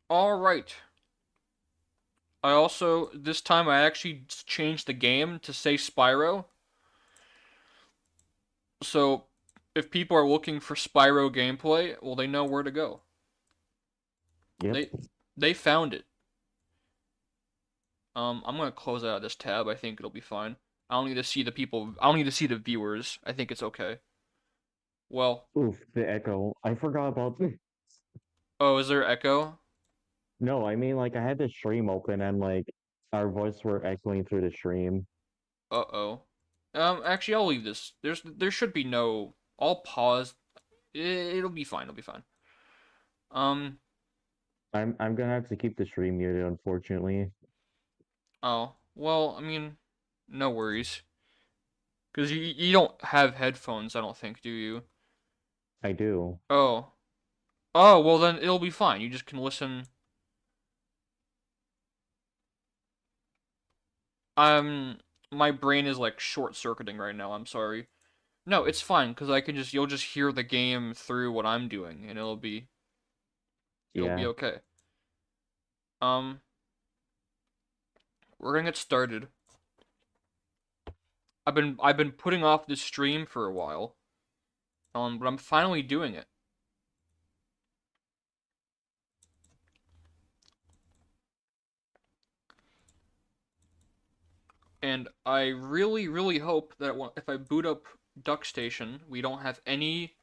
Alright. This time I actually changed the game to say Spyro. So, if people are looking for Spyro gameplay, well, they know where to go. Yep. They, they found it. I'm gonna close out this tab. I think it'll be fine. I don't need to see the people. I don't need to see the viewers. I think it's okay. Well, Oof, the echo. I forgot about the. oh, is there echo? No, I mean like I had the stream open and like our voices were echoing through the stream. Uh-oh. Actually, I'll leave this. There should be no. I'll pause. It'll be fine. It'll be fine. Um. I'm gonna have to keep the stream muted, unfortunately. Oh. Well, I mean, no worries. Cause you don't have headphones, I don't think, do you? I do. Oh. Oh, well then it'll be fine. You just can listen. Um, my brain is like short-circuiting right now. I'm sorry. No, it's fine because I can just you'll just hear the game through what I'm doing, and it'll be Yeah. okay. Um, we're gonna get started. I've been putting off this stream for a while. But I'm finally doing it. And I really, really hope that if I boot up Duck Station, we don't have any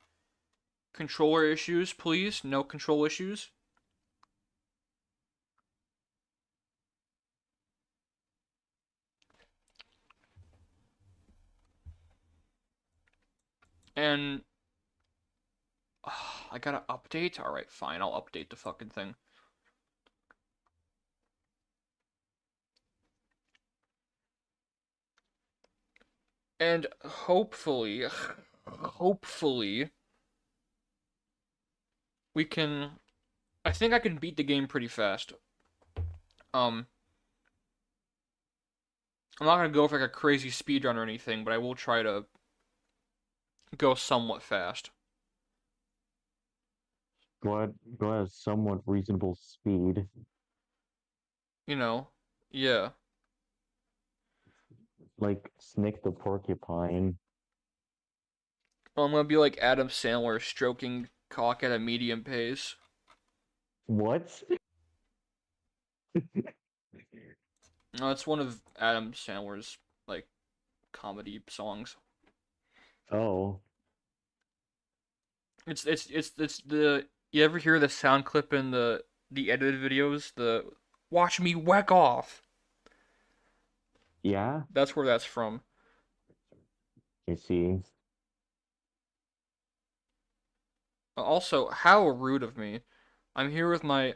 controller issues, please. No control issues. And I gotta update. All right, fine. I'll update the fucking thing. And hopefully, we can. I think I can beat the game pretty fast. Um, I'm not gonna go for like a crazy speed run or anything, but I will try to go somewhat fast. Go at somewhat reasonable speed. You know, yeah. Like Snick the porcupine. I'm gonna be like Adam Sandler stroking cock at a medium pace. What? No, it's one of Adam Sandler's like comedy songs. Oh. It's the you ever hear the sound clip in the edited videos? The watch me whack off. Yeah? That's where that's from. I see. Also, how rude of me. I'm here with my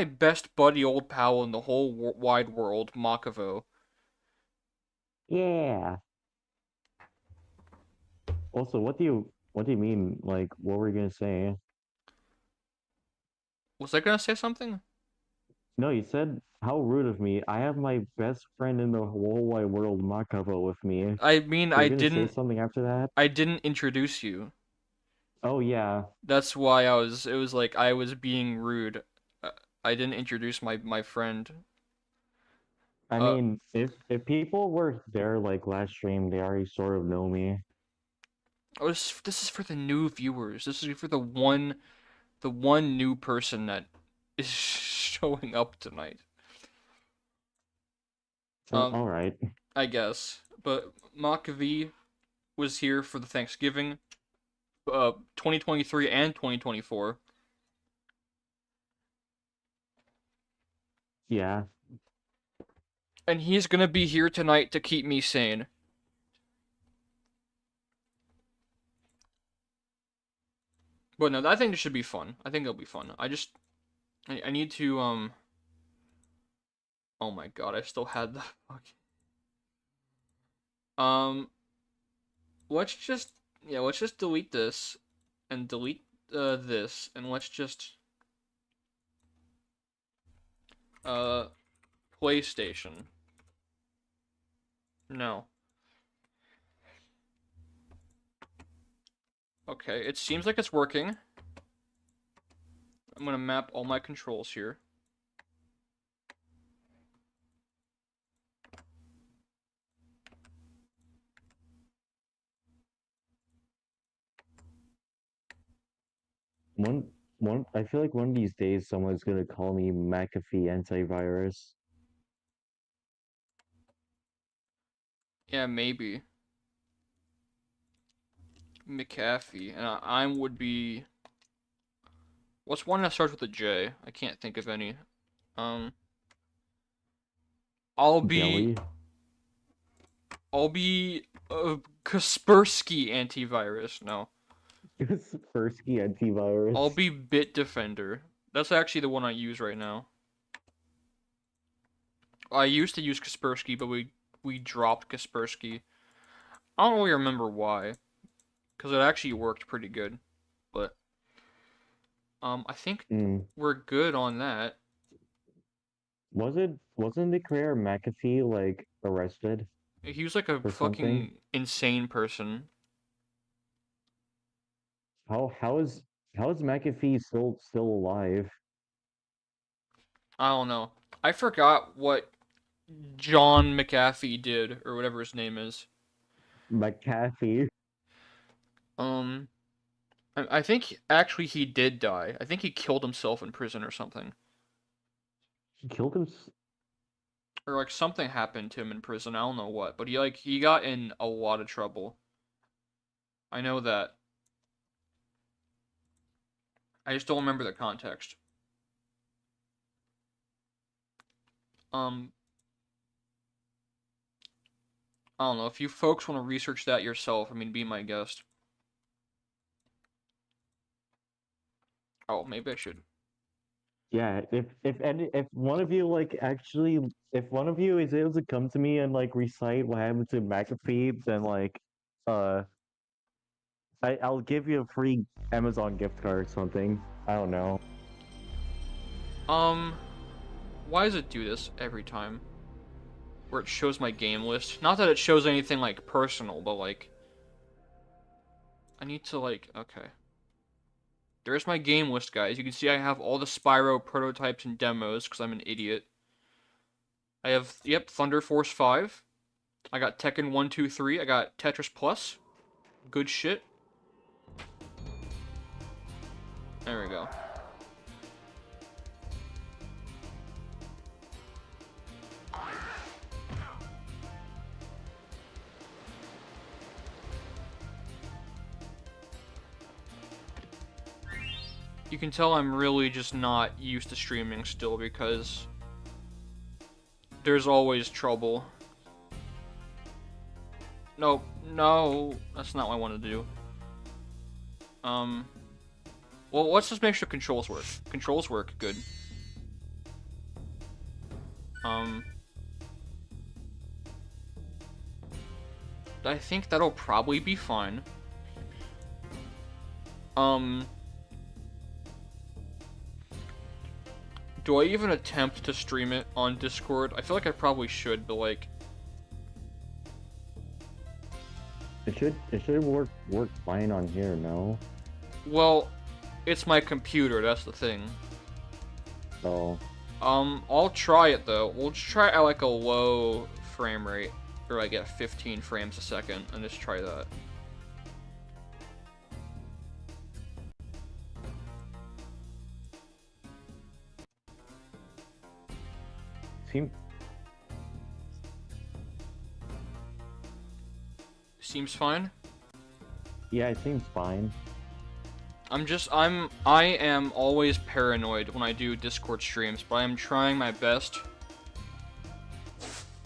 best buddy, old pal in the whole wide world, Makavo. Yeah. Also, what do you mean? Like, what were you gonna say? Was I gonna say something? No, you said how rude of me. I have my best friend in the whole wide world, Makavo, with me. I mean, You're gonna say something after that? I didn't introduce you. Oh yeah. That's why it was like I was being rude. Uh, I didn't introduce my friend. I Uh, mean, if people were there like last stream, they already sort of know me. this is for the new viewers. This is for the one new person that is showing up tonight. Um, All right. I guess. But Makavi was here for the Thanksgiving, 2023 and 2024, Yeah. and he's gonna be here tonight to keep me sane. But no, I think this should be fun. I think it'll be fun. I need to Oh my god, I still had the fuck. Um, let's just let's just delete this and delete this and let's just uh PlayStation. No. Okay, it seems like it's working. I'm gonna map all my controls here. One, I feel like one of these days someone's gonna call me McAfee antivirus. Yeah, maybe. McAfee. And I would be... What's one that starts with a J? I can't think of any. Um, I'll be... Jelly? I'll be... Kaspersky antivirus. No. Kaspersky antivirus. I'll be Bitdefender. That's actually the one I use right now. I used to use Kaspersky, but we dropped Kaspersky. I don't really remember why, because it actually worked pretty good. But I think Mm. we're good on that. Wasn't the creator McAfee like arrested He was like a for something? fucking insane person. How how is McAfee still alive? I don't know. I forgot what John McAfee did, or whatever his name is. McAfee. Um, I think actually he did die. I think he killed himself in prison or something. He killed him. Or like something happened to him in prison. I don't know what, but he got in a lot of trouble. I know that. I just don't remember the context. Um, I don't know. If you folks want to research that yourself, I mean, be my guest. Oh, maybe I should. Yeah, if one of you like actually if one of you is able to come to me and like recite what happened to McAfee, then like uh I'll give you a free Amazon gift card or something. I don't know. Um, why does it do this every time? Where it shows my game list. Not that it shows anything like personal, but like I need to like okay. There's my game list, guys. You can see I have all the Spyro prototypes and demos because I'm an idiot. I have yep, Thunder Force 5. I got Tekken 1, 2, 3. I got Tetris Plus. Good shit. There we go. You can tell I'm really just not used to streaming still because there's always trouble. No, no, that's not what I want to do. Well, let's just make sure controls work. Controls work, good. Um, I think that'll probably be fine. Um, do I even attempt to stream it on Discord? I feel like I probably should, but like, It should work fine on here, no? well, it's my computer, that's the thing. So I'll try it though. We'll just try it at like a low frame rate, or like at 15 frames a second, and just try that. seem Seems fine. yeah, it seems fine. I am always paranoid when I do Discord streams, but I am trying my best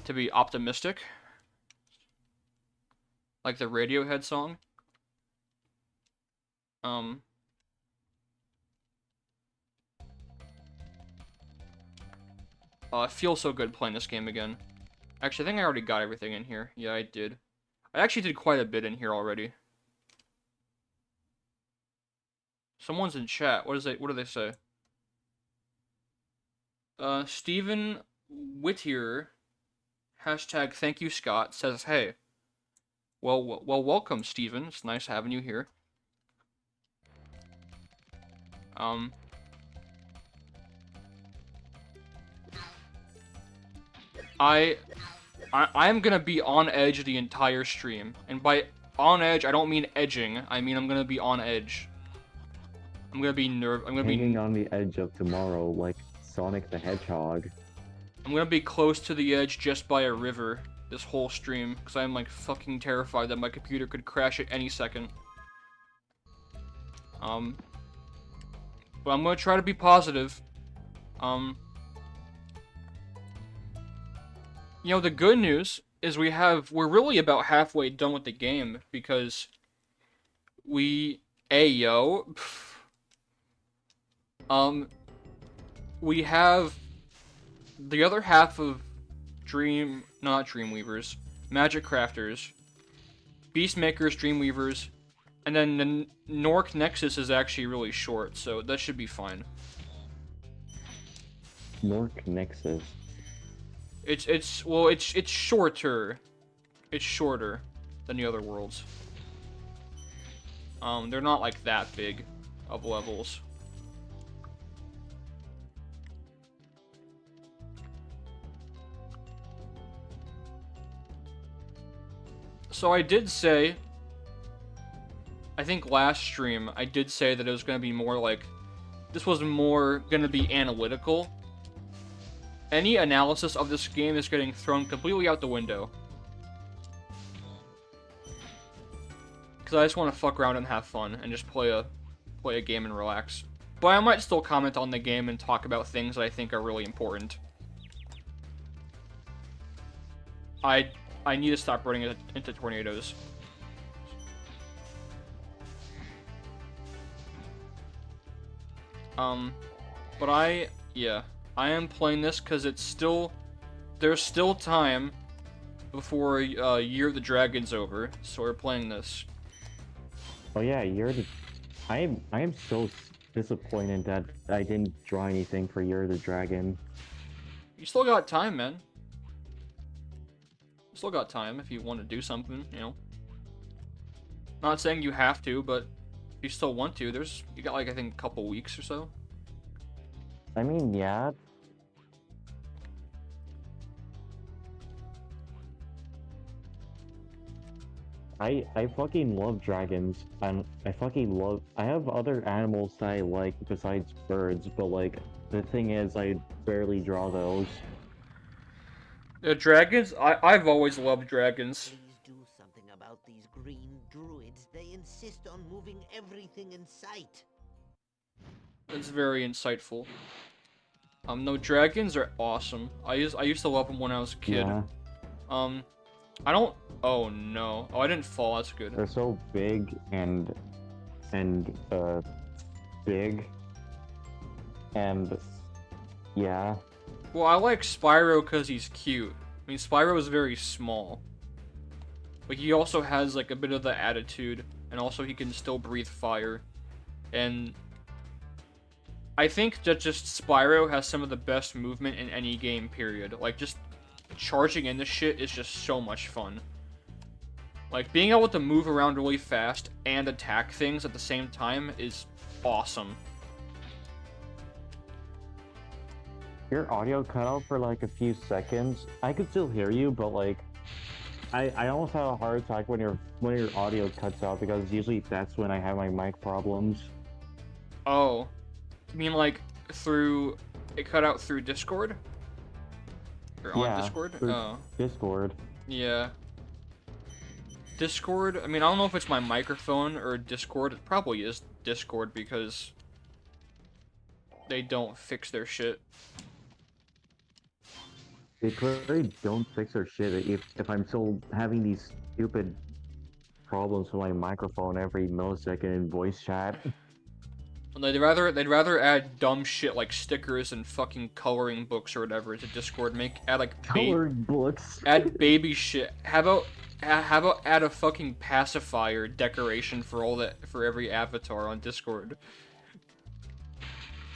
to be optimistic. Like the Radiohead song. Um, it feels so good playing this game again. Actually, I think I already got everything in here. Yeah, I did. I actually did quite a bit in here already. Someone's in chat. What do they say? Stephen Whittier, hashtag thank you Scott, says, hey. Well, welcome, Stephen. It's nice having you here. Um, I'm gonna be on edge the entire stream, and by on edge I don't mean edging. I mean I'm gonna be on edge. I'm gonna be Hanging on the edge of tomorrow, like Sonic the Hedgehog. I'm gonna be close to the edge just by a river this whole stream, because I'm like fucking terrified that my computer could crash at any second. But I'm gonna try to be positive. You know, the good news is we're really about halfway done with the game, because we have the other half of not Dreamweavers, Magic Crafters, Beastmakers, Dreamweavers, and then the Nork Nexus is actually really short, so that should be fine. Nork Nexus. It's shorter. It's shorter than the other worlds. They're not like that big of levels. So I did say, I think last stream, I did say that it was going to be more like, this was more going to be analytical. Any analysis of this game is getting thrown completely out the window. Because I just want to fuck around and have fun, and just play a game and relax. But I might still comment on the game and talk about things that I think are really important. I need to stop running it into tornadoes. But I am playing this because there's still time before Year of the Dragon's over, so we're playing this. Oh yeah, I am so disappointed that I didn't draw anything for Year of the Dragon. You still got time, man. You still got time if you want to do something, you know. Not saying you have to, but if you still want to, you got like I think a couple weeks or so. I mean, yeah. I fucking love dragons, and I have other animals that I like besides birds, but like, the thing is, I barely draw those. Dragons? I've always loved dragons. Please do something about these green druids. They insist on moving everything in sight. That's very insightful. No, dragons are awesome. I used to love them when I was a kid. Yeah. I don't. Oh no. Oh, I didn't fall. That's good. They're so big and big, and yeah. Well, I like Spyro because he's cute. I mean, Spyro is very small. But he also has like a bit of the attitude, and also he can still breathe fire. And I think that just Spyro has some of the best movement in any game, period. Like, just charging into shit is just so much fun. Like, being able to move around really fast and attack things at the same time is awesome. Your audio cut out for like a few seconds. I could still hear you, but like, I almost have a heart attack when your audio cuts out, because usually that's when I have my mic problems. Oh. You mean like it cut out through Discord? Or on Discord? Oh. Discord. Yeah. Discord, I mean, I don't know if it's my microphone or Discord. It probably is Discord because they don't fix their shit. They clearly don't fix their shit if I'm still having these stupid problems with my microphone every millisecond in voice chat. They'd rather add dumb shit like stickers and fucking coloring books or whatever to Discord. Add like Coloring books. Add baby shit. How about add a fucking pacifier decoration for every avatar on Discord?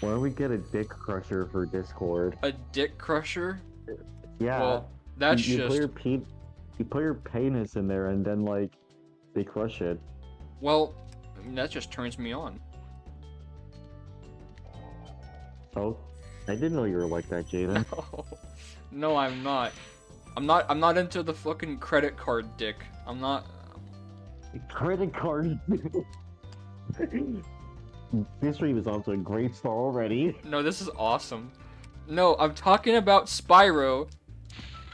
Why don't we get a dick crusher for Discord? A dick crusher? Yeah. Well, that's you just... you put your penis in there and then like they crush it. Well, I mean, that just turns me on. Oh, I didn't know you were like that, Jaden. No, I'm not. I'm not into the fucking credit card dick. I'm not. Credit card. This stream is off to a great start already. No, this is awesome. No, I'm talking about Spyro.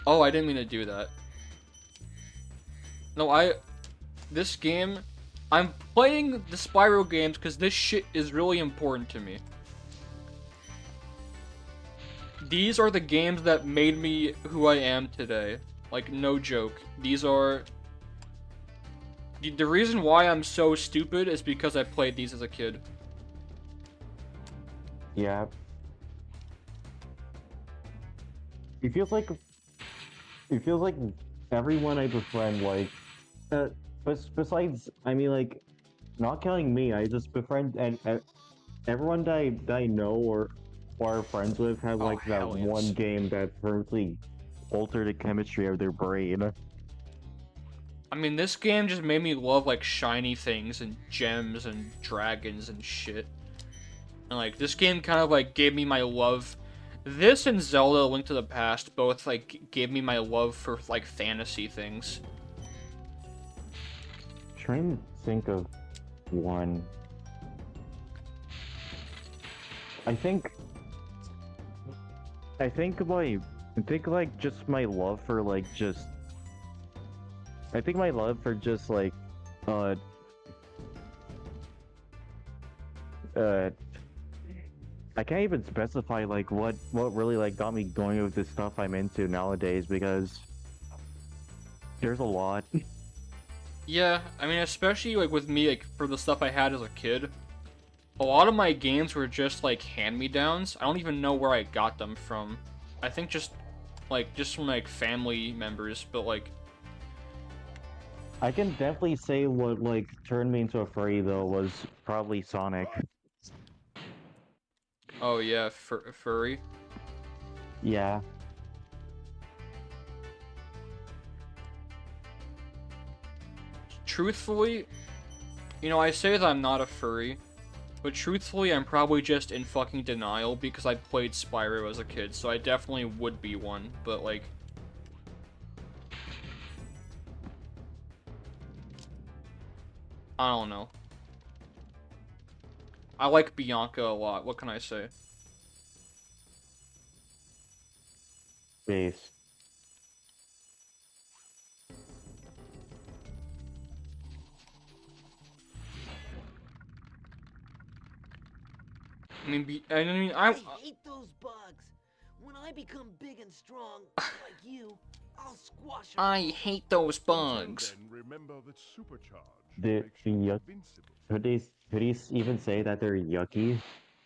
Oh, I didn't mean to do that. No, this game, I'm playing the Spyro games because this shit is really important to me. These are the games that made me who I am today. Like, no joke. These are... The reason why I'm so stupid is because I played these as a kid. Yeah. It feels like everyone I befriend, like, besides, I mean, like, not counting me, I just befriend and everyone that I know or are friends with have like that hell yes. one game that permanently altered the chemistry of their brain. I mean, this game just made me love, like, shiny things and gems and dragons and shit. And, like, this game kind of, like, gave me my love. This and Zelda: Link to the Past both, like, gave me my love for, like, fantasy things. Trying to think of one. I think like just my love for like just. I think my love for just like, I can't even specify like what really like got me going with the stuff I'm into nowadays because there's a lot. Yeah, I mean, especially, like, with me, like, for the stuff I had as a kid, a lot of my games were just, like, hand-me-downs. I don't even know where I got them from. I think just from, like, family members, but, like... I can definitely say what like turned me into a furry though was probably Sonic. Oh, yeah, furry. Yeah. Truthfully, you know, I say that I'm not a furry, but truthfully, I'm probably just in fucking denial because I played Spyro as a kid, so I definitely would be one, but, like... I don't know. I like Bianca a lot, what can I say? Base. I hate those bugs. When I become big and strong, like you, I'll squash 'em I all. hate those bugs. Remember that supercharge The makes you yuck. invincible. Could he even say that they're yucky?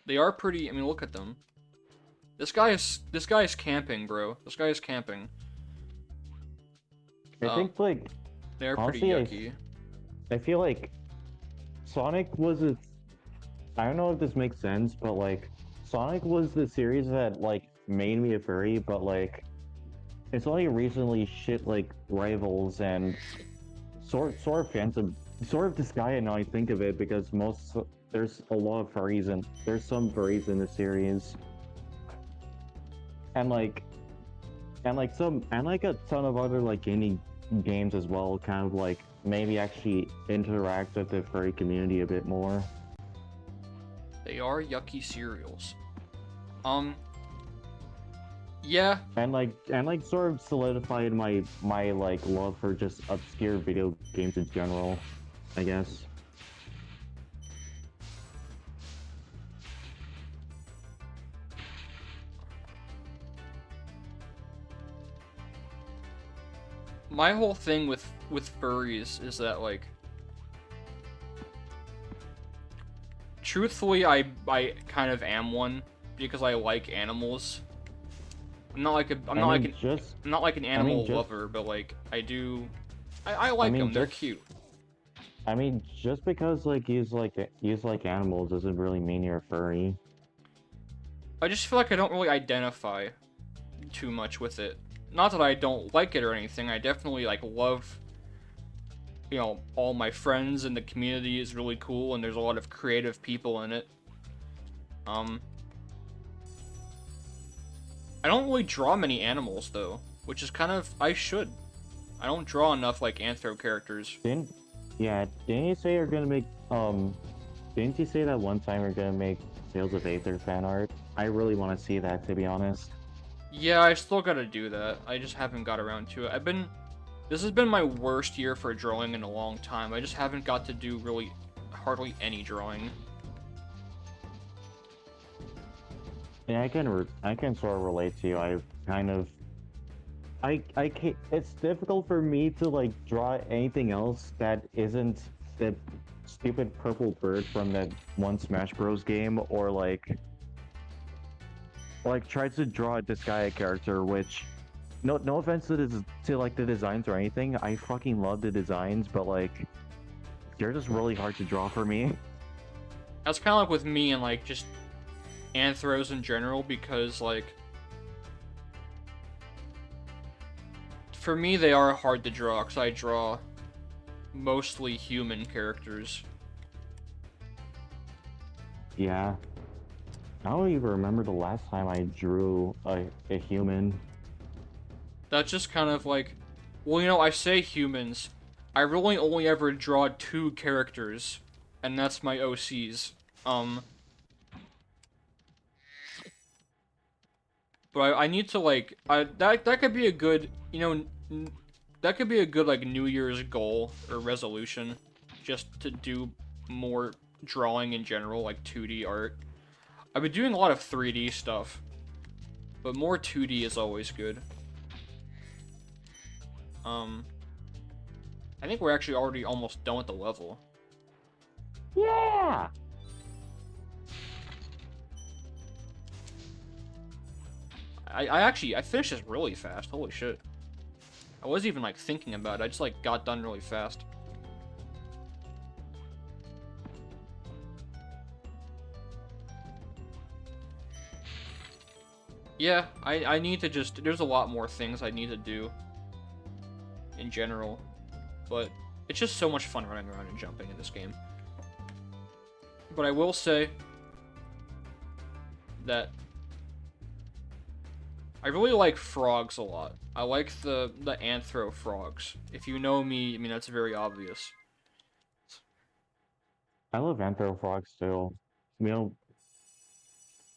They are pretty, I mean, look at them. This guy is camping, bro. This guy is camping. I think like They're honestly, pretty yucky. I feel like Sonic was a. I don't know if this makes sense, but like Sonic was the series that like made me a furry, but like it's only recently shit like Rivals and sort of Phantom sort of Disgaea now I think of it because there's a lot of furries and there's some furries in the series. And like a ton of other like indie games as well kind of like maybe actually interact with the furry community a bit more. They are yucky cereals. Yeah. And like sort of solidified my like love for just obscure video games in general, I guess. My whole thing with furries is that, like, truthfully, I kind of am one because I like animals. I'm not like an animal lover, but like I like them. They're cute. I mean, just because like you like animals doesn't really mean you're a furry. I just feel like I don't really identify too much with it. Not that I don't like it or anything. I definitely like love, you know, all my friends and the community is really cool and there's a lot of creative people in it. I don't really draw many animals though. which is kind of I should. I don't draw enough like Anthro characters. Didn't you say you're gonna make didn't you say that one time you're gonna make Tales of Aether fan art? I really want to see that, to be honest. Yeah, I still gotta do that. I just haven't got around to it. This has been my worst year for drawing in a long time. I just haven't got to do really hardly any drawing. Yeah, I can sort of relate to you. I can't, it's difficult for me to like draw anything else that isn't the stupid purple bird from that one Smash Bros game, or like try to draw a Disgaea character, which no offense to like the designs or anything. I fucking love the designs, but like they're just really hard to draw for me. That's kind of like with me and like just Anthros in general, because like for me they are hard to draw because I draw mostly human characters. Yeah. I don't even remember the last time I drew a human. That's just kind of like, well, you know, I say humans. I really only ever draw 2 characters, and that's my OCs. But I need to like, that could be a good, you know, that could be a good like New Year's goal or resolution, just to do more drawing in general, like 2D art. I've been doing a lot of 3D stuff, but more 2D is always good. I think we're actually already almost done with the level. Yeah. I finished this really fast. Holy shit. I wasn't even like thinking about it. I just like got done really fast. Yeah, I need to just, there's a lot more things I need to do in general, but it's just so much fun running around and jumping in this game. But I will say that I really like frogs a lot. I like the Anthro frogs. If you know me, I mean, that's very obvious. I love Anthro frogs too. You know,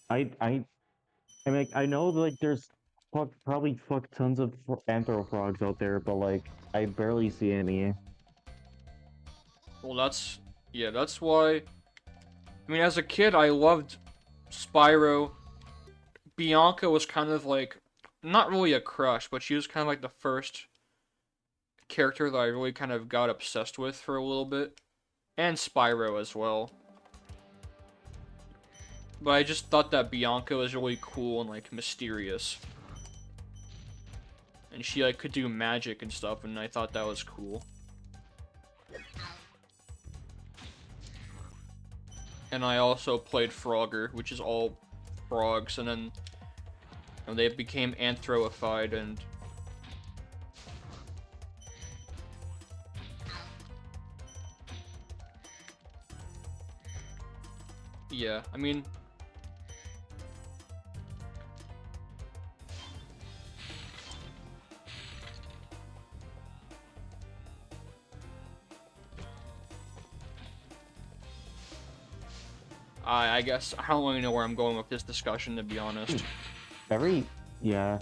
I mean, like, I know like there's probably tons of Anthro frogs out there, but like I barely see any. Well, yeah, that's why. I mean, as a kid, I loved Spyro. Bianca was kind of like, not really a crush, but she was kind of like the first character that I really kind of got obsessed with for a little bit. And Spyro as well. But I just thought that Bianca was really cool and like mysterious. And she like could do magic and stuff, and I thought that was cool. And I also played Frogger, which is all frogs, and then you know, they became anthroified, and yeah, I mean, I guess I don't really know where I'm going with this discussion, to be honest. Yeah.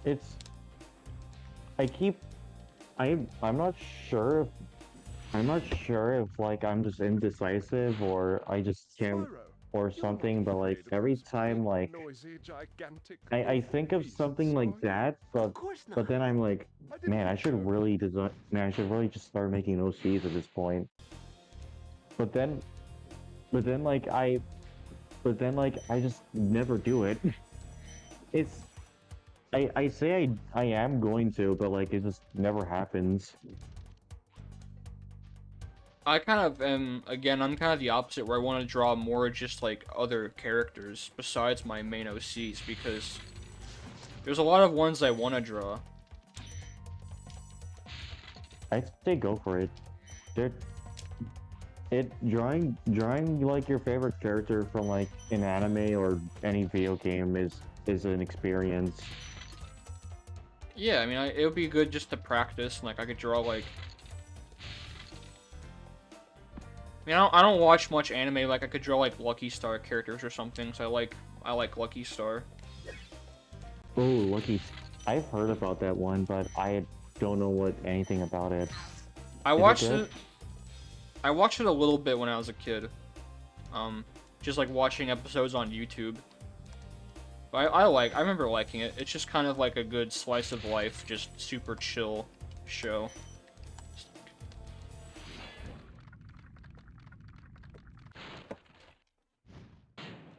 It's I'm not sure if like I'm just indecisive or I just can't or something, but like every time like I think of something like that, Of course not. but then I'm like, man, I should really just start making OCs at this point. But then I just never do it. It's I say I am going to, but like it just never happens. I kind of am, again, I'm kind of the opposite, where I want to draw more just like other characters besides my main OCs, because there's a lot of ones I want to draw. I say go for it. drawing like your favorite character from like an anime or any video game is an experience. Yeah, I mean, it would be good just to practice. Like, I could draw like. I mean, I don't watch much anime. Like, I could draw like Lucky Star characters or something. So I like Lucky Star. Oh, Lucky! I've heard about that one, but I don't know anything about it. I Is it watched good? it. I watched it a little bit when I was a kid. Just like watching episodes on YouTube. But I remember liking it. It's just kind of like a good slice of life, just super chill show.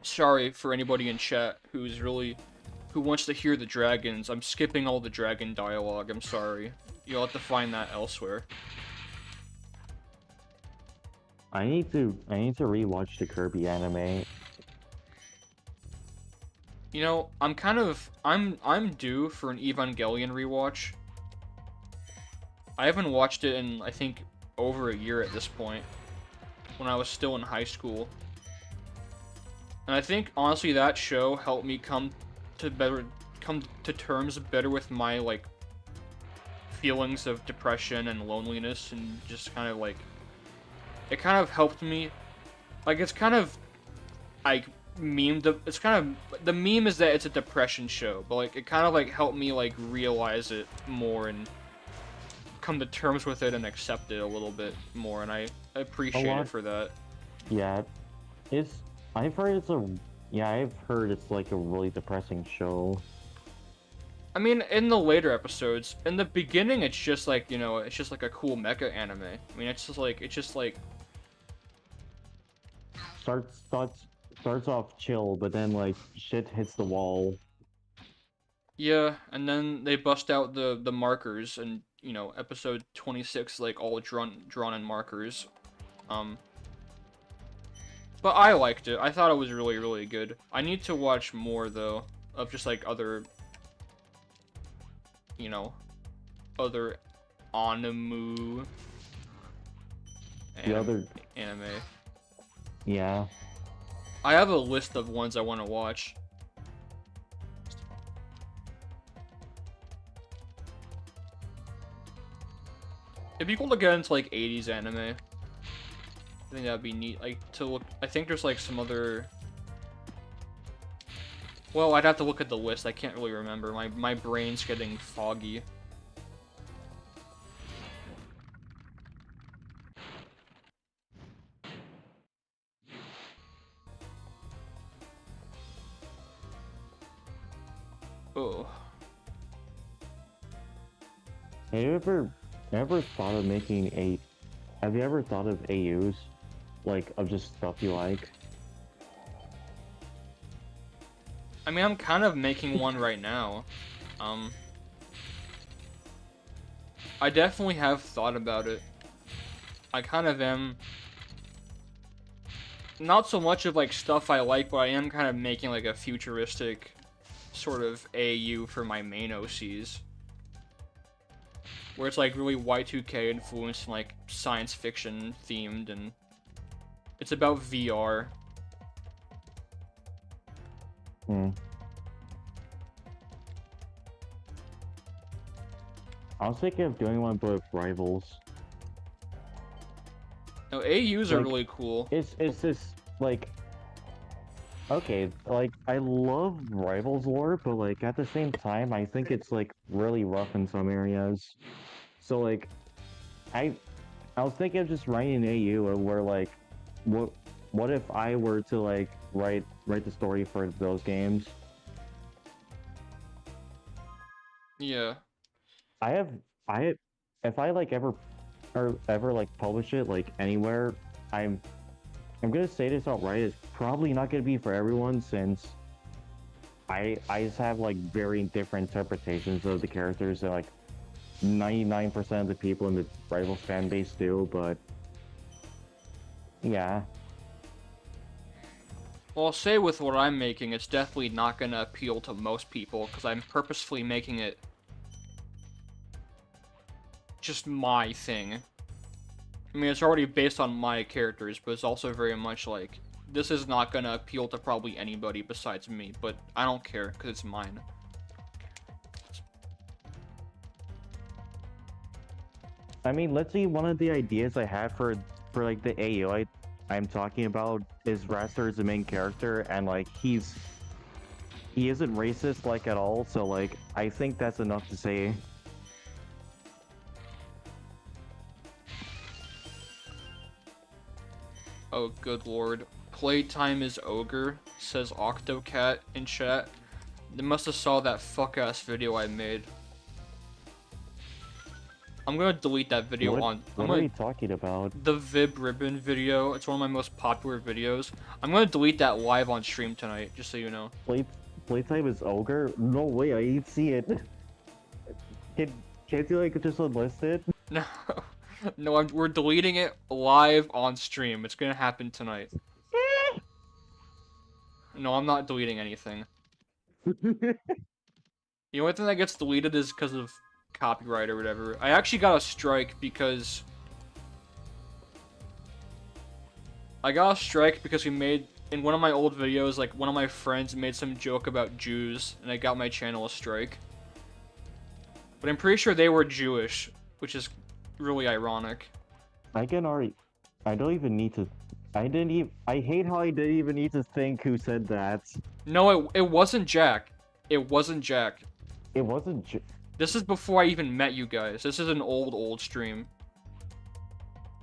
Sorry for anybody in chat who wants to hear the dragons. I'm skipping all the dragon dialogue. I'm sorry. You'll have to find that elsewhere. I need to rewatch the Kirby anime. You know, I'm due for an Evangelion rewatch. I haven't watched it in, I think, over a year at this point. When I was still in high school. And I think, honestly, that show helped me come to terms better with my, like, feelings of depression and loneliness, and just kind of, like, it kind of helped me, like, it's kind of, like, it's kind of, the meme is that it's a depression show, but, like, it kind of, like, helped me, like, realize it more and come to terms with it and accept it a little bit more, and I appreciate it for that. Yeah, I've heard it's like a really depressing show. I mean, in the later episodes, in the beginning, it's just like, you know, it's just like a cool mecha anime. I mean, it's just like Starts off chill, but then like shit hits the wall. yeah, and then they bust out the markers, and you know, episode 26 like all drawn in markers. But I liked it. I thought it was really, really good. I need to watch more though of just like other, you know, other anime. Anime. Yeah. I have a list of ones I want to watch. It'd be cool to get into like 80s anime. I think that'd be neat. Like to look. I think there's like some other. Well, I'd have to look at the list. I can't really remember. My brain's getting foggy. Oh. Have you ever thought of making have you ever thought of AUs? Like, of just stuff you like? I mean, I'm kind of making one right now. I definitely have thought about it. I kind of am. Not so much of like stuff I like, but I am kind of making like a futuristic sort of AU for my main OCs. Where it's like really Y2K influenced and like science fiction themed, and it's about VR. I was thinking of doing one with Rivals. No, AUs are Like, really cool. It's this like, okay, like I love Rivals lore, but like at the same time, I think it's like really rough in some areas. So like, I was thinking of just writing an AU where like, what if I were to like write the story for those games? Yeah. If I like ever like publish it like anywhere, I'm gonna say this outright. It's probably not gonna be for everyone since I just have like very different interpretations of the characters that like 99% of the people in the Rivals fan base do, but yeah. Well, I'll say with what I'm making, it's definitely not gonna appeal to most people, because I'm purposefully making it just my thing. I mean, it's already based on my characters, but it's also very much like, this is not gonna appeal to probably anybody besides me, but I don't care, because it's mine. I mean, let's see. One of the ideas I have for like the AU I'm talking about is Raster is the main character, and like he isn't racist like at all. So like I think that's enough to say. Oh, good lord. Playtime is ogre, says Octocat in chat. They must have saw that fuck-ass video I made. I'm gonna delete that video What are you talking about? The Vib Ribbon video. It's one of my most popular videos. I'm gonna delete that live on stream tonight, just so you know. Playtime is ogre? No way, I didn't see it. Can't you like just enlist it? No, no, we're deleting it live on stream. It's gonna happen tonight. No, I'm not deleting anything. The only thing that gets deleted is because of copyright or whatever. I actually got a strike because... we made... In one of my old videos, like, one of my friends made some joke about Jews, and I got my channel a strike. But I'm pretty sure they were Jewish, which is really ironic. I don't even need to... I hate how I didn't even need to think who said that. No, it wasn't Jack. It wasn't Jack. It wasn't This is before I even met you guys. This is an old stream.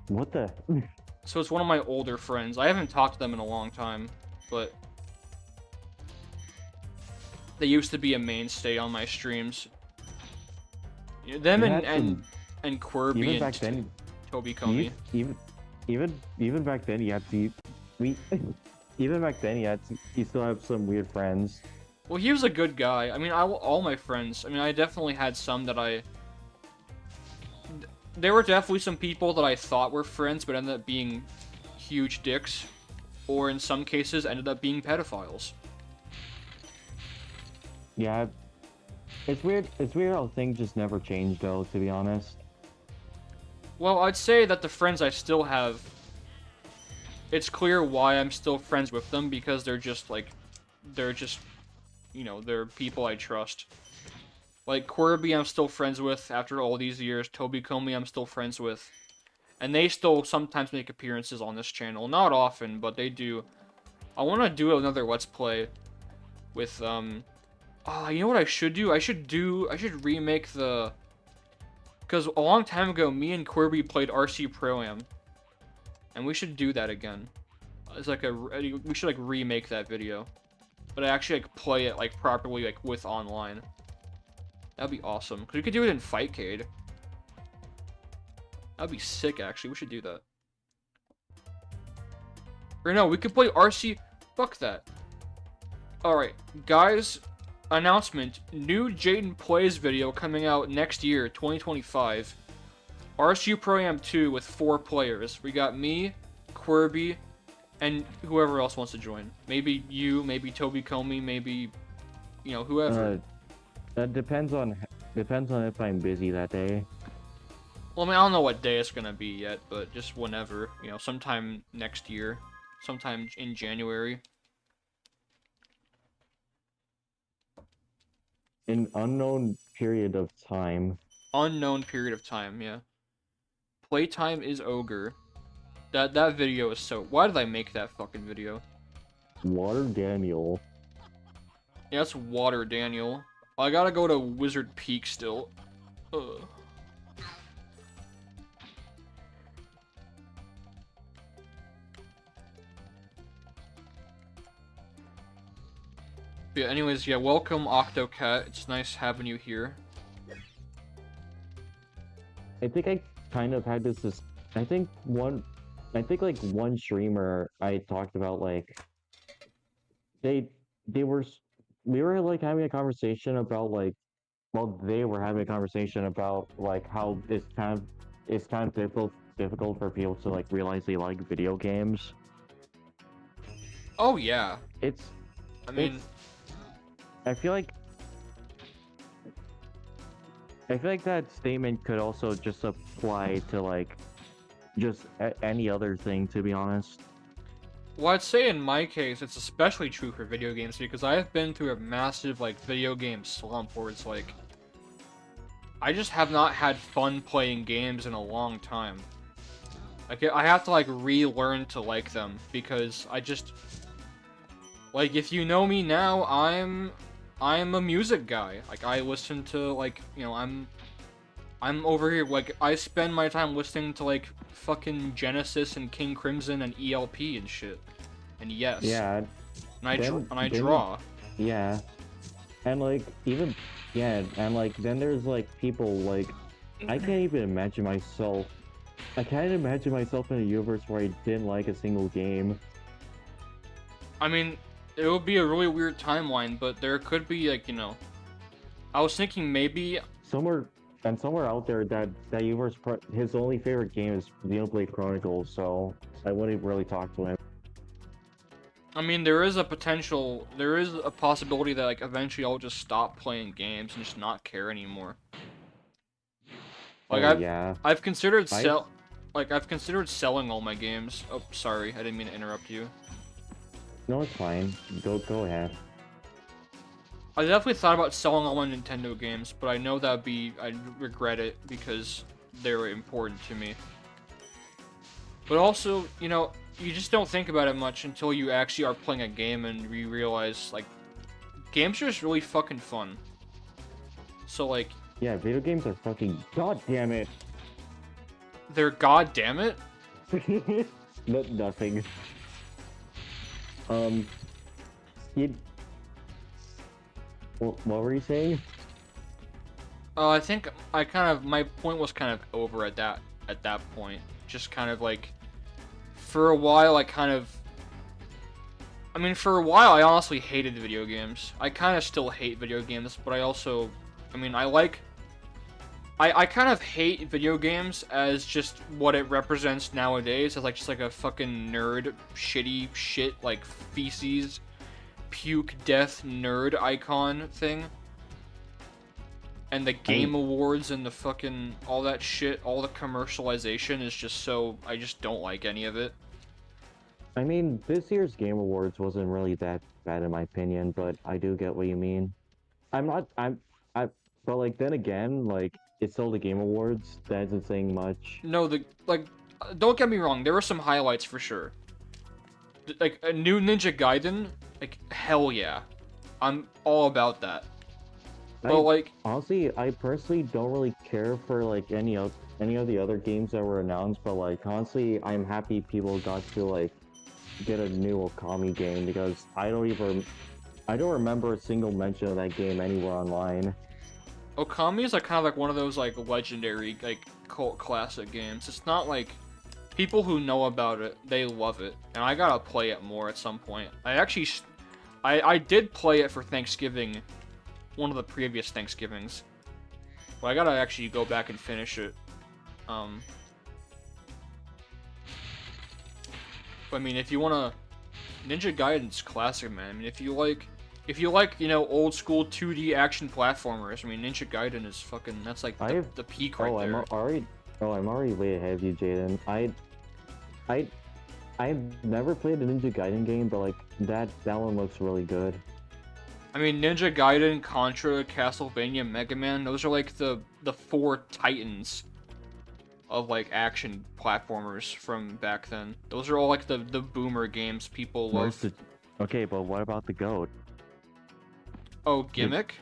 What the... So it's one of my older friends. I haven't talked to them in a long time, but... They used to be a mainstay on my streams. Them and Quirby even and back then, Toby Comey. Even back then, you had to... Even back then, you still have some weird friends. Well, he was a good guy. I mean, all my friends. I mean, I definitely had some that there were definitely some people that I thought were friends, but ended up being huge dicks. Or in some cases, ended up being pedophiles. Yeah. It's weird how things just never change, though, to be honest. Well, I'd say that the friends I still have... It's clear why I'm still friends with them, because they're just, you know, they're people I trust. Like, Quirby I'm still friends with after all these years. Toby Comey I'm still friends with. And they still sometimes make appearances on this channel. Not often, but they do. I want to do another Let's Play with, Oh, you know what I should do? I should remake the... Because a long time ago, me and Quirby played RC Pro-Am. And we should do that again. It's like we should, like, remake that video. But I actually, like, play it, like, properly, like, with online. That'd be awesome. Because we could do it in Fightcade. That'd be sick, actually. We should do that. Or no, we could play RC... Fuck that. Alright, guys, announcement. New Jaden Plays video coming out next year, 2025. RC Pro-Am 2 with 4 players. We got me, Quirby, and whoever else wants to join. Maybe you, maybe Toby Comey, maybe, you know, whoever. That depends on if I'm busy that day. Well, I mean, I don't know what day it's gonna be yet, but just whenever, you know, sometime next year, sometime in January. An unknown period of time. Unknown period of time, yeah. Playtime is ogre. That video is so... Why did I make that fucking video? Water Daniel. Yeah, that's Water Daniel. I gotta go to Wizard Peak still. Ugh. Yeah, anyways, yeah, welcome Octocat. It's nice having you here. I think I kind of had this I think like one streamer I talked about, like, we were like having a conversation about, like, well, they were having a conversation about, like, how it's kind of difficult for people to, like, realize they like video games. Oh yeah. I mean, I feel like that statement could also just apply to, like, just any other thing, to be honest. Well, I'd say in my case, it's especially true for video games because I have been through a massive like video game slump where it's like I just have not had fun playing games in a long time. Like I have to like relearn to like them because I just like if you know me now, I'm a music guy. Like I listen to like, you know, I'm over here like I spend my time listening to like fucking Genesis and King Crimson and ELP and shit. And yes. Yeah. And I then- and I then- draw. Yeah. And like even yeah, and like then there's like people like I can't even imagine myself. I can't imagine myself in a universe where I didn't like a single game. I mean, it would be a really weird timeline, but there could be like, you know, I was thinking maybe Somewhere out there that universe his only favorite game is Xenoblade Chronicles, so I wouldn't really talk to him. I mean, there is a possibility that like eventually I'll just stop playing games and just not care anymore. Like Oh, yeah. I've considered selling all my games. Oh, sorry, I didn't mean to interrupt you. No, it's fine. Go ahead. I definitely thought about selling all my Nintendo games, but I know I'd regret it because they were important to me. But also, you know, you just don't think about it much until you actually are playing a game and you realize, like, games are just really fucking fun. So, like... Yeah, video games are fucking... God damn it! They're goddammit? Nothing. What were you saying? I think my point was kind of over at that point. Just kind of like, for a while for a while I honestly hated video games. I kind of still hate video games, but I also, I kind of hate video games as just what it represents nowadays, as like just like a fucking nerd, shitty shit, like feces, puke, death, nerd icon thing. And the Game Awards and the fucking, all that shit, all the commercialization is just so, I just don't like any of it. I mean, this year's Game Awards wasn't really that bad in my opinion, but I do get what you mean. But like, then again, like, it's still the Game Awards, that isn't saying much. No, don't get me wrong, there were some highlights for sure. Like, a new Ninja Gaiden, like, hell yeah. I'm all about that. But like, honestly, I personally don't really care for like any of the other games that were announced, but like honestly, I'm happy people got to like get a new Okami game because I don't remember a single mention of that game anywhere online. Okami is like kind of like one of those like legendary like cult classic games. It's not like people who know about it, they love it, and I gotta play it more at some point. I did play it for Thanksgiving, one of the previous Thanksgivings, but I gotta actually go back and finish it. But I mean, if you wanna, Ninja Gaiden's classic, man. I mean, if you like, you know, old school 2D action platformers, I mean, Ninja Gaiden is fucking, that's like the peak right there. I'm already way ahead of you, Jaden. I've never played a Ninja Gaiden game, but like that one looks really good. I mean, Ninja Gaiden, Contra, Castlevania, Mega Man, those are like the four titans of like action platformers from back then. Those are all like the boomer games people love. Okay, but what about the goat? Oh, Gimmick?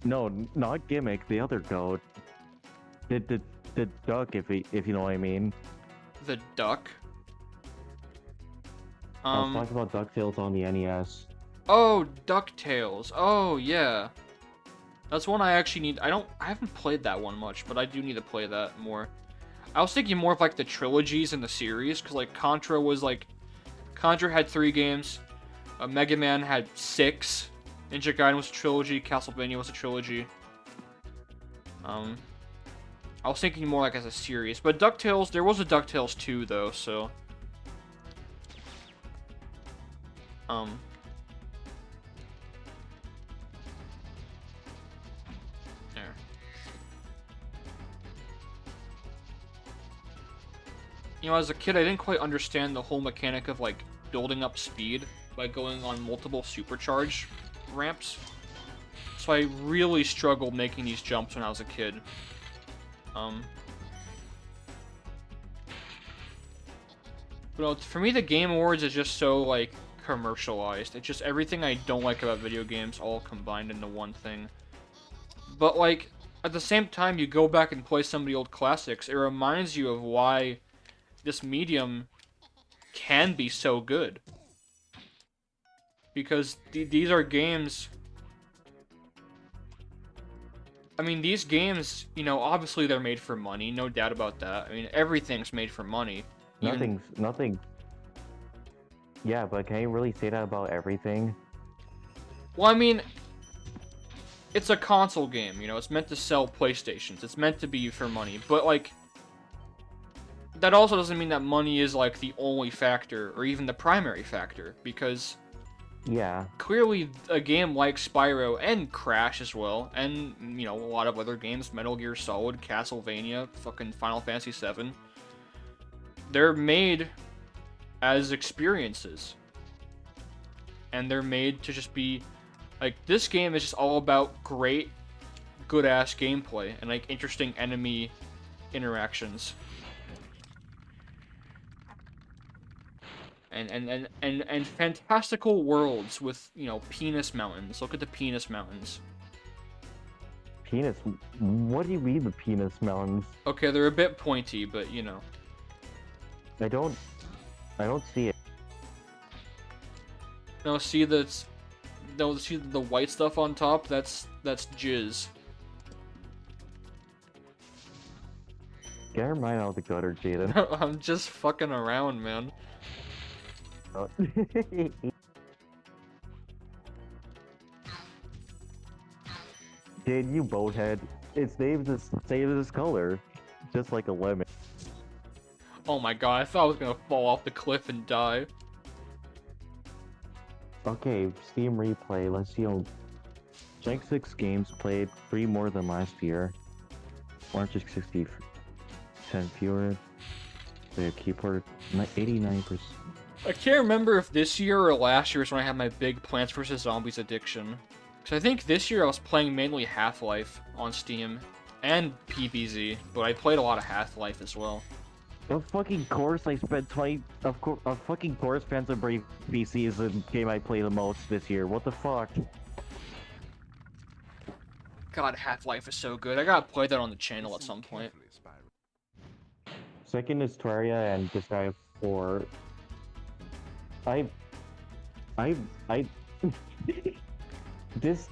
No, not Gimmick, the other goat. The duck, if you know what I mean. The duck? I was talking about DuckTales on the NES. Oh, DuckTales. Oh, yeah. That's one I actually need. I haven't played that one much, but I do need to play that more. I was thinking more of like the trilogies in the series, because like Contra had 3 games, Mega Man had 6, Ninja Gaiden was a trilogy, Castlevania was a trilogy. I was thinking more like as a series, but DuckTales, there was a DuckTales 2 though, so. There. You know, as a kid, I didn't quite understand the whole mechanic of, like, building up speed by going on multiple supercharge ramps. So I really struggled making these jumps when I was a kid. But for me, the Game Awards is just so, like, commercialized. It's just everything I don't like about video games all combined into one thing. But, like, at the same time, you go back and play some of the old classics, it reminds you of why this medium can be so good. Because these are games... I mean, these games, you know, obviously they're made for money, no doubt about that. I mean, everything's made for money. Nothing. Yeah, but can you really say that about everything? Well, I mean, it's a console game, you know, it's meant to sell PlayStations, it's meant to be for money, but, like, that also doesn't mean that money is, like, the only factor, or even the primary factor, because... Yeah. Clearly, a game like Spyro, and Crash as well, and, you know, a lot of other games, Metal Gear Solid, Castlevania, fucking Final Fantasy VII, they're made as experiences. And they're made to just be, like, this game is just all about great, good-ass gameplay, and, like, interesting enemy interactions. And fantastical worlds with, you know, penis mountains. Look at the penis mountains. Penis? What do you mean the penis mountains? Okay, they're a bit pointy, but, you know. I don't see it. No, see that's... No, see the white stuff on top? That's jizz. Get your mind out of the gutter, Jaden. I'm just fucking around, man. Jade, you boathead. Its name is the same as its color. Just like a lemon. Oh my god, I thought I was gonna fall off the cliff and die. Okay, Steam replay. Let's see how... Check 6 games played, 3 more than last year. 160, 10 fewer. The keyboard, 89%. I can't remember if this year or last year is when I had my big Plants vs. Zombies addiction. Because I think this year I was playing mainly Half-Life on Steam and PvZ, but I played a lot of Half-Life as well. Of fucking course I spent 20... Of fucking course Phantom Brave PC is the game I play the most this year. What the fuck? God, Half-Life is so good. I gotta play that on the channel at some point. Second is Terraria and Disgaea 4. This...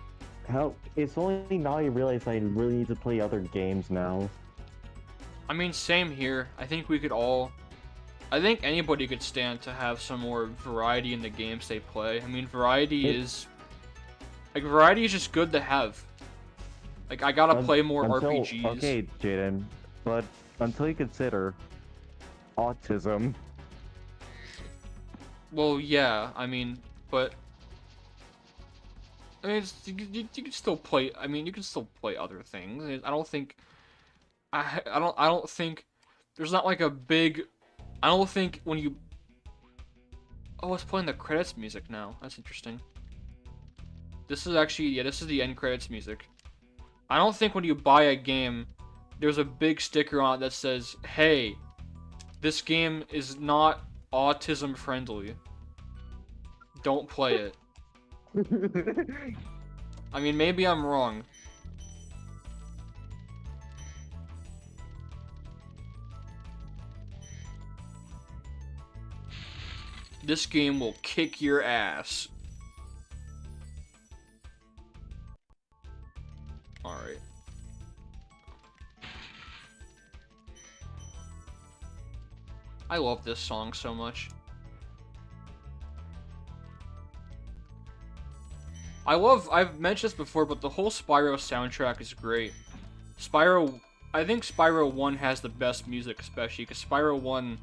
How... It's only now I realize I really need to play other games now. I mean, same here. I think we could all... I think anybody could stand to have some more variety in the games they play. I mean, variety is... Like, variety is just good to have. Like, I gotta play more RPGs. Okay, Jaden, but until you consider... autism. Well, yeah, I mean, but... I mean, you can still play... I mean, you can still play other things. I don't think... I don't think there's not like a big... I don't think when you... Oh, it's playing the credits music now. That's interesting. This is actually... Yeah, this is the end credits music. I don't think when you buy a game, there's a big sticker on it that says, hey, this game is not autism friendly. Don't play it. I mean, maybe I'm wrong. This game will kick your ass. Alright. I love this song so much. I've mentioned this before, but the whole Spyro soundtrack is great. I think Spyro 1 has the best music, especially, because Spyro 1...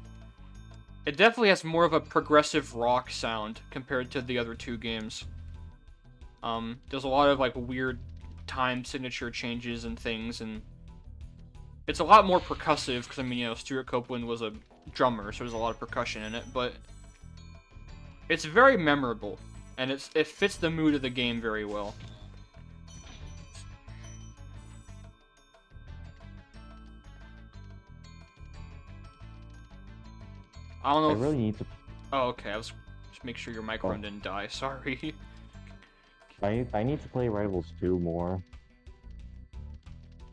It definitely has more of a progressive rock sound compared to the other two games. There's a lot of, like, weird time signature changes and things, and... It's a lot more percussive, because, I mean, you know, Stuart Copeland was a drummer, so there's a lot of percussion in it, but it's very memorable, and it fits the mood of the game very well. I don't know I if... really need to. Oh, okay, I was just make sure your microphone didn't die, sorry. I need to play Rivals 2 more.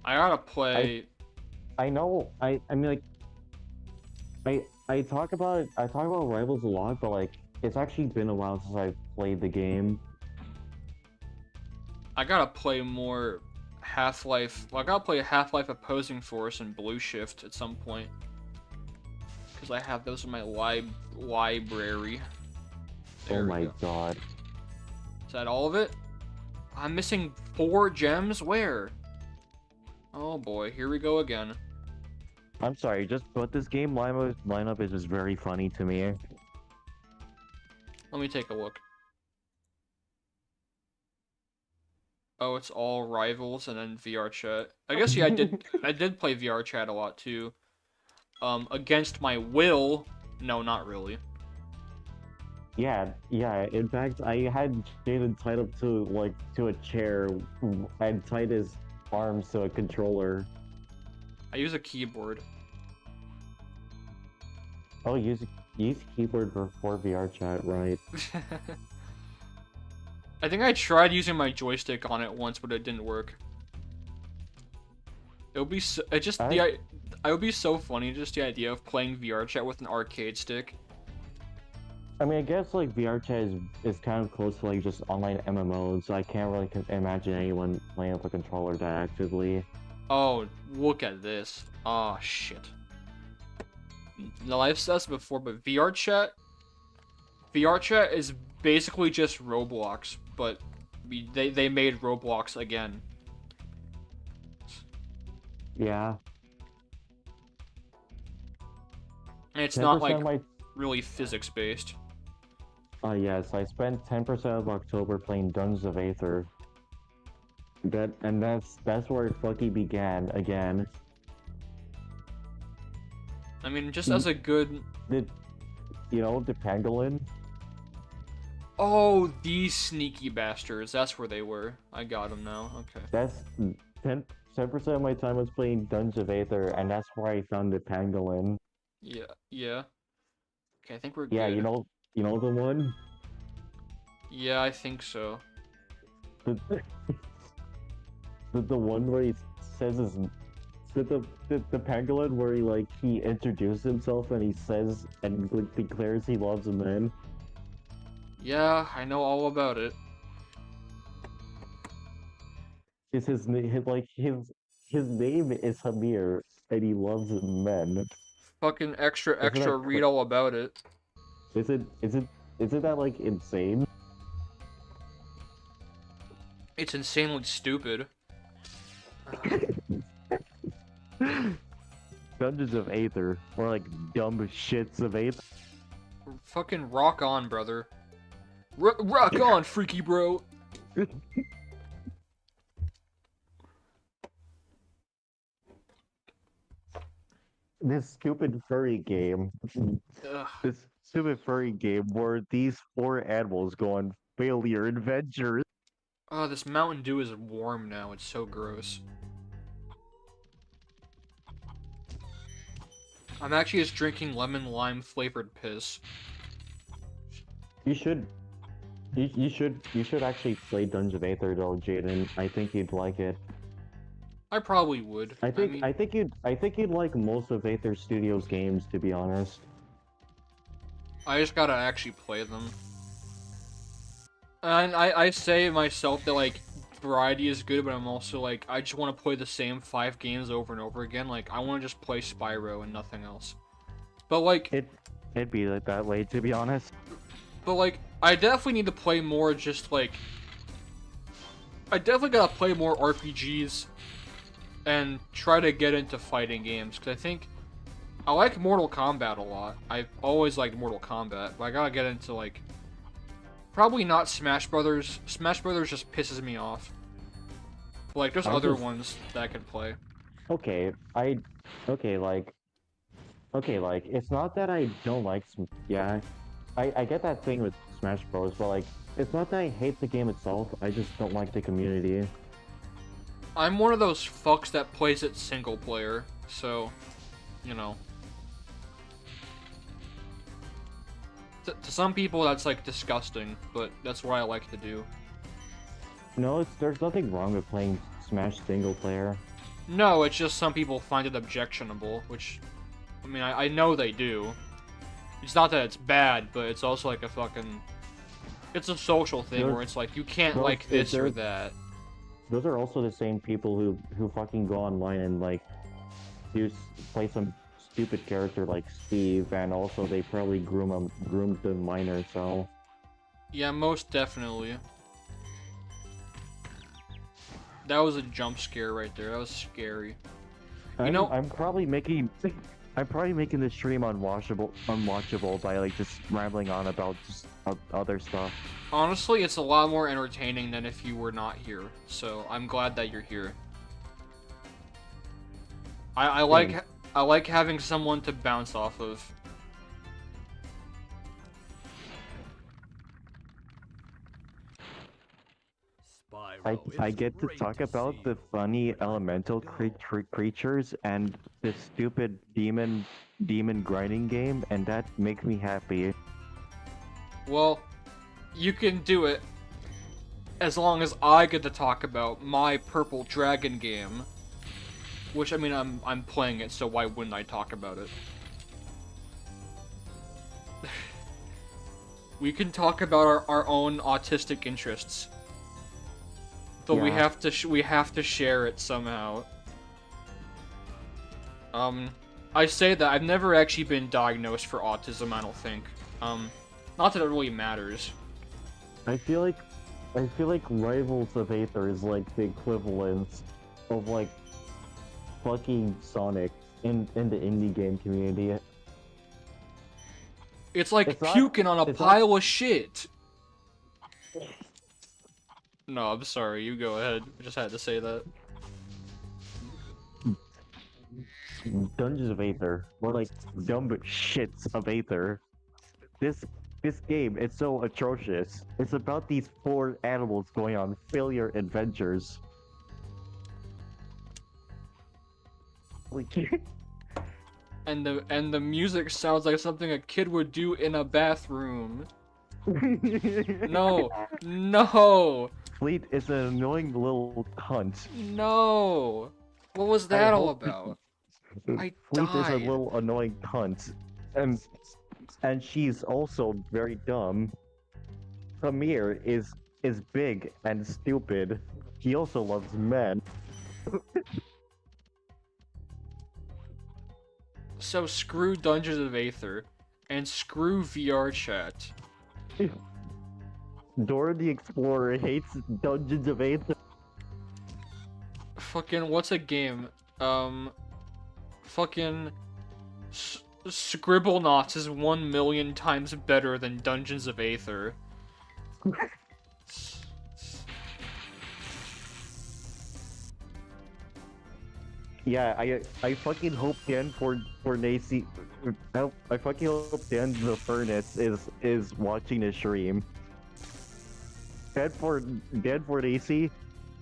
I gotta play... I know. I mean, like, I talk about Rivals a lot, but like, it's actually been a while since I've played the game. I gotta play more Half-Life... Well, I gotta play Half-Life Opposing Force and Blue Shift at some point. Because I have those in my library. There Oh we my go. god. Is that all of it? I'm missing 4 gems? Where? Oh boy, here we go again. I'm sorry, but this game lineup is just very funny to me. Let me take a look. Oh, it's all rivals and then VR chat. I guess yeah, I did play VR chat a lot too. Against my will. No, not really. Yeah. In fact, I had Jaden tied up to a chair and tied his arms to a controller. I use a keyboard. Oh, use keyboard for VR chat, right? I think I tried using my joystick on it once, but it didn't work. It would be so, it would be so funny, just the idea of playing VR chat with an arcade stick. I mean, I guess like VR chat is kind of close to like just online MMOs, so I can't really imagine anyone playing with a controller that actively. Oh, look at this. Oh, shit. No, I've said this before, but VR chat is basically just Roblox, but they made Roblox again. Yeah. And it's not 10% like really physics based. Yes, I spent 10% of October playing Dungeons of Aether. That's where it fucking began again. I mean, just as a good... The pangolin? Oh, these sneaky bastards. That's where they were. I got them now. Okay. That's 10% of my time was playing Dungeons of Aether, and that's where I found the pangolin. Yeah. Okay, I think we're good. Yeah, you know the one? Yeah, I think so. The one where he says the pangolin where he introduces himself and he says and declares he loves men. Yeah, I know all about it. His name is Hamir and he loves men. Fucking extra Isn't that read all about it. Isn't that like insane? It's insanely stupid. Dungeons of Aether, or like dumb shits of Aether. Fucking rock on, brother. Rock on, freaky bro. This stupid furry game. Ugh. This stupid furry game where these 4 animals go on failure adventures. Oh, this Mountain Dew is warm now. It's so gross. I'm actually just drinking lemon lime flavored piss. You should actually play Dungeons of Aether though, Jaden. I think you'd like it. I probably would. I think mean, I think you'd like most of Aether Studios games, to be honest. I just gotta actually play them. And I say myself that like variety is good, but I'm also like I just want to play the same 5 games over and over again. Like I want to just play Spyro and nothing else. But like It'd be like that way, to be honest. But like I definitely need to play more. Just like I definitely gotta play more RPGs and try to get into fighting games because I think I like Mortal Kombat a lot. I've always liked Mortal Kombat, but I gotta get into like probably not Smash Brothers. Smash Brothers just pisses me off. But, like there's other ones that I could play. Okay, like okay, like it's not that I don't like yeah, I get that thing with Smash Bros, but like it's not that I hate the game itself. I just don't like the community. I'm one of those fucks that plays it single player, so, you know. To some people that's like disgusting, but that's what I like to do. No, there's nothing wrong with playing Smash single player. No, it's just some people find it objectionable, which, I mean, I know they do. It's not that it's bad, but it's also like a fucking... It's a social thing where it's like, you can't like this or that. Those are also the same people who fucking go online and like play some stupid character like Steve, and also they probably groomed the minor, so Yeah, most definitely. That was a jump scare right there. That was scary. You know, I'm probably making the stream unwatchable by like just rambling on about just other stuff. honestly, it's a lot more entertaining than if you were not here. So I'm glad that you're here. I like having someone to bounce off of. I get to talk about the funny elemental creatures and the stupid demon grinding game, and that makes me happy. Well, you can do it as long as I get to talk about my Purple Dragon game. Which, I mean, I'm playing it, so why wouldn't I talk about it? We can talk about our own autistic interests. But we Yeah. have to share it somehow. I say that I've never actually been diagnosed for autism, I don't think. Not that it really matters. I feel like Rivals of Aether is like the equivalent of like fucking Sonic in the indie game community. It's like It's not- puking on a it's not- pile of shit. No, I'm sorry, you go ahead. I just had to say that. Dungeons of Aether, or like dumb shits of Aether. This game, it's so atrocious. It's about these four animals going on failure adventures. Like, And the music sounds like something a kid would do in a bathroom. No, no, Fleet is an annoying little cunt. no. What was that all about? I Fleet is a died. little annoying cunt, and she's also very dumb. Amir is big and stupid. He also loves men. So screw Dungeons of Aether, and screw VR chat. Dora the Explorer hates Dungeons of Aether. Fucking, what's a game? Fucking... Scribblenauts is 1,000,000 times better than Dungeons of Aether. Yeah, I fucking hope Dan for Nacy. I fucking hope Dan the Furnace is watching the stream. Dan for Nacy,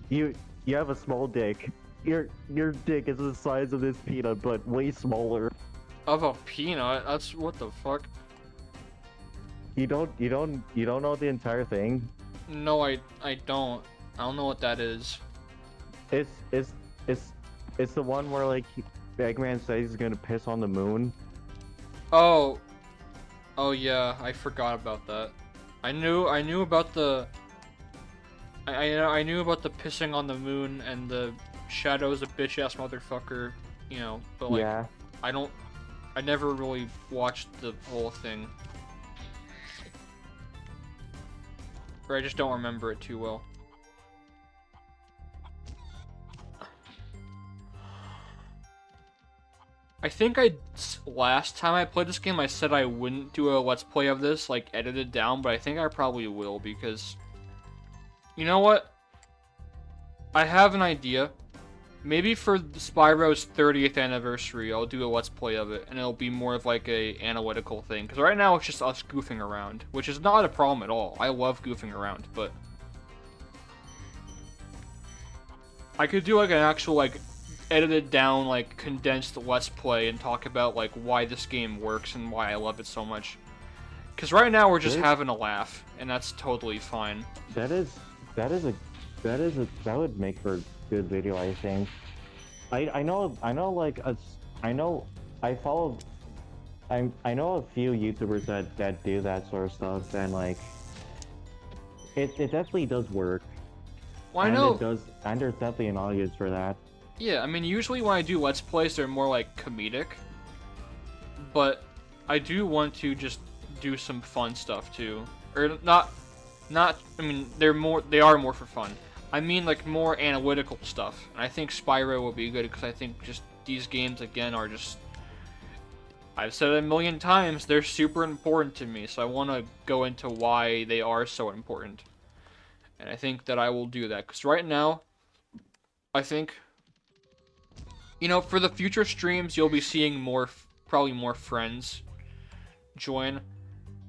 you have a small dick. Your dick is the size of this peanut, but way smaller. Of a peanut? That's what the fuck? You don't know the entire thing? No, I don't. I don't know what that is. It's the one where like Eggman says he's gonna piss on the moon. Oh. Oh yeah, I forgot about that. I knew about the I knew about the pissing on the moon and the Shadow's a bitch ass motherfucker, you know, but like Yeah. I never really watched the whole thing. Or I just don't remember it too well. I think last time I played this game, I said I wouldn't do a Let's Play of this, like, edited down, but I think I probably will, because... You know what? I have an idea. Maybe for Spyro's 30th anniversary, I'll do a Let's Play of it, and it'll be more of like a analytical thing. Because right now it's just us goofing around, which is not a problem at all. I love goofing around, but I could do like an actual like edited down like condensed Let's Play and talk about like why this game works and why I love it so much. Because right now we're just having a laugh, and that's totally fine. That would make for a good video, I think. I know a few YouTubers that do that sort of stuff, and like it definitely does work. Well, I know. It does, and there's definitely an audience for that. Yeah, I mean, usually when I do Let's Plays, they're more like comedic, but I do want to just do some fun stuff too, or not. I mean, they are more for fun. I mean, like more analytical stuff, and I think Spyro will be good because I think just these games again are just. I've said it a million times, they're super important to me, so I want to go into why they are so important. And I think that I will do that, because right now, I think, you know, for the future streams, you'll be seeing probably more friends join.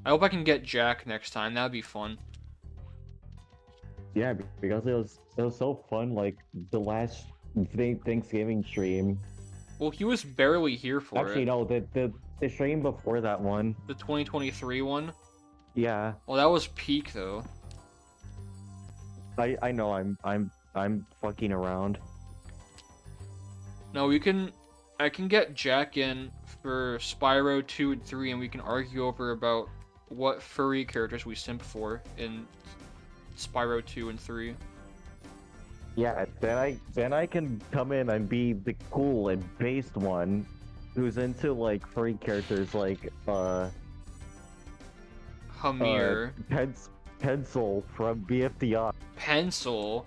I hope I can get Jack next time, that'd be fun. Yeah, because it was so fun, like, the last Thanksgiving stream. Well, he was barely here for Actually, it. no, the stream before that one. The 2023 one? Yeah. Well, that was peak, though. I know, I'm fucking around. No, I can get Jack in for Spyro 2 and 3, and we can argue over about what furry characters we simp for in Spyro 2 and 3. Yeah, then I can come in and be the cool and based one who's into like furry characters like Hamir. Pencil from BFDI. Pencil?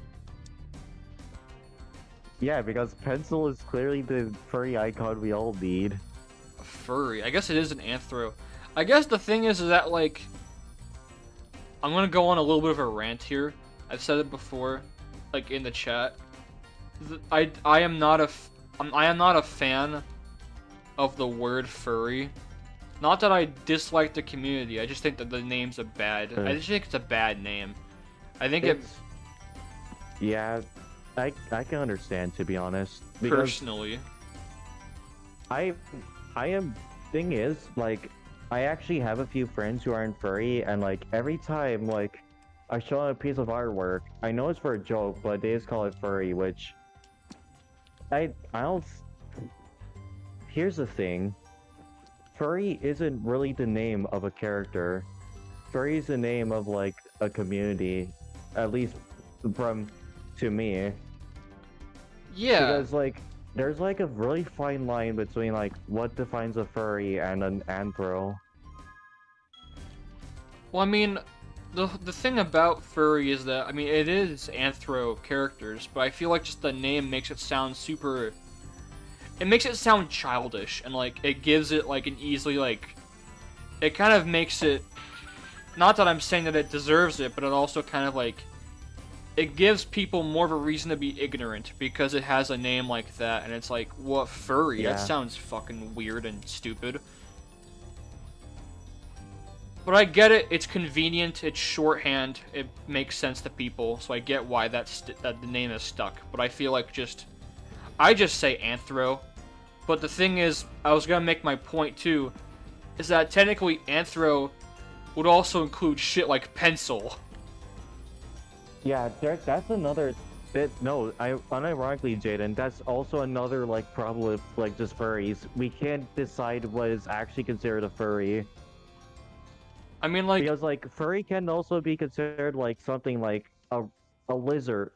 Yeah, because Pencil is clearly the furry icon we all need. Furry. I guess it is an anthro. I guess the thing is that, like, I'm gonna go on a little bit of a rant here. I've said it before, like, in the chat. I am not a fan of the word furry. Not that I dislike the community, I just think that the name's I just think it's a bad name. I think Yeah, I can understand, to be honest. Because personally. thing is, like, I actually have a few friends who aren't furry, and like, every time, like, I show them a piece of artwork, I know it's for a joke, but they just call it furry, which I don't. Here's the thing. Furry isn't really the name of a character. Furry is the name of, like, a community. At least to me. Yeah. Because, like, there's, like, a really fine line between, like, what defines a furry and an anthro. Well, I mean, the thing about furry is that, I mean, it is anthro characters, but I feel like just the name makes it sound super... It makes it sound childish, and, like, it gives it, like, an easily, like... It kind of makes it... Not that I'm saying that it deserves it, but it also kind of, like... It gives people more of a reason to be ignorant, because it has a name like that, and it's like, what, furry? Yeah. That sounds fucking weird and stupid. But I get it, it's convenient, it's shorthand, it makes sense to people, so I get why that the name is stuck. But I feel like I just say anthro. But the thing is, I was gonna make my point too, is that technically anthro would also include shit like pencil. Yeah, that's another bit. No, unironically, Jaden, that's also another, like, problem with, like, just furries. We can't decide what is actually considered a furry. I mean, like... Because, like, furry can also be considered, like, something like a lizard.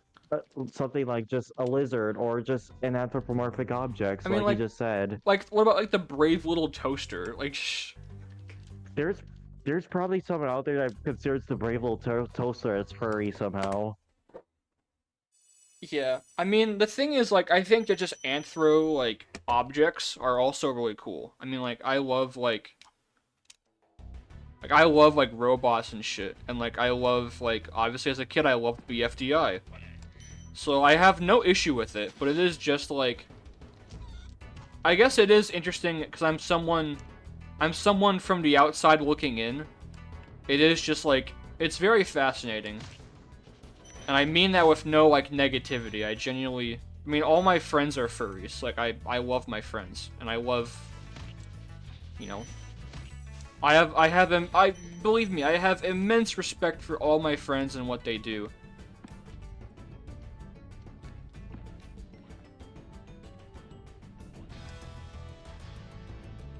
Something like just a lizard, or just an anthropomorphic object, I mean, like you just said. Like, what about, like, the brave little toaster? Like, There's probably someone out there that considers the brave little toaster as furry somehow. Yeah, I mean, the thing is, like, I think that just anthro, like, objects are also really cool. I mean, like, I love, like, robots and shit. And, like, I love, like, obviously as a kid, I loved BFDI. So I have no issue with it, but it is just like, I guess it is interesting because I'm someone from the outside looking in. It is just like, it's very fascinating. And I mean that with no like negativity. I mean, all my friends are furries. Like I love my friends, and I love, you know, believe me, I have immense respect for all my friends and what they do.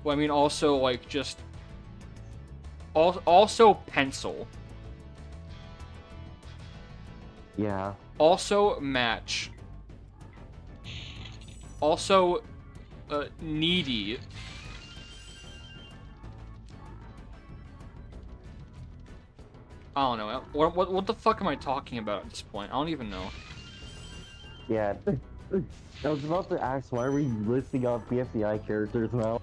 Well, I mean, also, like, just... Also, pencil. Yeah. Also, match. Also, needy. I don't know. What the fuck am I talking about at this point? I don't even know. Yeah. I was about to ask, why are we listing off BFCI characters now?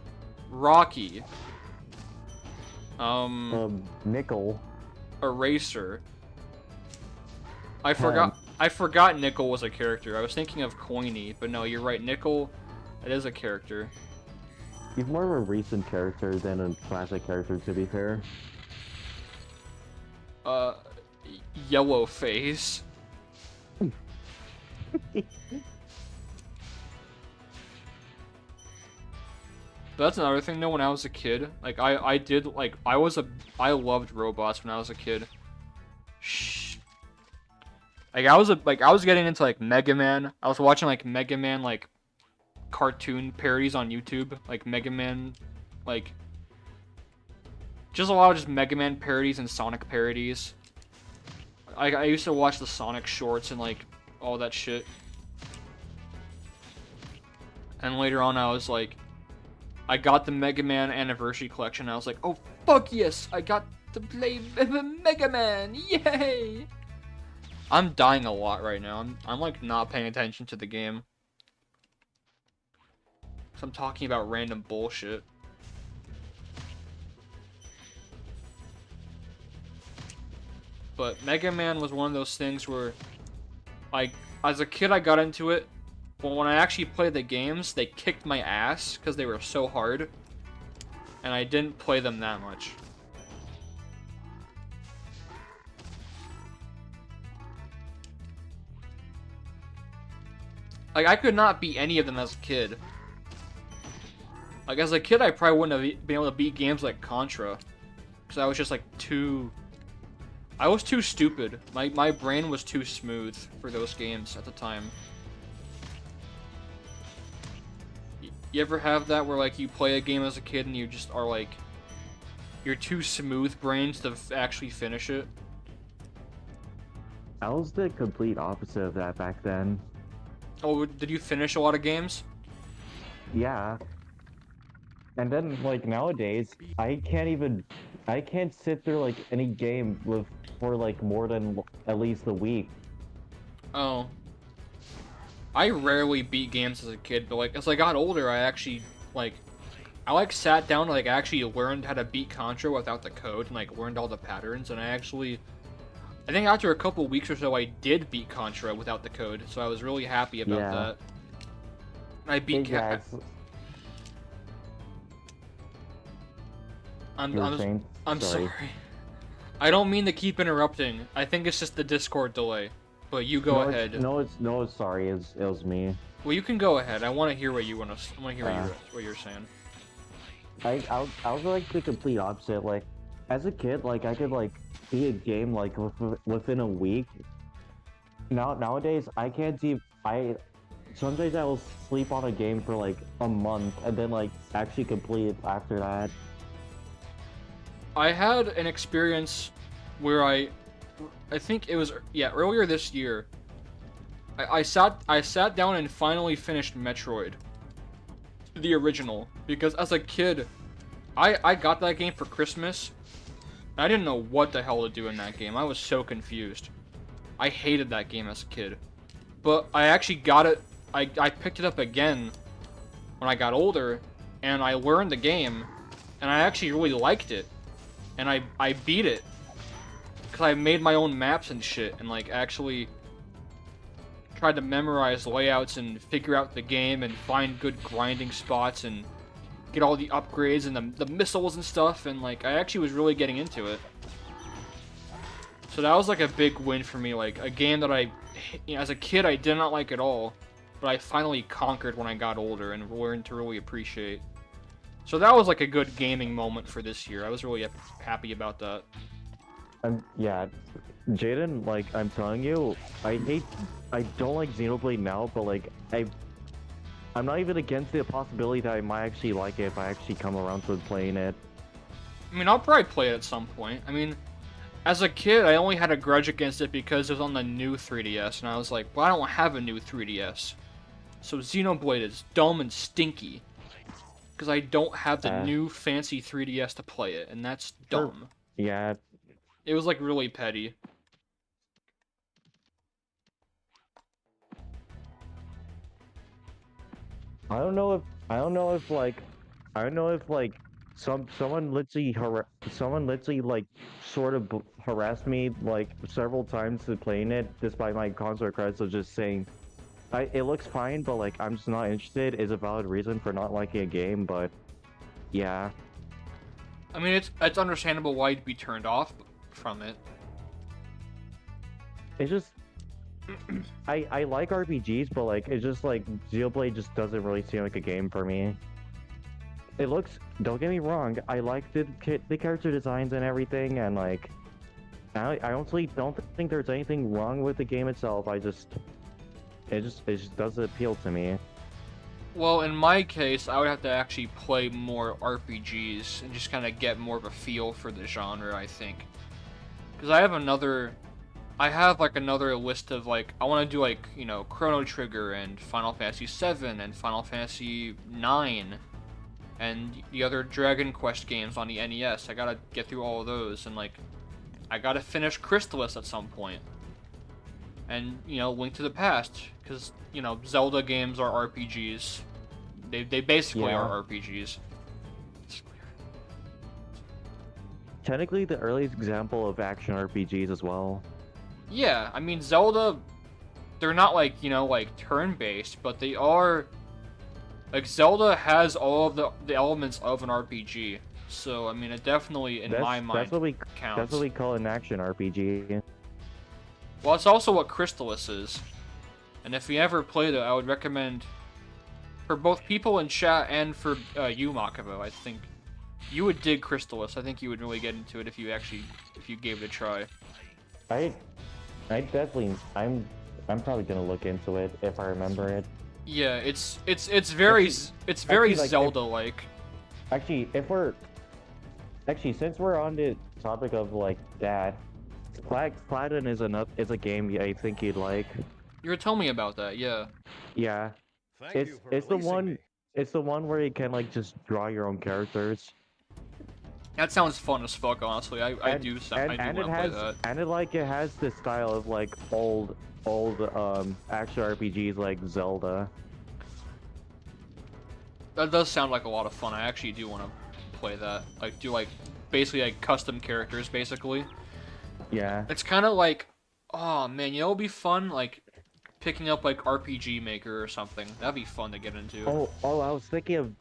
Rocky. Nickel. Eraser. I forgot Nickel was a character. I was thinking of Coiny, but no, you're right. Nickel, it is a character. He's more of a recent character than a classic character, to be fair. Yellow face. That's another thing though, when I was a kid, like I loved robots when I was a kid. Shh. Like I was getting into like Mega Man. I was watching like Mega Man like cartoon parodies on YouTube, like Mega Man, like just a lot of just Mega Man parodies and Sonic parodies. I used to watch the Sonic shorts and like all that shit. And later on I was like, I got the Mega Man Anniversary Collection. I was like, oh fuck yes, I got to play Mega Man, yay! I'm dying a lot right now. I'm like not paying attention to the game. So I'm talking about random bullshit. But Mega Man was one of those things where, like, as a kid I got into it, but when I actually played the games, they kicked my ass because they were so hard. And I didn't play them that much. Like, I could not beat any of them as a kid. Like, as a kid, I probably wouldn't have been able to beat games like Contra. Because I was just, like, I was too stupid. My brain was too smooth for those games at the time. You ever have that where, like, you play a game as a kid and you just are, like... You're too smooth-brained to actually finish it? I was the complete opposite of that back then. Oh, did you finish a lot of games? Yeah. And then, like, nowadays, I can't sit through, like, any game for, like, more than at least a week. Oh. I rarely beat games as a kid, but, like, as I got older, I actually, like... I, like, sat down and, like, actually learned how to beat Contra without the code, and, like, learned all the patterns, and I actually... I think after a couple weeks or so, I did beat Contra without the code, so I was really happy about that. I beat I'm sorry. I don't mean to keep interrupting. I think it's just the Discord delay. But you go ahead. It's sorry. It was me. Well, you can go ahead. I want to hear what you want to. I want to hear what you're saying. I was like the complete opposite. Like, as a kid, like I could like beat a game like within a week. Nowadays, I can't see. Sometimes I will sleep on a game for like a month and then like actually complete it after that. I had an experience where I think it was earlier this year. I sat down and finally finished Metroid, the original, because as a kid, I got that game for Christmas. And I didn't know what the hell to do in that game. I was so confused. I hated that game as a kid, but I actually got it. I picked it up again when I got older, and I learned the game, and I actually really liked it, and I beat it. Cause I made my own maps and shit, and like actually tried to memorize layouts and figure out the game and find good grinding spots and get all the upgrades and the missiles and stuff, and like I actually was really getting into it. So that was like a big win for me, like a game that as a kid I did not like at all, but I finally conquered when I got older and learned to really appreciate. So that was like a good gaming moment for this year. I was really happy about that. Yeah, Jaden, like, I'm telling you, I don't like Xenoblade now, but like, I'm not even against the possibility that I might actually like it if I actually come around to playing it. I mean, I'll probably play it at some point. I mean, as a kid, I only had a grudge against it because it was on the new 3DS, and I was like, well, I don't have a new 3DS. So Xenoblade is dumb and stinky. Because I don't have the new fancy 3DS to play it, and that's dumb. Yeah. It was like really petty. I don't know if like someone literally like sort of harassed me like several times to playing it despite my console credits of just saying it looks fine, but like I'm just not interested is a valid reason for not liking a game, but yeah. I mean, it's understandable why you'd be turned off from it. It's just I like RPGs, but like it's just like Xenoblade just doesn't really seem like a game for me. It looks, don't get me wrong, I like the character designs and everything, and like I honestly don't think there's anything wrong with the game itself. It just doesn't appeal to me. Well, in my case, I would have to actually play more RPGs and just kind of get more of a feel for the genre, I think. Because I have like another list of like, I want to do like, you know, Chrono Trigger and Final Fantasy VII and Final Fantasy IX and the other Dragon Quest games on the NES. I gotta get through all of those, and like, I gotta finish Crystalis at some point. And, you know, Link to the Past, because, you know, Zelda games are RPGs. They basically are RPGs. Technically the earliest example of action RPGs as well. Yeah, I mean, Zelda, they're not like, you know, like turn-based, but they are, like, Zelda has all of the elements of an RPG. So, I mean, it definitely, in my mind, counts. That's what we call an action RPG. Well, it's also what Crystalis is. And if you ever played it, I would recommend, for both people in chat and for you, Makibo, I think you would dig Crystalis. I think you would really get into it if you gave it a try. I'm probably gonna look into it if I remember it. Yeah, it's very like, Zelda-like. Since we're on the topic of like that, Platinum is a game I think you'd like. You were telling me about that, yeah. Yeah. Thank you for It's the releasing one me. it's the one where you can like just draw your own characters. That sounds fun as fuck, honestly. I do want to play that. And it has the style of like old action RPGs like Zelda. That does sound like a lot of fun. I actually do want to play that. Like, do like basically like custom characters, basically. Yeah. It's kind of like, oh man, you know, it'd be fun like picking up like RPG Maker or something. That'd be fun to get into. Oh, I was thinking of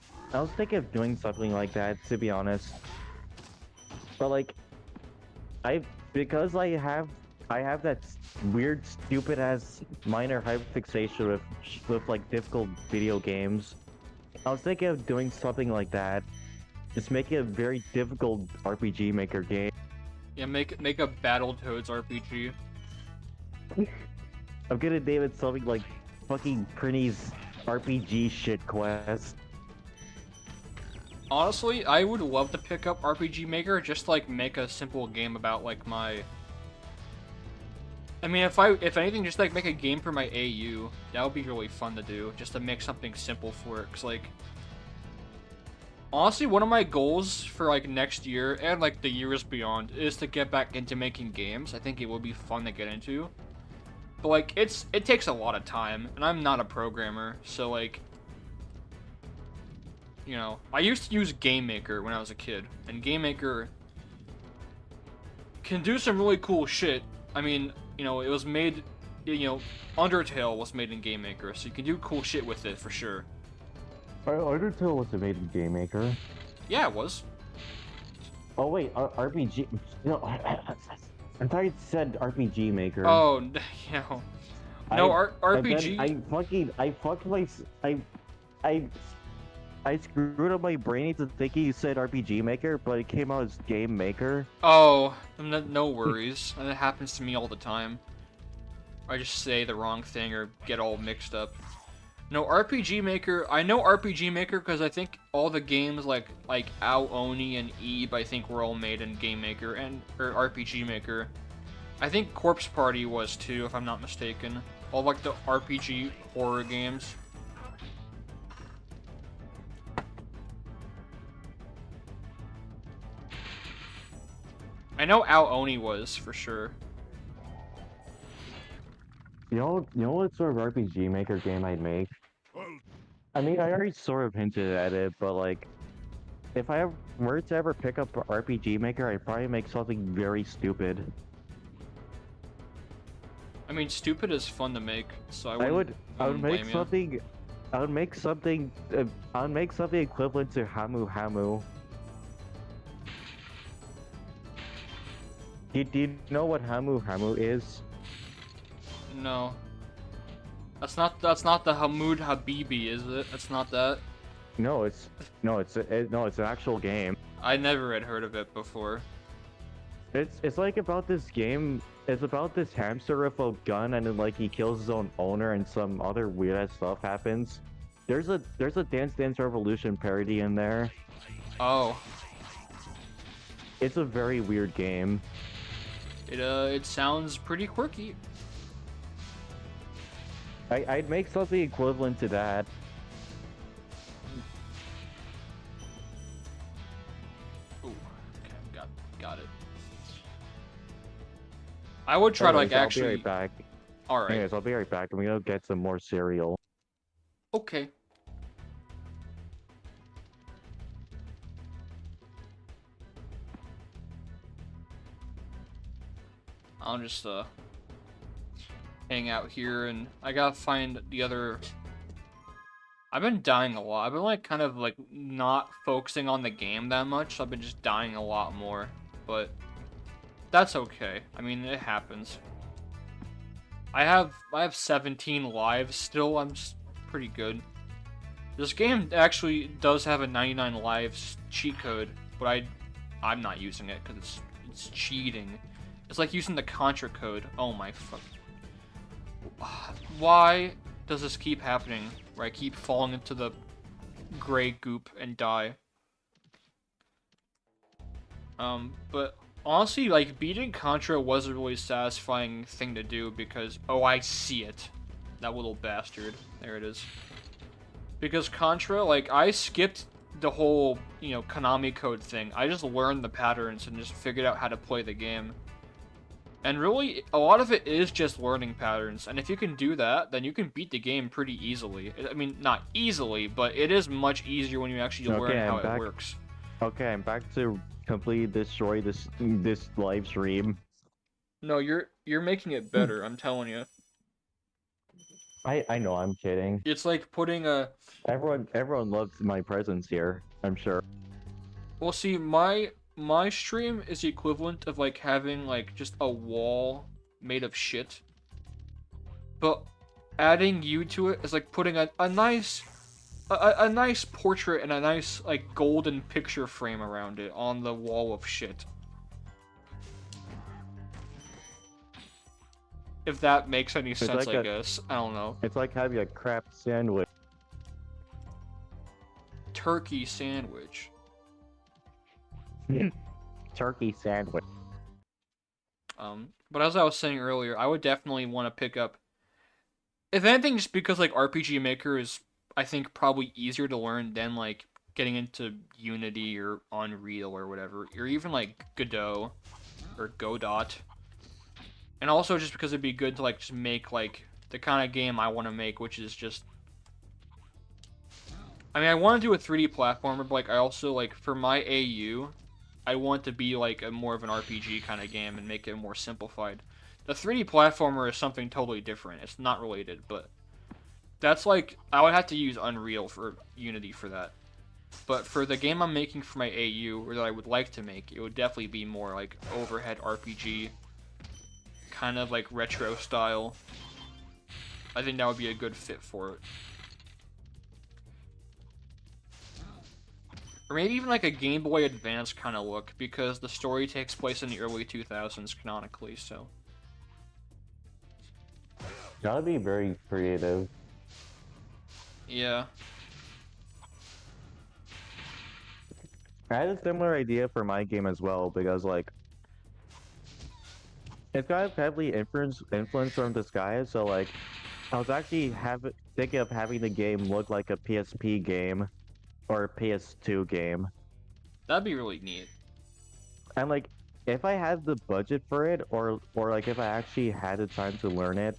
doing something like that, to be honest. But like, because I have that weird, stupid ass minor hyperfixation with like difficult video games. I was thinking of doing something like that. Just make it a very difficult RPG Maker game. Yeah, make a Battletoads RPG. I'm gonna name it something like fucking Prinny's RPG shit quest. Honestly, I would love to pick up RPG Maker, just like make a simple game about like my. I mean, if anything, just like make a game for my AU. That would be really fun to do, just to make something simple for it. 'Cause like, honestly, one of my goals for like next year and like the years beyond is to get back into making games. I think it would be fun to get into. But like, it takes a lot of time, and I'm not a programmer, so like. You know, I used to use Game Maker when I was a kid, and Game Maker can do some really cool shit. I mean, you know, it was made Undertale was made in Game Maker, so you can do cool shit with it for sure. Undertale was made in Game Maker. Yeah, it was. Oh wait, RPG. No, I thought you said RPG Maker. Oh, no, RPG. I screwed up my brain to thinking you said RPG Maker, but it came out as Game Maker. Oh, no worries. And it happens to me all the time. I just say the wrong thing or get all mixed up. No, RPG Maker. I know RPG Maker because I think all the games like Ao Oni and Eve, I think were all made in Game Maker or RPG Maker. I think Corpse Party was too, if I'm not mistaken. All like the RPG horror games. I know Ao Oni was for sure. You know what sort of RPG Maker game I'd make? I mean, I already sort of hinted at it, but like, if I were to ever pick up RPG Maker, I'd probably make something very stupid. I mean, stupid is fun to make, so I would wouldn't make blame you. something. I would make something. I would make something equivalent to Hamu Hamu. Do you know what Hamu Hamu is? No. That's not the Hamoud Habibi, is it? That's not that. No, it's an actual game. I never had heard of it before. It's like about this game. It's about this hamster with a gun, and then like he kills his own owner, and some other weird ass stuff happens. There's a Dance Dance Revolution parody in there. Oh. It's a very weird game. It sounds pretty quirky. I'd make something equivalent to that. Ooh, okay, got it. I would try to like actually. I'll be right back. All right. Anyways, I'll be right back. I'm gonna get some more cereal. Okay. I'll just hang out here, and I gotta find the other. I've been dying a lot. I've been like kind of like not focusing on the game that much. So I've been just dying a lot more, but that's okay. I mean, it happens. I have 17 lives still. I'm just pretty good. This game actually does have a 99 lives cheat code, but I'm not using it because it's cheating. It's like using the Contra code. Oh my fuck. Why does this keep happening? Where I keep falling into the gray goop and die. But honestly, like, beating Contra was a really satisfying thing to do because, oh, I see it. That little bastard. There it is. Because Contra, like, I skipped the whole, Konami code thing. I just learned the patterns and just figured out how to play the game. And really, a lot of it is just learning patterns, and if you can do that, then you can beat the game pretty easily. I mean, not easily, but it is much easier when you actually learn how it works. Okay, I'm back to completely destroy this live stream. No, you're making it better, I'm telling you. I know, I'm kidding. It's like putting a... Everyone loves my presence here, I'm sure. Well, see, my stream is the equivalent of like having like just a wall made of shit, but adding you to it is like putting a nice portrait and a nice like golden picture frame around it on the wall of shit. If that makes any sense, like I guess. I don't know. It's like having a crap sandwich. Turkey sandwich. Turkey sandwich. But as I was saying earlier, I would definitely want to pick up, if anything, just because like RPG Maker is, I think, probably easier to learn than like getting into Unity or Unreal or whatever, or even like Godot or Godot. And also just because it'd be good to like just make like the kind of game I want to make, which is just, I mean, I want to do a 3D platformer, but like I also like for my AU, I want to be like a more of an RPG kind of game and make it more simplified. The 3D platformer is something totally different. It's not related, but that's like I would have to use Unreal for Unity for that. But for the game I'm making for my AU, or that I would like to make, it would definitely be more like overhead RPG, kind of like retro style. I think that would be a good fit for it. Or maybe even like a Game Boy Advance kind of look, because the story takes place in the early 2000s canonically, so. That'd be very creative. Yeah. I had a similar idea for my game as well, because like it's kind of heavily influenced from Disguise, so like I was actually thinking of having the game look like a PSP game or a PS2 game. That'd be really neat. And like if I had the budget for it, or like if I actually had the time to learn it,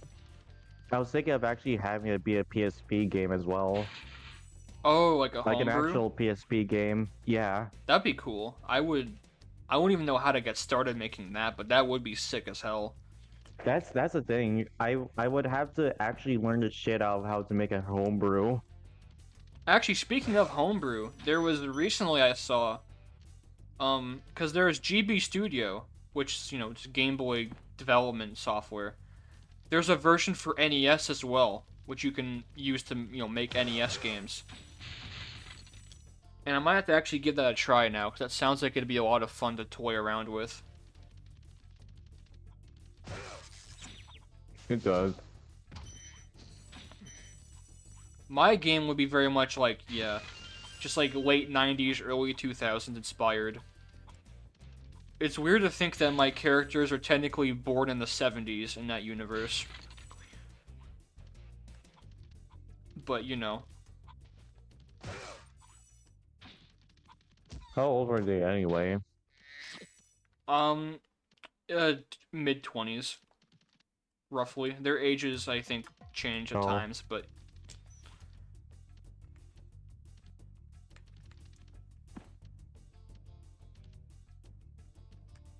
I was thinking of actually having it be a PSP game as well. Oh, like a Like an homebrew? actual PSP game. Yeah. That'd be cool. I wouldn't even know how to get started making that, but that would be sick as hell. That's the thing. I would have to actually learn the shit out of how to make a homebrew. Actually, speaking of homebrew, there was recently I saw, because there's GB Studio, which is, it's Game Boy development software. There's a version for NES as well, which you can use to, make NES games. And I might have to actually give that a try now, because that sounds like it'd be a lot of fun to toy around with. It does. My game would be very much like, yeah, just like late 90s, early 2000s inspired. It's weird to think that my characters are technically born in the 70s in that universe. But, How old are they anyway? Mid-20s, roughly. Their ages, I think, change at times, but...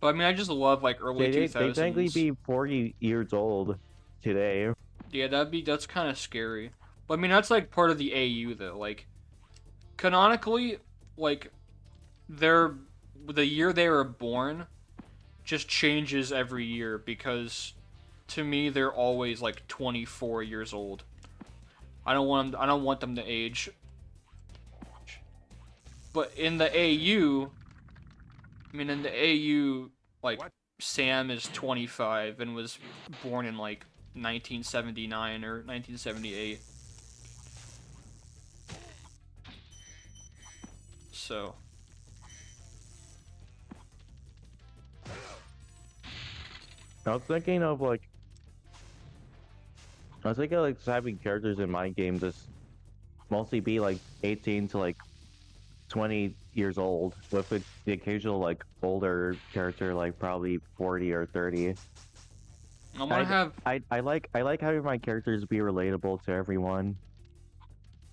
But, I mean, I just love, like, early 2000s. They technically be 40 years old today. Yeah, that's kind of scary. But, I mean, that's, like, part of the AU, though. Like, canonically, like, the year they were born just changes every year, because to me they're always like 24 years old. I don't want them to age. But in the AU, like, what? Sam is 25 and was born in like 1979 or 1978. So I was thinking of like just having characters in my game just mostly be like 18 to like 20 years old, with the occasional like older character like probably 40 or 30. I like having my characters be relatable to everyone.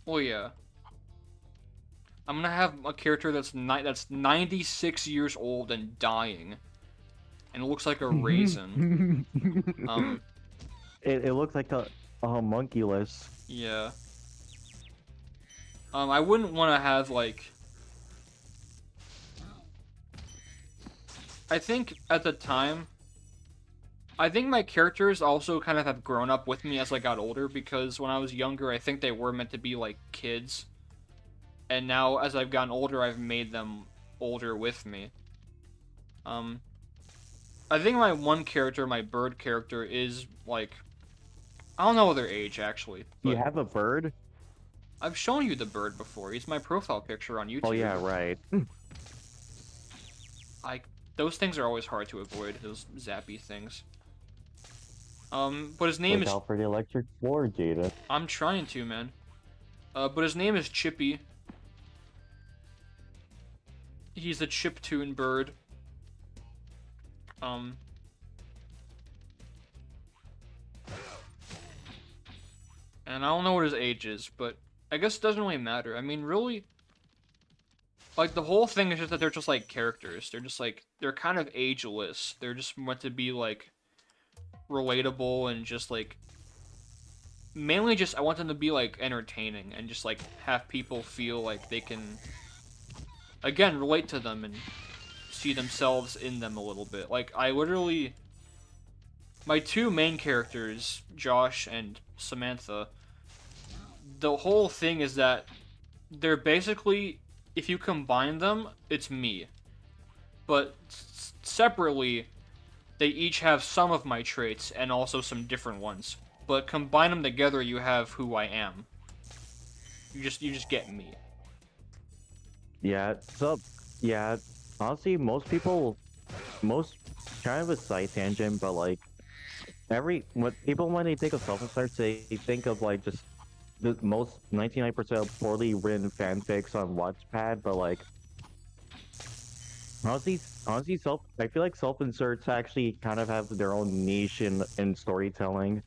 Oh yeah. I'm gonna have a character that's 96 years old and dying, and it looks like a raisin. It looks like a homunculus. Yeah. I wouldn't want to have like. I think at the time, I think my characters also kind of have grown up with me as I got older, because when I was younger, I think they were meant to be like kids. And now, as I've gotten older, I've made them older with me. I think my one character, my bird character, is like, I don't know their age actually. You have a bird? I've shown you the bird before. He's my profile picture on YouTube. Oh yeah, right. Those things are always hard to avoid, those zappy things. But his name is... Look out for the electric floor, Jada. I'm trying to, man. But his name is Chippy. He's a chiptune bird. And I don't know what his age is, but I guess it doesn't really matter. I mean, really, like, the whole thing is just that they're just, like, characters. They're just, like, they're kind of ageless. They're just meant to be, like, relatable and just like mainly just I want them to be like entertaining and just like have people feel like they can again relate to them and see themselves in them a little bit. Like I literally my two main characters, Josh and Samantha, the whole thing is that they're basically if you combine them, it's me. But separately, they each have some of my traits and also some different ones. But combine them together, you have who I am. You just get me. Yeah, so yeah, honestly, most people, most kind of a side tangent, but like what people when they think of self-insert, they think of like just the most 99% of poorly written fanfics on Wattpad, but like honestly, I feel like self-inserts actually kind of have their own niche in storytelling.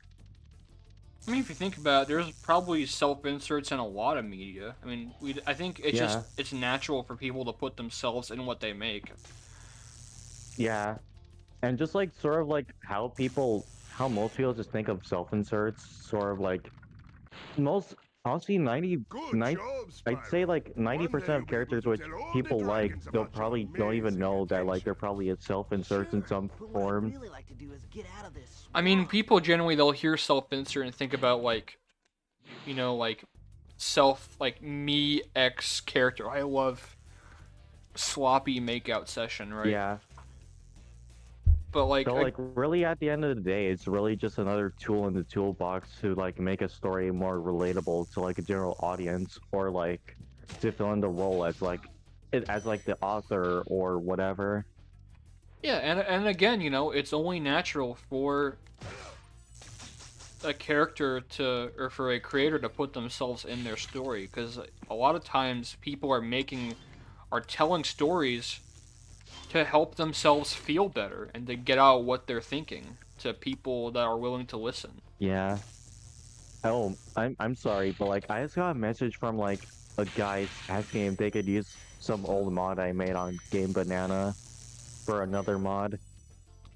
I mean, if you think about it, there's probably self-inserts in a lot of media. I mean, I think it's just, Yeah. it's natural for people to put themselves in what they make. Yeah, and just like sort of like how most people just think of self-inserts, sort of like most honestly Good 9 job, I'd say Spyro. like One day 90% you'll of be able characters to which tell all the people like dragons they'll about your probably don't even amazing know that like they're adventure. probably a self-inserts in some But what form. I'd really like to do is get out of this I mean, swamp. people generally, they'll hear self-insert and think about, like, you know, like, like, me, X character. I love sloppy makeout session, right? Yeah. But, like, So like really at the end of the day, it's really just another tool in the toolbox to like make a story more relatable to like a general audience, or like to fill in the role as like the author or whatever. yeah, and again, you know, it's only natural for a character to, or for a creator to put themselves in their story, because a lot of times people are telling stories to help themselves feel better and to get out what they're thinking to people that are willing to listen. Yeah. Oh, I'm sorry, but like I just got a message from like a guy asking if they could use some old mod I made on Game Banana for another mod.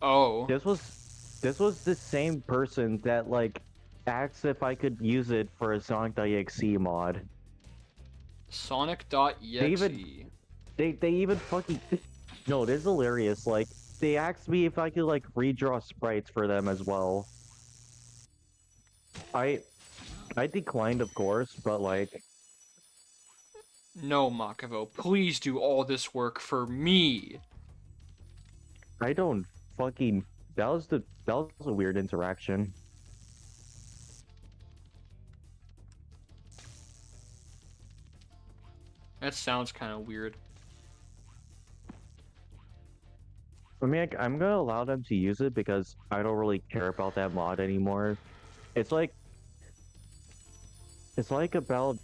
Oh, This was the same person that like asked if I could use it for a Sonic.exe mod. They Sonic.exe. they even fucking no, this is hilarious. Like they asked me if I could like redraw sprites for them as well. I I declined, of course, but like No, Makavo, please do all this work for me. I don't fucking that was a weird interaction. That sounds kind of weird. I mean, I'm gonna allow them to use it because I don't really care about that mod anymore. It's like about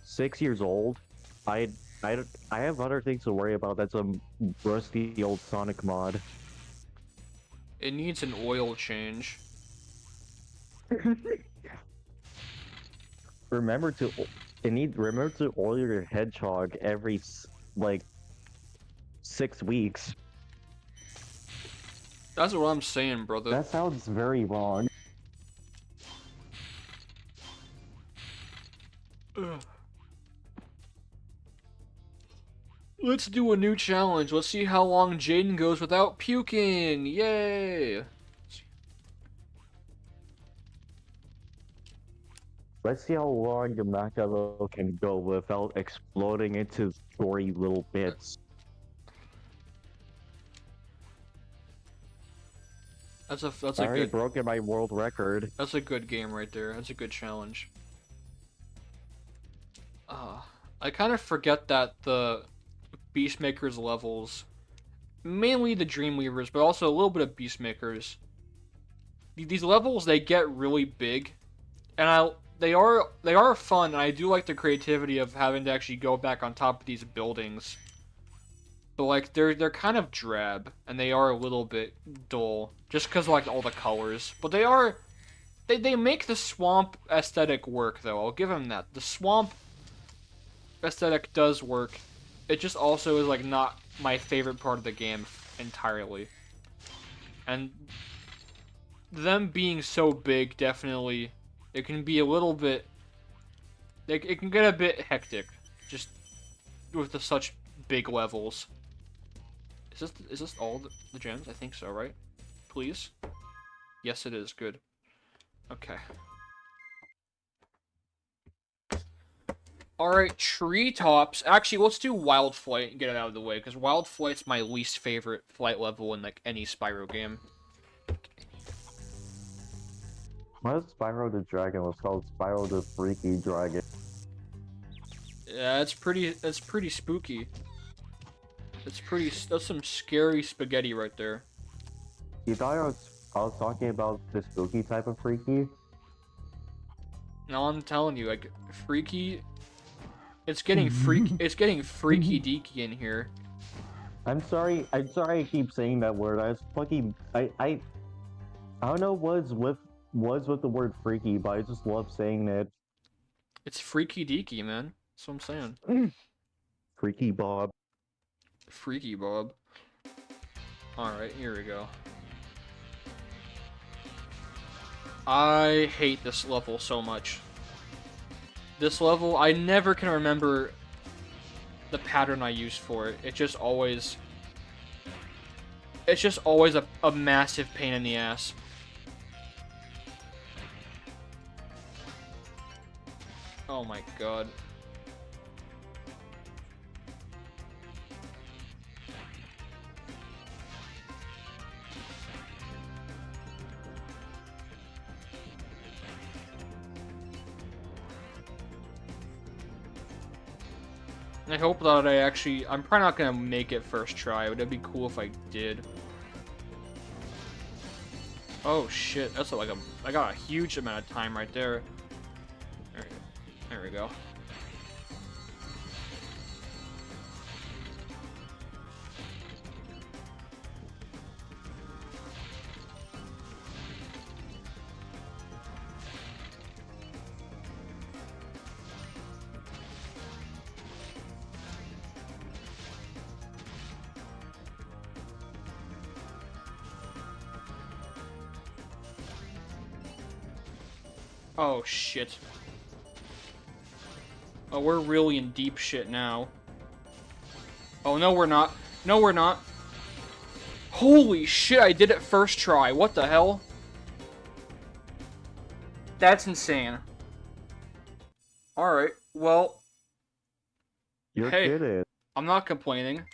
6 years old. I I have other things to worry about. That's a rusty old Sonic mod. It needs an oil change. Remember to remember to oil your hedgehog every like 6 weeks. That's what I'm saying, brother. That sounds very wrong. Ugh. Let's do a new challenge. Let's see how long Jaden goes without puking. Yay! Let's see how long the Macalo can go without exploding into gory little bits. That's I a already good broken my world record. that's a good game right there. That's a good challenge. I kind of forget that the Beastmaker's levels, mainly the Dreamweavers, but also a little bit of Beastmakers. These levels, they get really big, and they are fun. And I do like the creativity of having to actually go back on top of these buildings. But like they're kind of drab, and they are a little bit dull, just because like all the colors. But they make the swamp aesthetic work, though. I'll give them that. The swamp aesthetic does work. It just also is like not my favorite part of the game entirely. And them being so big, definitely, it can be a little bit, it can get a bit hectic, just with such big levels. Is this all the gems? I think so, right? Please? Yes, it is. Good. Okay. Alright, treetops. Actually, let's do Wild Flight and get it out of the way, because Wild Flight's my least favorite flight level in, like, any Spyro game. Why is Spyro the Dragon was called Spyro the Freaky Dragon? Yeah, it's pretty spooky. That's some scary spaghetti right there. You thought I was talking about the spooky type of freaky? No, I'm telling you, like, freaky... It's getting freaky deaky in here. I'm sorry I keep saying that word. I was fucking I don't know what's with the word freaky, but I just love saying it. It's freaky deaky, man. That's what I'm saying. Freaky Bob. Freaky Bob. Alright, here we go. I hate this level so much. This level, I never can remember the pattern I use for it. It's just always a massive pain in the ass. Oh my god. I hope that I'm probably not gonna make it first try, but it'd be cool if I did. Oh shit, that's like I got a huge amount of time right there. There we go. Oh shit. Oh, we're really in deep shit now. Oh, no we're not. No we're not. Holy shit, I did it first try. What the hell? That's insane. Alright, well. You're hey, kidding. I'm not complaining.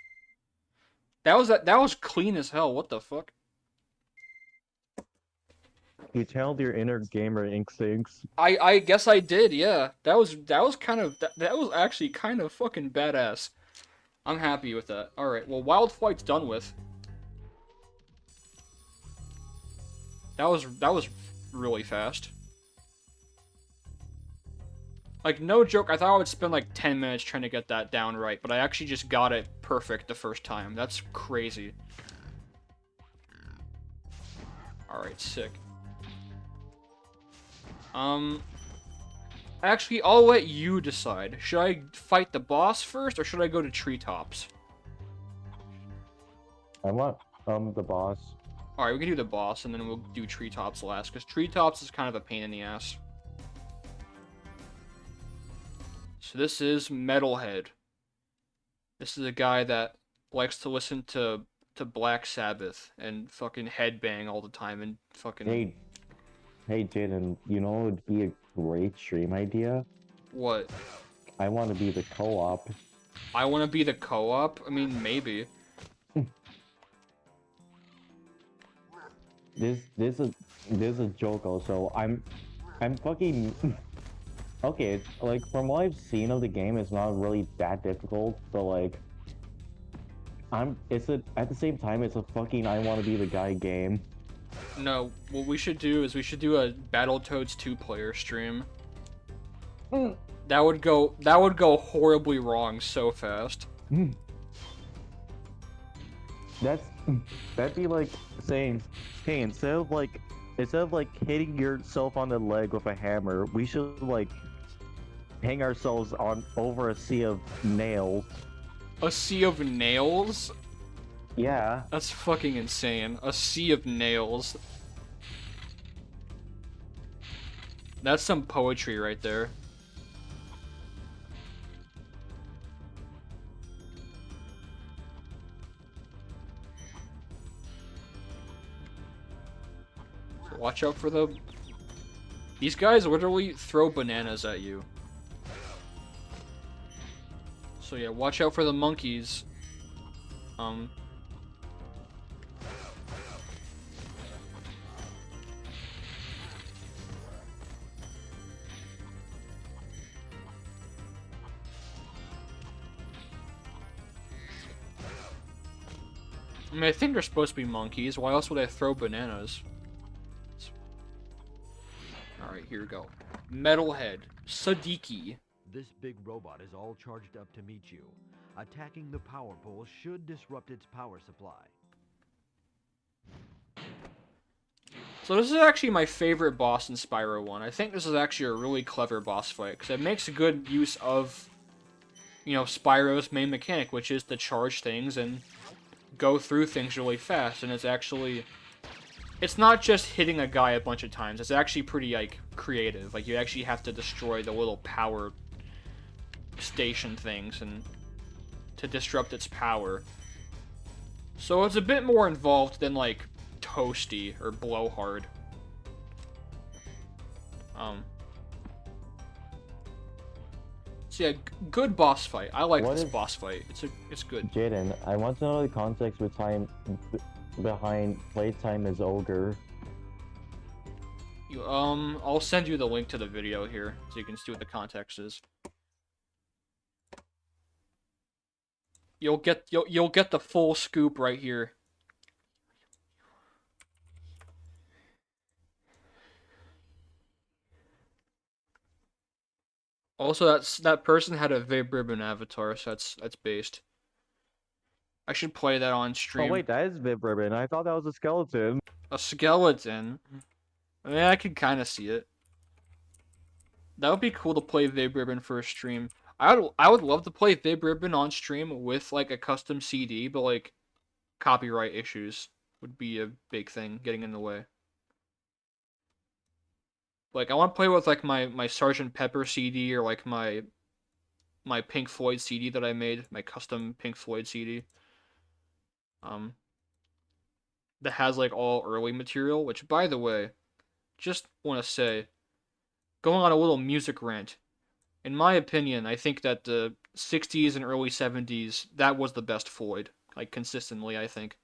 That was clean as hell. What the fuck? You channeled your inner gamer instincts. I guess I did, yeah. That was actually kind of fucking badass. I'm happy with that. Alright, well, Wild Flight's done with. That was really fast. Like, no joke, I thought I would spend like 10 minutes trying to get that down right, but I actually just got it perfect the first time. That's crazy. Alright, sick. Actually, I'll let you decide. Should I fight the boss first, or should I go to treetops? I want, the boss. Alright, we can do the boss, and then we'll do treetops last, because treetops is kind of a pain in the ass. So this is Metalhead. This is a guy that likes to listen to Black Sabbath and fucking headbang all the time and fucking... Hey, Jaden, you know what would be a great stream idea? What? I want to be the co-op. I want to be the co-op? I mean, maybe. This is a joke also. I'm fucking... Okay, like, from what I've seen of the game, it's not really that difficult, but like... at the same time, it's a fucking I want to be the guy game. No, what we should do is we should do a Battletoads 2-player stream. That would go horribly wrong so fast. That'd be like saying, hey, instead of like hitting yourself on the leg with a hammer, we should like hang ourselves over a sea of nails. A sea of nails? Yeah. That's fucking insane. A sea of nails. That's some poetry right there. So watch out for the... These guys literally throw bananas at you. So yeah, watch out for the monkeys. I mean, I think they're supposed to be monkeys. Why else would I throw bananas? Alright, here we go. Metalhead. Sadiki. This big robot is all charged up to meet you. Attacking the power pole should disrupt its power supply. So this is actually my favorite boss in Spyro 1. I think this is actually a really clever boss fight, because it makes good use of, you know, Spyro's main mechanic, which is to charge things and go through things really fast, and it's actually... It's not just hitting a guy a bunch of times, it's actually pretty, like, creative. Like, you actually have to destroy the little power station things and to disrupt its power. So it's a bit more involved than, like, Toasty or Blowhard. So yeah, good boss fight. I like this boss fight. It's good. Jaden, I want to know the context behind playtime as ogre. I'll send you the link to the video here so you can see what the context is. You'll get the full scoop right here. Also, that person had a Vib Ribbon avatar, so that's based. I should play that on stream. Oh wait, that is Vib Ribbon. I thought that was a skeleton. A skeleton? I mean, I could kind of see it. That would be cool to play Vib Ribbon for a stream. I would love to play Vib Ribbon on stream with like a custom CD, but like copyright issues would be a big thing getting in the way. Like, I want to play with, like, my Sgt. Pepper CD or, like, my Pink Floyd CD that I made. My custom Pink Floyd CD. That has, like, all early material. Which, by the way, just want to say, going on a little music rant. In my opinion, I think that the 60s and early 70s, that was the best Floyd. Like, consistently, I think.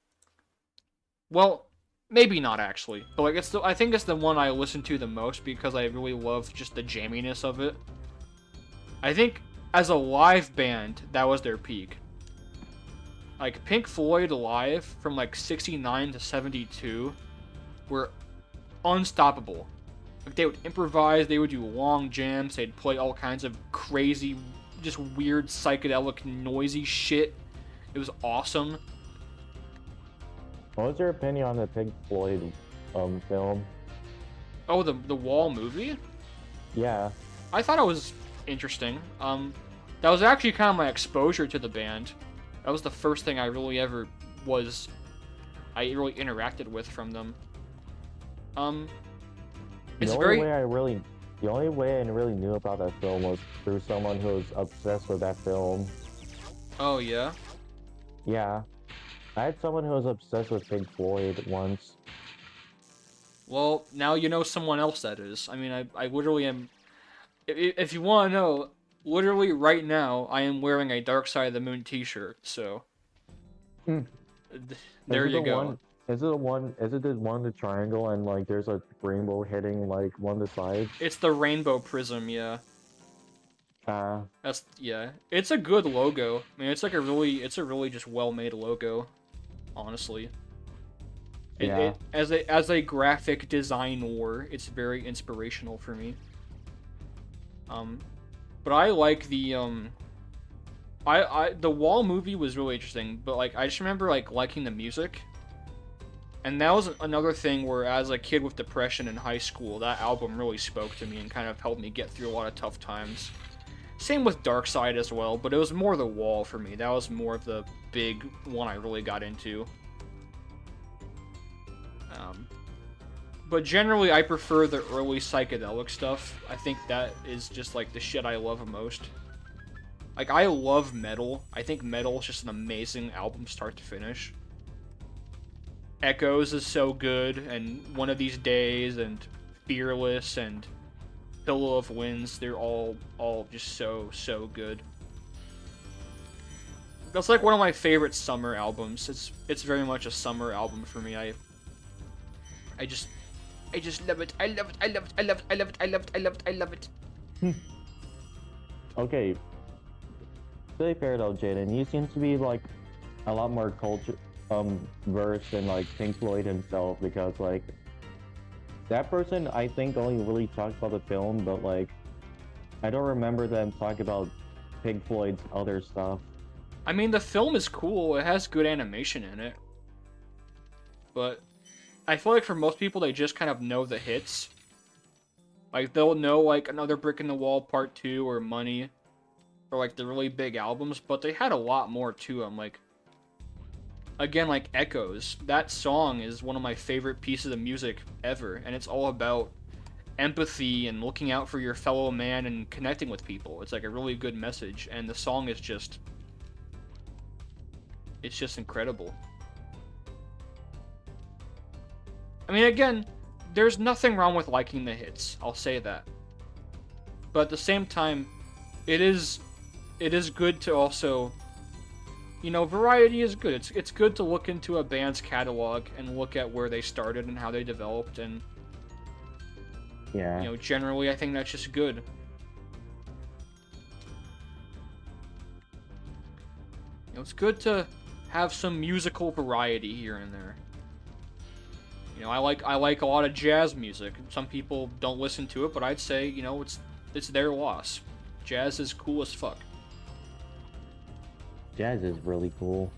Well... Maybe not actually, but like I think it's the one I listen to the most because I really love just the jamminess of it. I think as a live band, that was their peak. Like Pink Floyd live from like 69 to 72 were unstoppable. Like they would improvise, they would do long jams, they'd play all kinds of crazy, just weird psychedelic noisy shit. It was awesome. What was your opinion on the Pink Floyd film? Oh, the Wall movie? Yeah. I thought it was interesting. That was actually kind of my exposure to the band. That was the first thing I really interacted with from them. It's the very... only way I really knew about that film was through someone who was obsessed with that film. Oh, yeah? Yeah. I had someone who was obsessed with Pink Floyd once. Well, now you know someone else that is. I mean, I literally am... If you want to know, literally right now, I am wearing a Dark Side of the Moon t-shirt, so... There you go. Is it the one in the triangle and like there's a rainbow hitting like one of the sides? It's the rainbow prism, yeah. Yeah. It's a good logo. I mean, it's a really just well-made logo, honestly. Yeah. As a graphic designer, it's very inspirational for me. But I like the the Wall movie was really interesting, but like I just remember like liking the music. And that was another thing where as a kid with depression in high school, that album really spoke to me and kind of helped me get through a lot of tough times. Same with Dark Side as well, but it was more The Wall for me. That was more of the big one I really got into. But generally, I prefer the early psychedelic stuff. I think that is just, like, the shit I love most. Like, I love metal. I think metal is just an amazing album start to finish. Echoes is so good, and One of These Days, and Fearless, and Pillow of Winds, they're all just so good. That's like one of my favorite summer albums. It's very much a summer album for me. I just love it. I love it. I love it. I love it. I love it. I love it. I love it. I love it. Okay. To be fair though, Jaden, you seem to be like a lot more culture versed than like Pink Floyd himself, because like that person I think only really talked about the film, but like I don't remember them talking about Pink Floyd's other stuff. I mean, the film is cool. It has good animation in it. But I feel like for most people, they just kind of know the hits. Like, they'll know, like, Another Brick in the Wall Part 2 or Money. Or, like, the really big albums. But they had a lot more to them. Like, again, like Echoes. That song is one of my favorite pieces of music ever. And it's all about empathy and looking out for your fellow man and connecting with people. It's, like, a really good message. And the song is just... it's just incredible. I mean, again, there's nothing wrong with liking the hits. I'll say that. But at the same time, it is good to also, you know, variety is good. It's good to look into a band's catalog and look at where they started and how they developed, and Yeah. you know, generally I think that's just good. You know, it's good to have some musical variety here and there. You know, I like a lot of jazz music. Some people don't listen to it, but I'd say, you know, it's their loss. Jazz is cool as fuck. Jazz is really cool.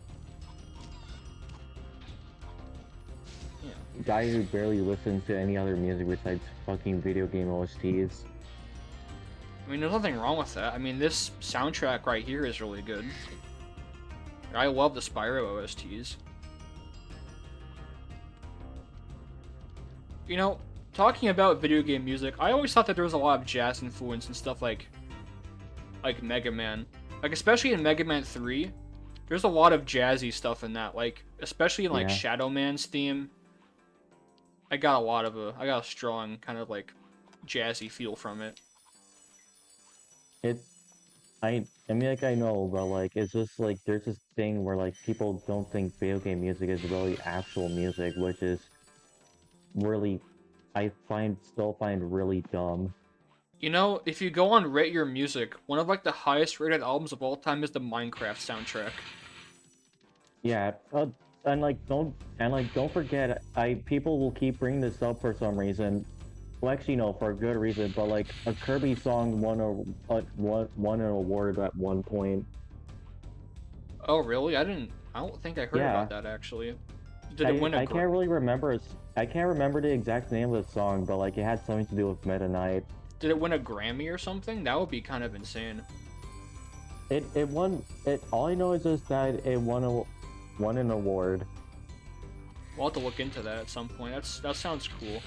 Yeah. Guy who barely listens to any other music besides fucking video game OSTs. I mean, there's nothing wrong with that. I mean, this soundtrack right here is really good. I love the Spyro OSTs. You know, talking about video game music, I always thought that there was a lot of jazz influence and stuff like Mega Man. Like, especially in Mega Man 3, there's a lot of jazzy stuff in that. Like, especially in, like, Yeah. Shadow Man's theme. I got a strong kind of, like, jazzy feel from it. I mean, like, I know, but like, it's just like there's this thing where like people don't think video game music is really actual music, which is really, still find really dumb. You know, if you go on Rate Your Music, one of, like, the highest rated albums of all time is the Minecraft soundtrack. Yeah, don't forget, people will keep bringing this up for some reason. Well, actually, no, for a good reason. But like a Kirby song won an award at one point. Oh, really? I don't think I heard Yeah. about that, actually. Did it win a I can't really remember. I can't remember the exact name of the song, but like it had something to do with Meta Knight. Did it win a Grammy or something? That would be kind of insane. It won. All I know is just that it won an award. We'll have to look into that at some point. That sounds cool.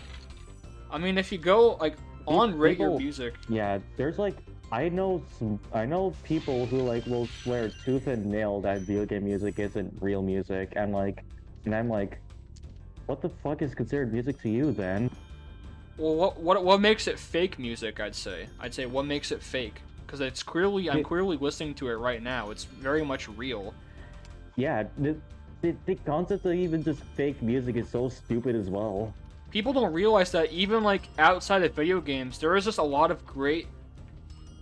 I mean, if you go, like, on Rate Your people- Music... Yeah, there's like I know people who like will swear tooth and nail that video game music isn't real music, and I'm like, what the fuck is considered music to you then? Well, what makes it fake music, I'd say? I'd say what makes it fake? Because I'm clearly listening to it right now. It's very much real. Yeah, the concept of even just fake music is so stupid as well. People don't realize that even, like, outside of video games, there is just a lot of great,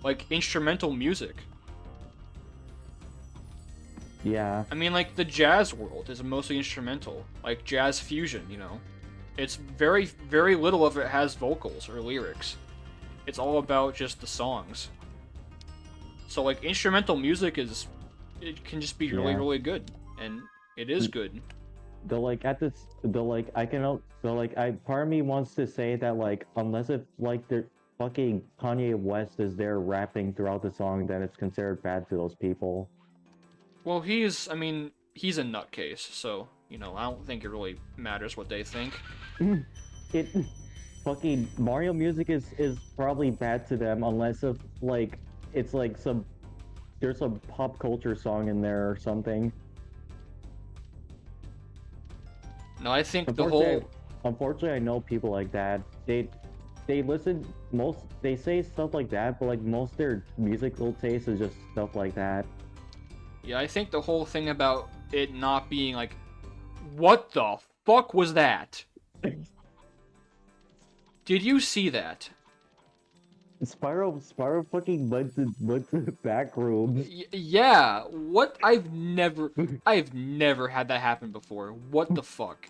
like, instrumental music. Yeah. I mean, like, the jazz world is mostly instrumental. Like, jazz fusion, you know? It's very, very little of it has vocals or lyrics. It's all about just the songs. So, like, instrumental music it can just be really, Yeah. really good. And it is good. Part of me wants to say that like unless it's like fucking Kanye West is there rapping throughout the song, then it's considered bad to those people. Well, I mean, he's a nutcase, so, you know, I don't think it really matters what they think. It fucking Mario music is probably bad to them unless if like it's like there's a pop culture song in there or something. No, I think the whole... Unfortunately, I know people like that. They say stuff like that, but like most of their musical taste is just stuff like that. Yeah, I think the whole thing about it not being like, what the fuck was that? Did you see that? Spyro fucking went to the back rooms. Yeah, what? I've never had that happen before. What the fuck?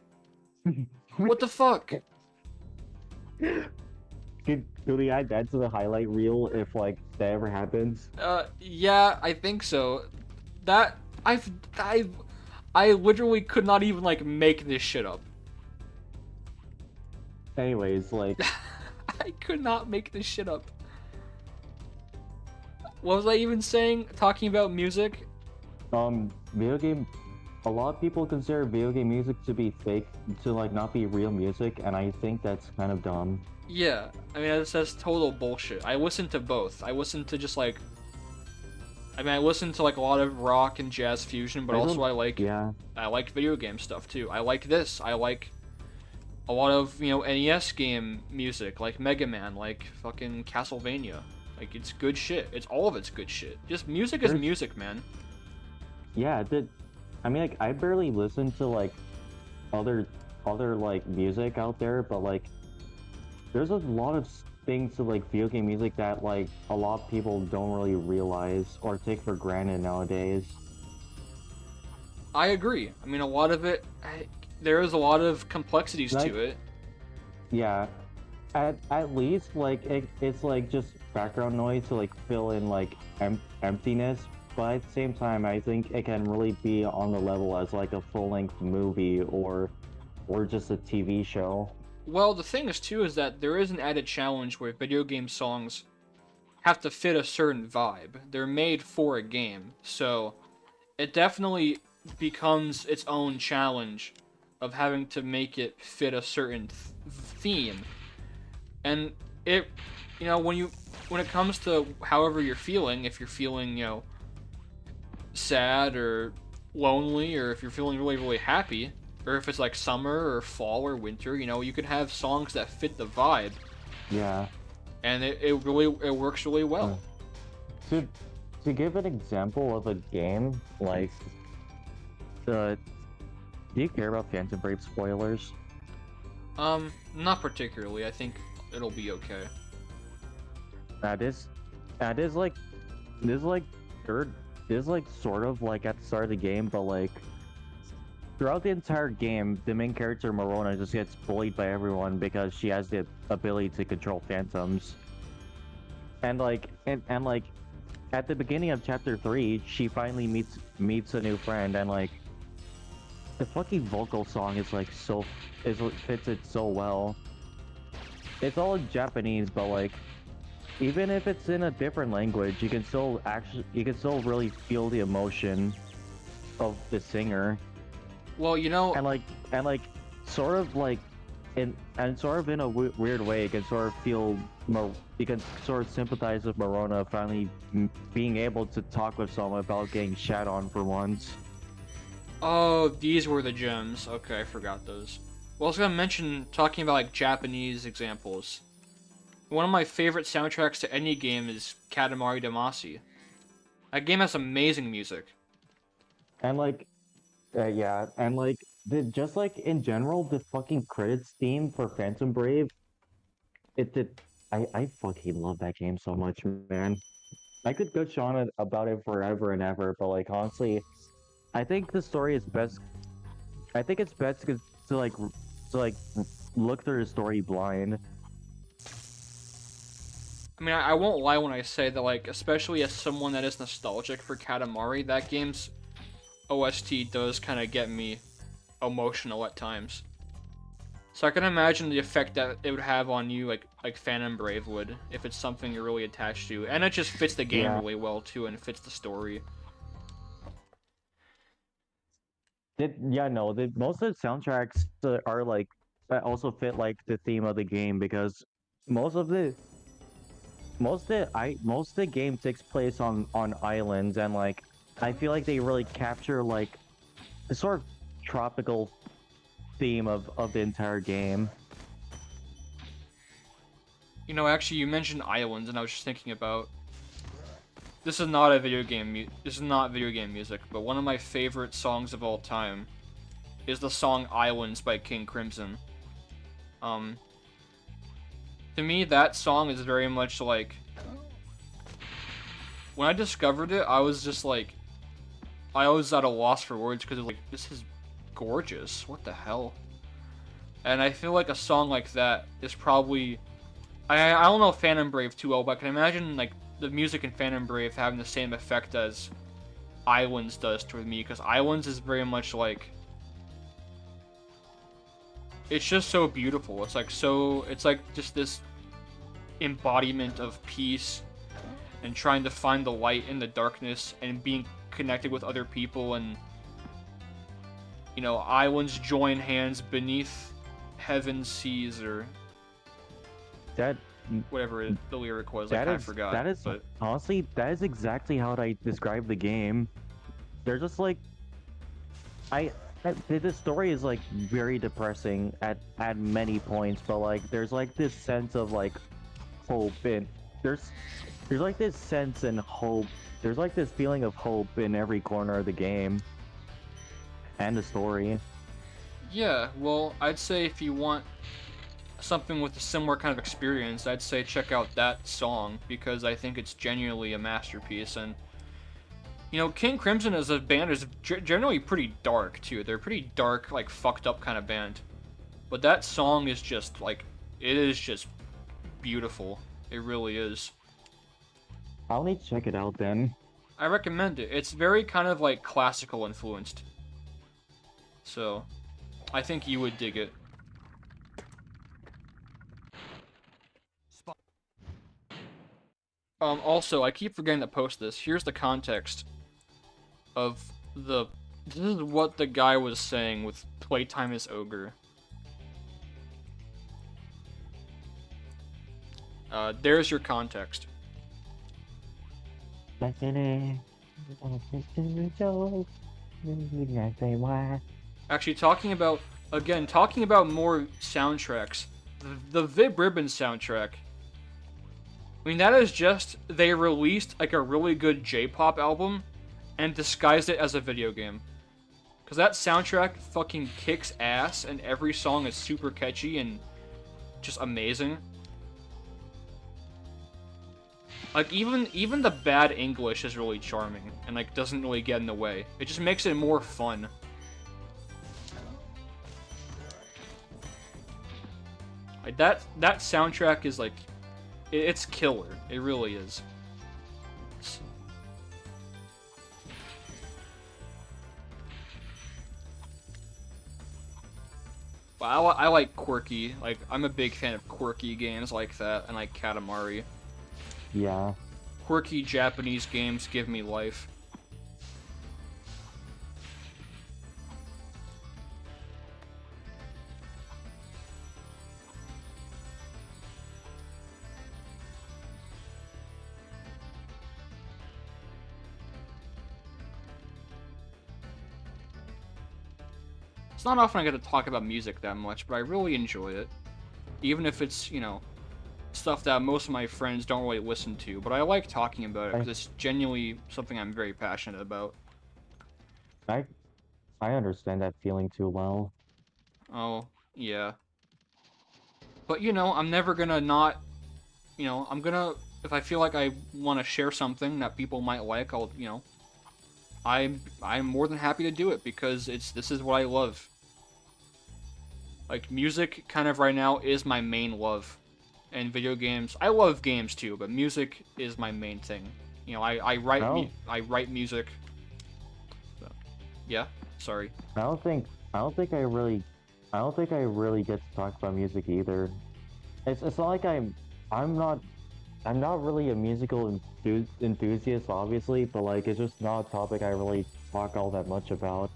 What the fuck? Could we add that to the highlight reel if like that ever happens? Yeah, I think so. That I literally could not even like make this shit up. Anyways, like I could not make this shit up. What was I even saying? Talking about music? video game. A lot of people consider video game music to be fake, to like not be real music, and I think that's kind of dumb. Yeah, I mean that's total bullshit. I listen to both. I listen to just like, I listen to like a lot of rock and jazz fusion, but also I like video game stuff too. I like this. I like a lot of, you know, NES game music, like Mega Man, like fucking Castlevania. Like it's good shit. All of it's good shit. Just music is music, man. Yeah, I mean, like I barely listen to like other like music out there, but like there's a lot of things to like video game music that like a lot of people don't really realize or take for granted nowadays. I agree. I mean, a lot of it, there is a lot of complexities to it. Yeah, at least like it's like just background noise to like fill in like emptiness. But at the same time, I think it can really be on the level as like a full-length movie or just a TV show. Well, the thing is too is that there is an added challenge where video game songs have to fit a certain vibe. They're made for a game, so it definitely becomes its own challenge of having to make it fit a certain theme. And it, you know, when it comes to however you're feeling, if you're feeling, you know, sad or lonely, or if you're feeling really, really happy, or if it's like summer or fall or winter, you know, you can have songs that fit the vibe. Yeah. And it works really well. To give an example of a game, like do you care about Phantom Brave spoilers? Not particularly. I think it'll be okay. This is like sort of like at the start of the game, but like throughout the entire game, the main character Morona just gets bullied by everyone because she has the ability to control phantoms. And like at the beginning of chapter 3, she finally meets a new friend, and like the fucking vocal song is like fits it so well. It's all in Japanese, but like even if it's in a different language, you can still really feel the emotion of the singer. Well, you know, and sort of like in a weird way, you can sort of feel you can sort of sympathize with Morona finally being able to talk with someone without getting shat on for once. Oh, these were the gems. Okay, I forgot those. Well, I was gonna mention, talking about like Japanese examples. One of my favorite soundtracks to any game is Katamari Damacy. That game has amazing music. And like, yeah, and like, just like in general, the fucking credits theme for Phantom Brave, I fucking love that game so much, man. I could gush on about it forever and ever, but like, honestly, I think the story is best. I think it's best to look through the story blind. I mean, I won't lie when I say that, like, especially as someone that is nostalgic for Katamari, that game's OST does kind of get me emotional at times. So I can imagine the effect that it would have on you, like Phantom Brave would, if it's something you're really attached to, and it just fits the game Yeah. really well too, and fits the story. Yeah, no, most of the soundtracks are like also fit like the theme of the game because most of the most of the game takes place on islands and like I feel like they really capture like the sort of tropical theme of the entire game. You know, actually, you mentioned islands, and I was just thinking about. This is not a video game. This is not video game music, but one of my favorite songs of all time is the song "Islands" by King Crimson. To me, that song is very much like. When I discovered it, I was just like, I was at a loss for words because like, this is gorgeous. What the hell? And I feel like a song like that is probably. I don't know Phantom Brave too well, but I can imagine like the music in Phantom Brave having the same effect as Islands does to me, because Islands is very much like it's just so beautiful. It's like just this embodiment of peace and trying to find the light in the darkness and being connected with other people, and you know, islands join hands beneath heaven seas, or That whatever the lyric was. I that kind of is forgot. that is but honestly that is exactly how I describe the game. They're just like the story is like very depressing at many points, but like there's like this sense of like hope and there's like this sense and hope. There's like this feeling of hope in every corner of the game and the story. yeah, well, I'd say if you want something with a similar kind of experience, I'd say check out that song, because I think it's genuinely a masterpiece. And you know, King Crimson as a band is generally pretty dark too. They're pretty dark, like fucked up kind of band. But that song is just like, it is just beautiful. It really is. I'll need to check it out then. I recommend it. It's very kind of like classical influenced. So, I think you would dig it. Also, I keep forgetting to post this. Here's the context of the... This is what the guy was saying with Playtime is Ogre. There's your context. Actually, talking about more soundtracks. The Vib Ribbon soundtrack. I mean, that is just, they released like a really good J-pop album and disguised it as a video game. Because that soundtrack fucking kicks ass and every song is super catchy and just amazing. Like, even the bad English is really charming and like doesn't really get in the way. It just makes it more fun. Like that soundtrack is like, it's killer. It really is. But I like quirky. Like, I'm a big fan of quirky games like that, and like Katamari. Yeah. Quirky Japanese games give me life. It's not often I get to talk about music that much, but I really enjoy it. Even if it's, you know, stuff that most of my friends don't really listen to, but I like talking about it because it's genuinely something I'm very passionate about. I understand that feeling too well. Oh, yeah. But, you know, I'm never gonna not, you know, I'm gonna, if I feel like I want to share something that people might like, I'll, you know, I'm more than happy to do it because this is what I love. Like, music kind of right now is my main love. And video games, I love games too, but music is my main thing. You know, I write music. So, yeah, sorry. I don't think I really I don't think I really get to talk about music either. It's not like I'm not really a musical enthusiast, obviously, but like it's just not a topic I really talk all that much about.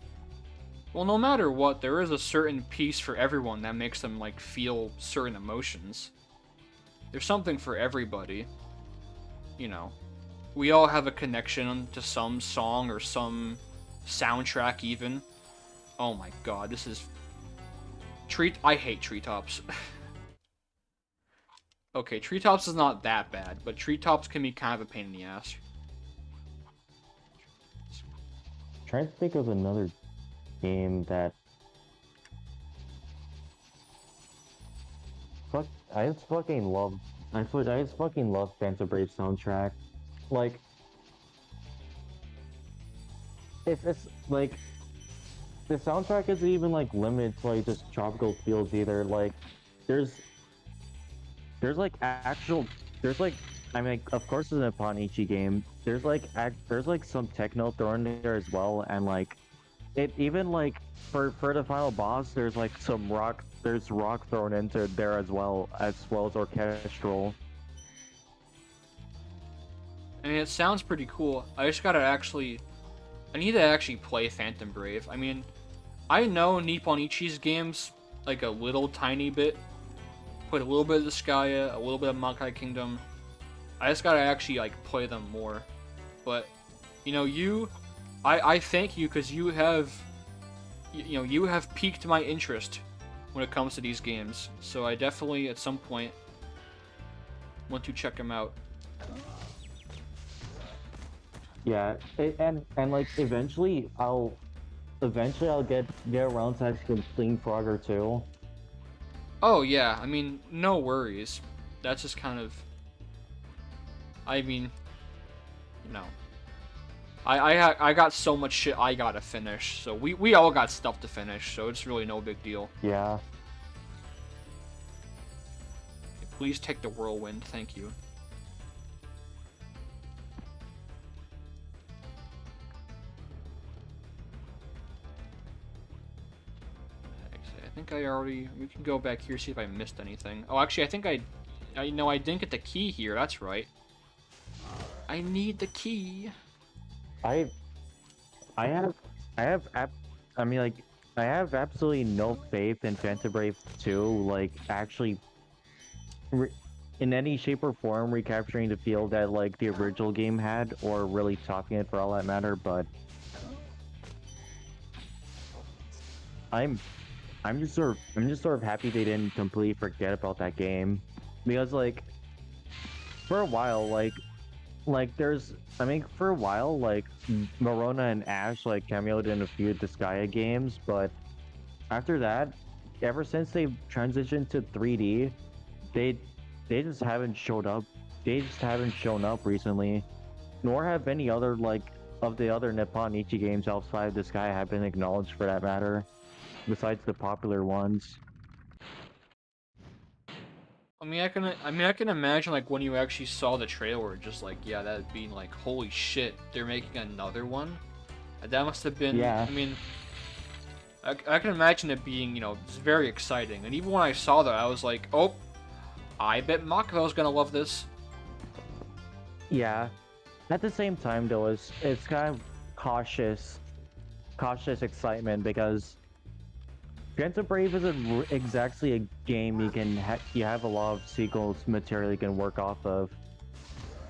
Well, no matter what, there is a certain piece for everyone that makes them like feel certain emotions. There's something for everybody. You know, we all have a connection to some song or some soundtrack even. Oh my god, this is I hate treetops. Okay, treetops is not that bad, but treetops can be kind of a pain in the ass. Trying to think of another game that fuck I just fucking love I just fucking love Phantom Brave soundtrack. Like it's like the soundtrack isn't even like limited to like just tropical fields either. Like there's there's like actual there's like I mean of course it's an Panichi game. There's like some techno thrown in there as well, and like it even like for the final boss there's like there's rock thrown into there as well as orchestral. I mean, it sounds pretty cool. I need to actually play Phantom Brave. I mean, I know Nipponichi's games like a little tiny bit. Played a little bit of the Skya, a little bit of Makai Kingdom. I just gotta actually like play them more. But you know, I thank you because you have you have piqued my interest when it comes to these games. So I definitely at some point want to check them out. Yeah, and like eventually I'll get around to actually completing Frogger too. Oh yeah, I mean, no worries. That's just kind of, I mean, you know, I got so much shit I gotta finish. So we all got stuff to finish. So it's really no big deal. Yeah. Please take the whirlwind, thank you. I think we can go back here, see if I missed anything. Oh, actually, I think I know I didn't get the key here, that's right. I need the key. I have I mean like I have absolutely no faith in Phantom Brave 2 like actually in any shape or form recapturing the feel that like the original game had, or really topping it for all that matter, but I'm I'm just sort of happy they didn't completely forget about that game, because like for a while there's I mean for a while like Morona and Ash like cameoed in a few of the Skya games, but after that, ever since they transitioned to 3D, they they just haven't showed up. They just haven't shown up recently, nor have any other like of the other Nippon Ichi games outside the Sky have been acknowledged for that matter, besides the popular ones. I can imagine like when you actually saw the trailer, just like yeah, that being like holy shit, they're making another one. That must have been. Yeah. I mean, I can imagine it being it's very exciting. And even when I saw that, I was like, oh, I bet Mako's gonna love this. Yeah. At the same time, though, it's kind of cautious excitement, because Phantom Brave isn't exactly a game you have a lot of sequels material you can work off of.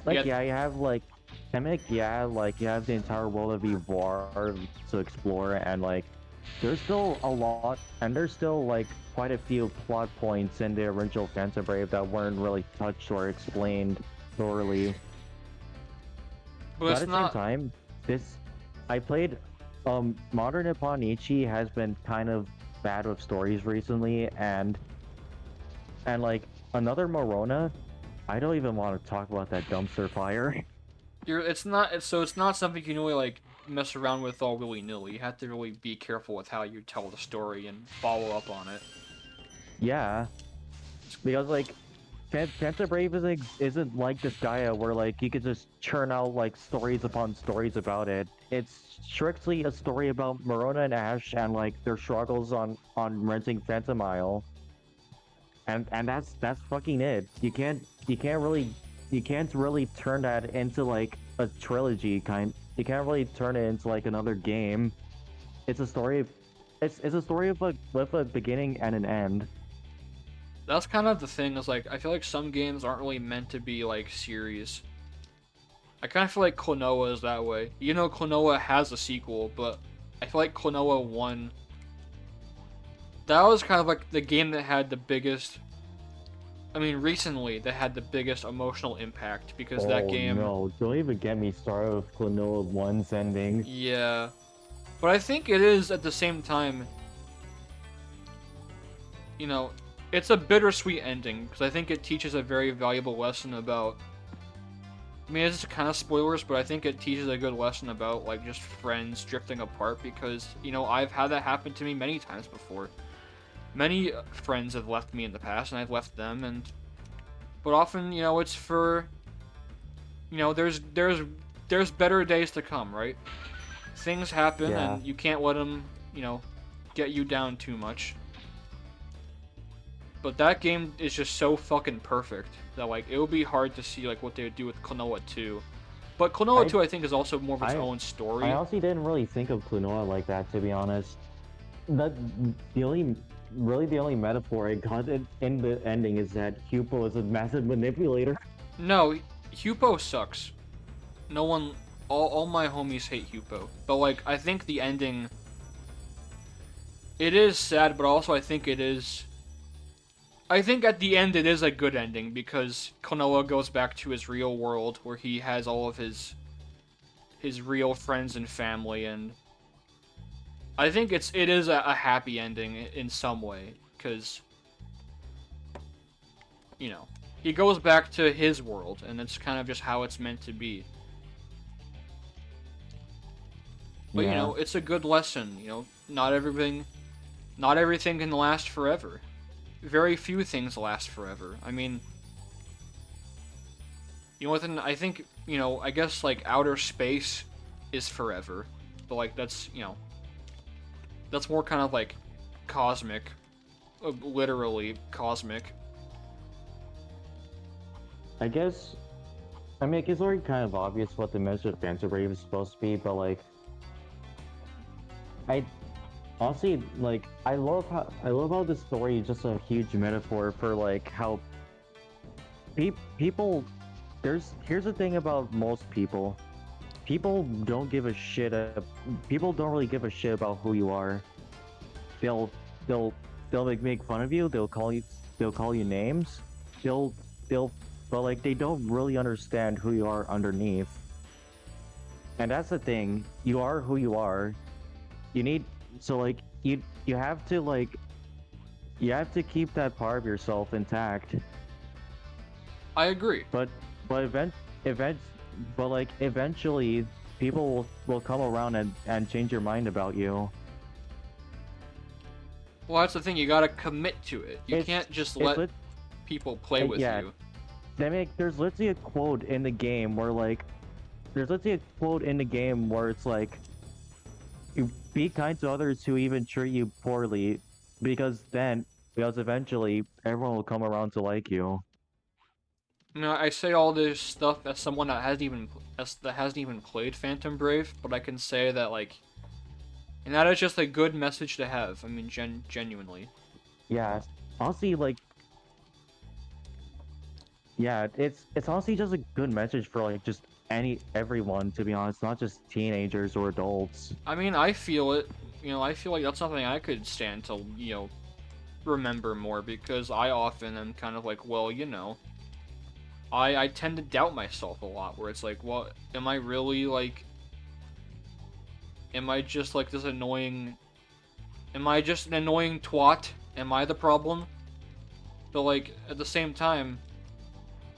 Like Yeah. you have like like you have the entire world of Evar to explore, and like there's still a lot, and there's still like quite a few plot points in the original Phantom Brave that weren't really touched or explained thoroughly. But But it's at the not. same time, I played Modern Nippon Ichi has been kind of bad with stories recently, and like another Morona, I don't even want to talk about that dumpster fire. It's not. It's not something you can really like mess around with all willy nilly. You have to really be careful with how you tell the story and follow up on it. Yeah, because like Phantom Brave isn't like Disgaea where like you could just churn out like stories upon stories about it. It's strictly a story about Morona and Ash and like their struggles on renting Phantom Isle. And that's fucking it. You can't really turn that into like a trilogy kind. You can't really turn it into like another game. It's a story of it's a story of with a beginning and an end. That's kind of the thing, is like, I feel like some games aren't really meant to be like series. I kind of feel like Klonoa is that way. You know, Klonoa has a sequel, but I feel like Klonoa 1, that was kind of like the game that had the biggest, I mean, recently, that had the biggest emotional impact, because that game... no, don't even get me started with Klonoa 1's ending. Yeah. But I think it is, at the same time, you know, it's a bittersweet ending, because I think it teaches a very valuable lesson about... I mean, it's kind of spoilers, but I think it teaches a good lesson about, like, just friends drifting apart, because, you know, I've had that happen to me many times before. Many friends have left me in the past, and I've left them, and... But often, you know, it's for... You know, there's better days to come, right? Things happen, Yeah. and you can't let them, you know, get you down too much. But that game is just so fucking perfect that, like, it would be hard to see, like, what they would do with Klonoa 2. But Klonoa 2, I think, is also more of its own story. I honestly didn't really think of Klonoa like that, to be honest. The only metaphor I got in the ending is that Hupo is a massive manipulator. No, Hupo sucks. No one... All my homies hate Hupo. But, like, I think the ending... It is sad, but also I think it is... I think at the end it is a good ending, because Klonoa goes back to his real world, where he has all of his real friends and family, and... I think it is a happy ending in some way, because... You know, he goes back to his world, and it's kind of just how it's meant to be. But, Yeah. you know, it's a good lesson, you know, not everything can last forever. Very few things last forever. I mean, you know, within, I think, you know, I guess, like, outer space is forever. But, like, that's, you know, that's more kind of, like, cosmic. Literally cosmic. I guess, I mean, it's already kind of obvious what the message of Phantom Brave is supposed to be, but like, I honestly, like, I love how the story is just a huge metaphor for like how people. Here's the thing about most people. People don't give a shit. People don't really give a shit about who you are. They'll like make fun of you. They'll call you names. But like they don't really understand who you are underneath. And that's the thing. You are who you are. You need like you have to like you have to keep that part of yourself intact. I agree. But eventually people will come around and change your mind about you. Well, that's the thing. You gotta commit to it. You can't just let people play with you. There's literally a quote in the game where like, it's like, you be kind to others who even treat you poorly, because eventually everyone will come around to like you. You know, I say all this stuff as someone that hasn't even played Phantom Brave, but I can say that, like, and that is just a good message to have. I mean, genuinely. Yeah, honestly, like, yeah, it's honestly just a good message for like just everyone, to be honest, not just teenagers or adults. I mean, I feel it. You know, I feel like that's something I could stand to, you know, remember more, because I often am kind of like, well, you know, I tend to doubt myself a lot, where it's like, well, am I really, like, am I just, like, this annoying, am I just an annoying twat? Am I the problem? But, like, at the same time,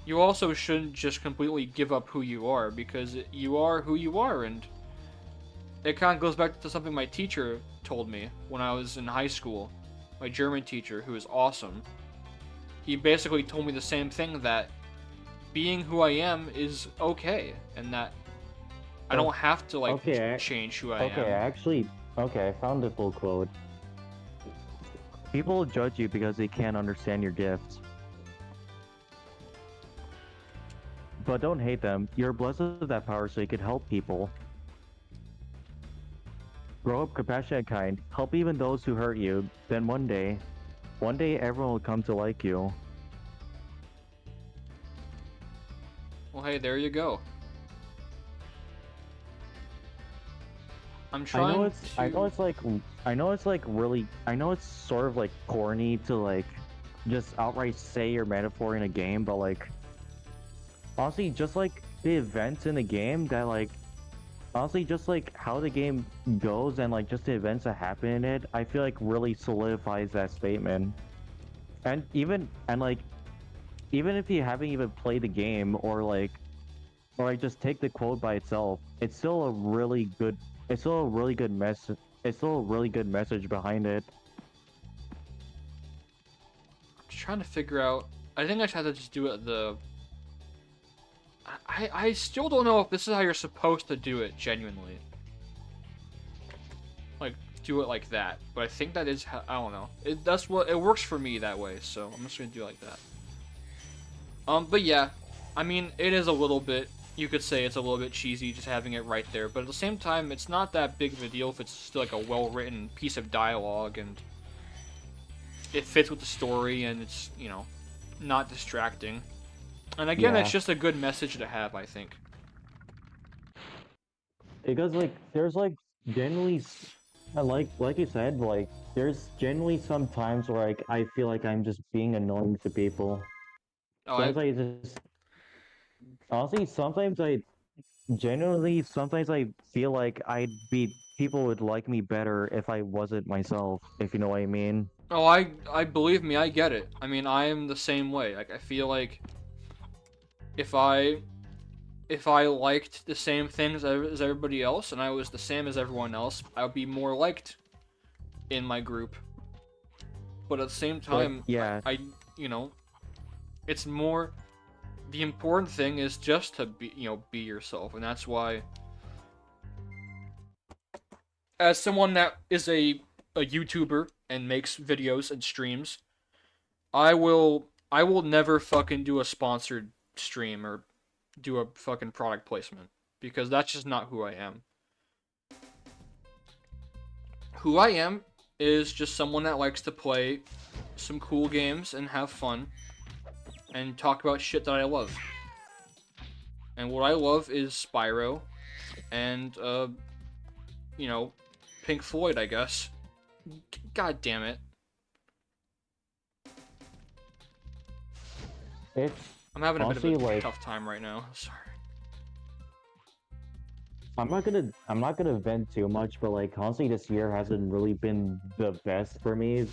you also shouldn't just completely give up who you are, because you are who you are, and it kind of goes back to something my teacher told me when I was in high school. My German teacher, who is awesome. he basically told me the same thing, that being who I am is okay, and that I don't have to like change who I am. Okay, I found the full quote. People judge you because they can't understand your gifts. But don't hate them. You're blessed with that power so you could help people. Grow up compassionate and kind. Help even those who hurt you. Then one day everyone will come to like you. Well, hey, there you go. I'm trying I know it's sort of like corny to like just outright say your metaphor in a game, but like honestly, just like the events in the game that like honestly just like how the game goes and like just the events that happen in it, I feel like really solidifies that statement. And even if you haven't even played the game or like just take the quote by itself, it's still a really good message. It's still a really good message behind it. I'm just trying to figure out. I think I just have to just do it I still don't know if this is how you're supposed to do it, genuinely. Like, do it like that. But I think that is how, I don't know. It works for me that way, so I'm just gonna do it like that. But yeah, I mean, it is a little bit, you could say it's a little bit cheesy just having it right there, but at the same time, it's not that big of a deal if it's still like a well-written piece of dialogue and it fits with the story and it's, you know, not distracting. And again, it's just a good message to have, I think. Because like there's like generally like you said, like there's generally some times where like I feel like I'm just being annoying to people. Sometimes I just honestly sometimes I feel like people would like me better if I wasn't myself, if you know what I mean. Oh, I believe me, I get it. I mean, I am the same way. Like, I feel like if I liked the same things as everybody else and I was the same as everyone else, I would be more liked in my group. But at the same time, I you know, it's more, the important thing is just to be, you know, be yourself, and that's why, as someone that is a YouTuber and makes videos and streams, I will never fucking do a sponsored stream or do a fucking product placement, because that's just not who I am. Who I am is just someone that likes to play some cool games and have fun and talk about shit that I love. And what I love is Spyro and you know, Pink Floyd, I guess. God damn it. I'm having a bit of a tough time right now. Sorry. I'm not gonna vent too much, but like honestly, this year hasn't really been the best for me.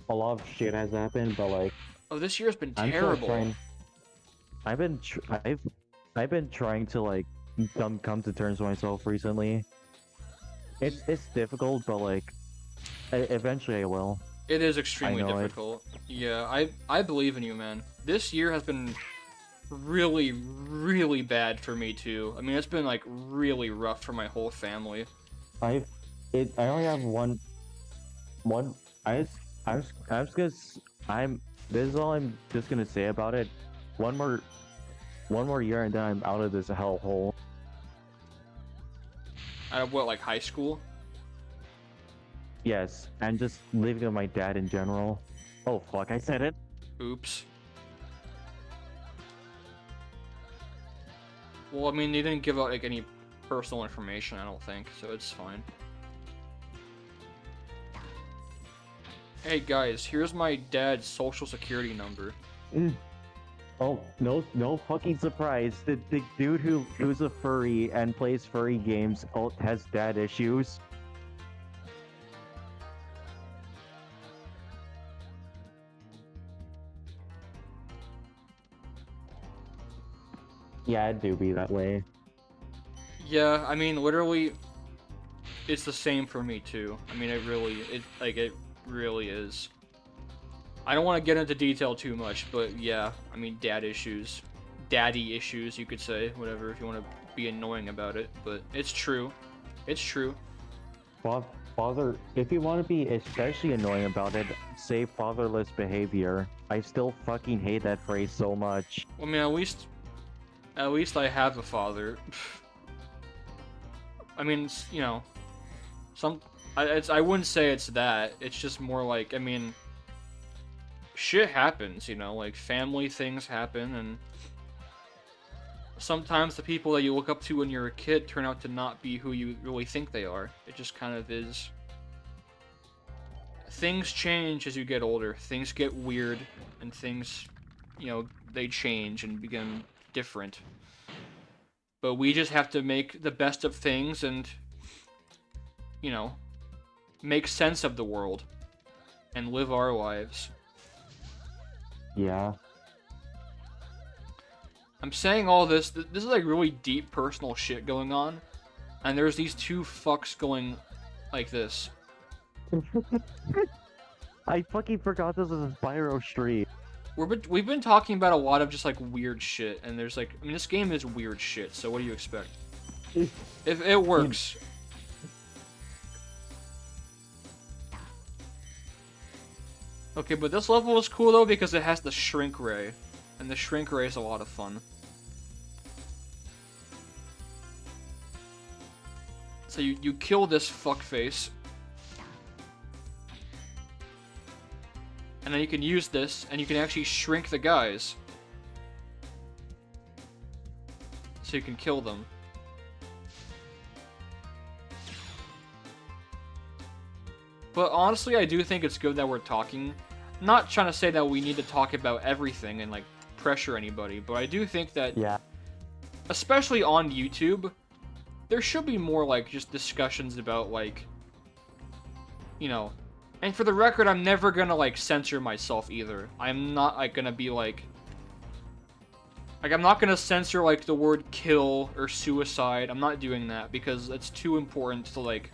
A lot of shit has happened, but like. Oh, this year's been terrible. I've been trying to like come to terms with myself recently. It's difficult, but like eventually I will. It is extremely difficult. Yeah, I believe in you, man. This year has been really, really bad for me too. I mean, it's been like really rough for my whole family. I only have one. This is all I'm just gonna say about it. One more year and then I'm out of this hellhole. Out of what, like high school? Yes, and just living with my dad in general. Oh fuck, I said it. Oops. Well, I mean, you didn't give out like any personal information, I don't think, so it's fine. Hey guys, here's my dad's social security number. Oh, no fucking surprise. The dude who's a furry and plays furry games has dad issues. Yeah, it do be that way. Yeah, I mean, literally, it's the same for me too. I mean, it really is. I don't want to get into detail too much, but yeah, I mean, daddy issues, you could say, whatever, if you want to be annoying about it, but it's true. It's true. Father, if you want to be especially annoying about it, say fatherless behavior. I still fucking hate that phrase so much. I mean, at least I have a father. I mean, you know, I wouldn't say it's that. It's just more like, I mean, shit happens, you know, like family things happen, and sometimes the people that you look up to when you're a kid turn out to not be who you really think they are. It just kind of is. Things change as you get older. Things get weird, and things, you know, they change and become different. But we just have to make the best of things and, you know, make sense of the world and live our lives. Yeah. I'm saying all this, this is like really deep personal shit going on, and there's these two fucks going like this. I fucking forgot this was a Spyro stream. We've been talking about a lot of just like weird shit, and there's like, I mean, this game is weird shit, so what do you expect? If it works. Okay, but this level is cool though because it has the shrink ray, and the shrink ray is a lot of fun. So you kill this fuckface. And then you can use this, and you can actually shrink the guys. So you can kill them. But honestly, I do think it's good that we're talking. I'm not trying to say that we need to talk about everything and, like, pressure anybody, but I do think that, Yeah. especially on YouTube, there should be more, like, just discussions about, like, you know... And for the record, I'm never gonna, like, censor myself either. I'm not, like, gonna be, like... Like, I'm not gonna censor, like, the word kill or suicide. I'm not doing that, because it's too important to, like,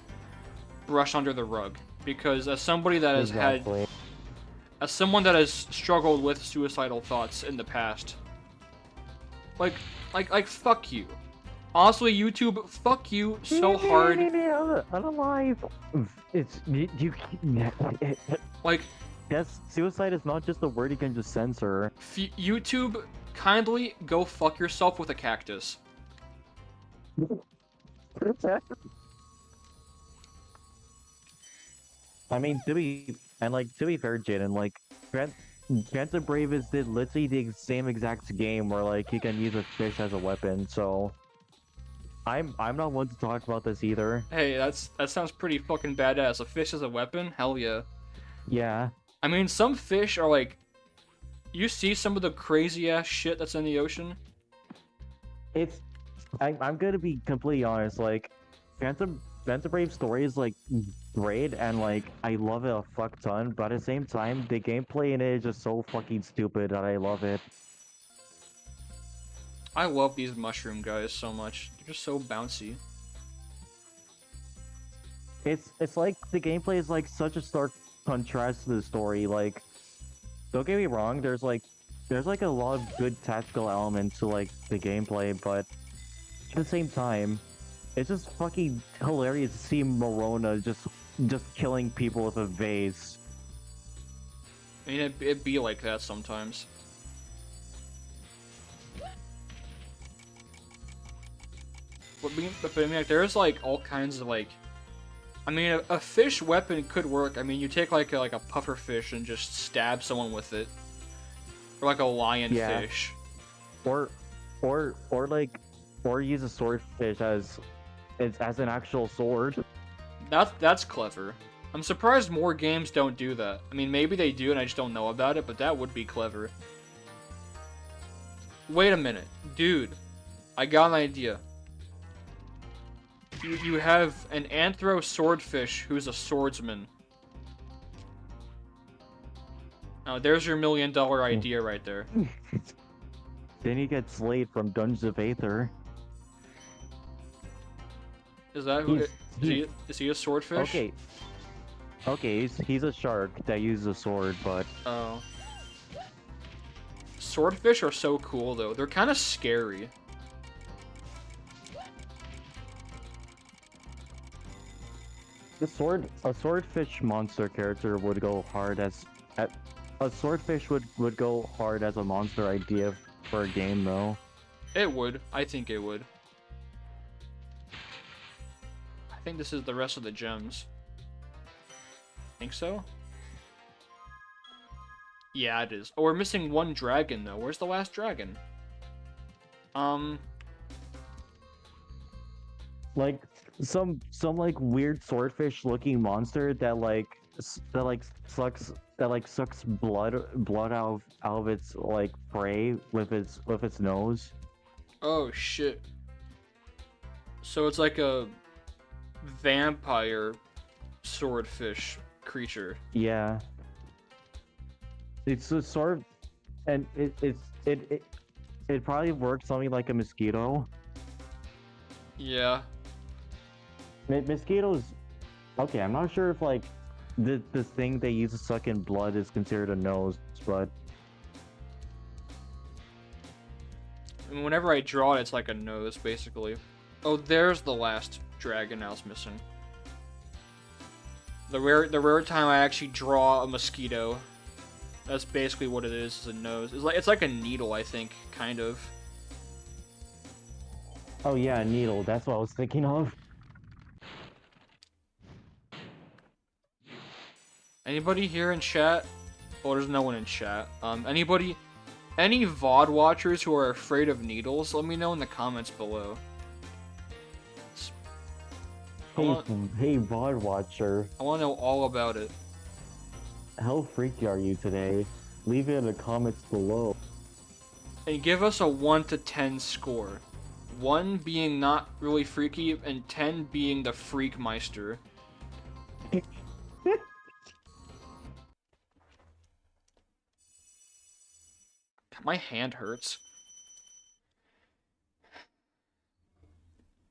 brush under the rug. Because as somebody that has Exactly. as someone that has struggled with suicidal thoughts in the past, like, fuck you. Honestly, YouTube, fuck you so hard. I'm alive. It's you. Like, Yes, suicide is not just a word you can just censor. YouTube, kindly go fuck yourself with a cactus. I mean, to be fair, Jaden, like, Phantom Brave did literally the same exact game where like you can use a fish as a weapon. So, I'm not one to talk about this either. Hey, that sounds pretty fucking badass. A fish as a weapon? Hell yeah. Yeah. I mean, some fish are like... You see some of the crazy-ass shit that's in the ocean? I'm gonna be completely honest, like, Phantom Brave story is, like, great, and, like, I love it a fuck ton, but at the same time, the gameplay in it is just so fucking stupid that I love it. I love these mushroom guys so much. They're just so bouncy. It's like, the gameplay is, like, such a stark contrast to the story, like, don't get me wrong, there's a lot of good tactical elements to, like, the gameplay, but at the same time, it's just fucking hilarious to see Morona just killing people with a vase. I mean, it'd be like that sometimes. But I mean, like, there's, like, all kinds of, like... I mean, a fish weapon could work. I mean, you take, like a puffer fish and just stab someone with it. Or, like, a lionfish. Or use a swordfish as an actual sword. That's clever. I'm surprised more games don't do that. I mean, maybe they do and I just don't know about it, but that would be clever. Wait a minute. Dude, I got an idea. You have an anthro swordfish who's a swordsman. Now, there's your $1 million idea right there. Then you get Slade from Dungeons of Aether. Is that who? Is he a swordfish? Okay. Okay, he's a shark that uses a sword, but Oh. Swordfish are so cool though. They're kind of scary. a swordfish monster character would go hard a swordfish would go hard as a monster idea for a game though. It would. I think it would. I think this is the rest of the gems. Think so? Yeah, it is. Oh, we're missing one dragon though. Where's the last dragon? Like some like weird swordfish looking monster that sucks blood out of its like prey with its nose. Oh shit. So it's like a vampire swordfish creature. Yeah. It's a sort of, and it probably works something like a mosquito. Yeah. Mosquitoes. Okay, I'm not sure if like the thing they use to suck in blood is considered a nose, but I mean, whenever I draw it, it's like a nose, basically. Oh, there's the last dragon I was missing. The rare time I actually draw a mosquito. That's basically what it is a nose. It's like a needle, I think, kind of. oh yeah, a needle. That's what I was thinking of. Anybody here in chat? Oh, there's no one in chat. Anybody, any VOD watchers who are afraid of needles, let me know in the comments below. Hey, VOD watcher. I want to know all about it. How freaky are you today? Leave it in the comments below. And give us a 1 to 10 score. 1 being not really freaky, and 10 being the Freakmeister. My hand hurts.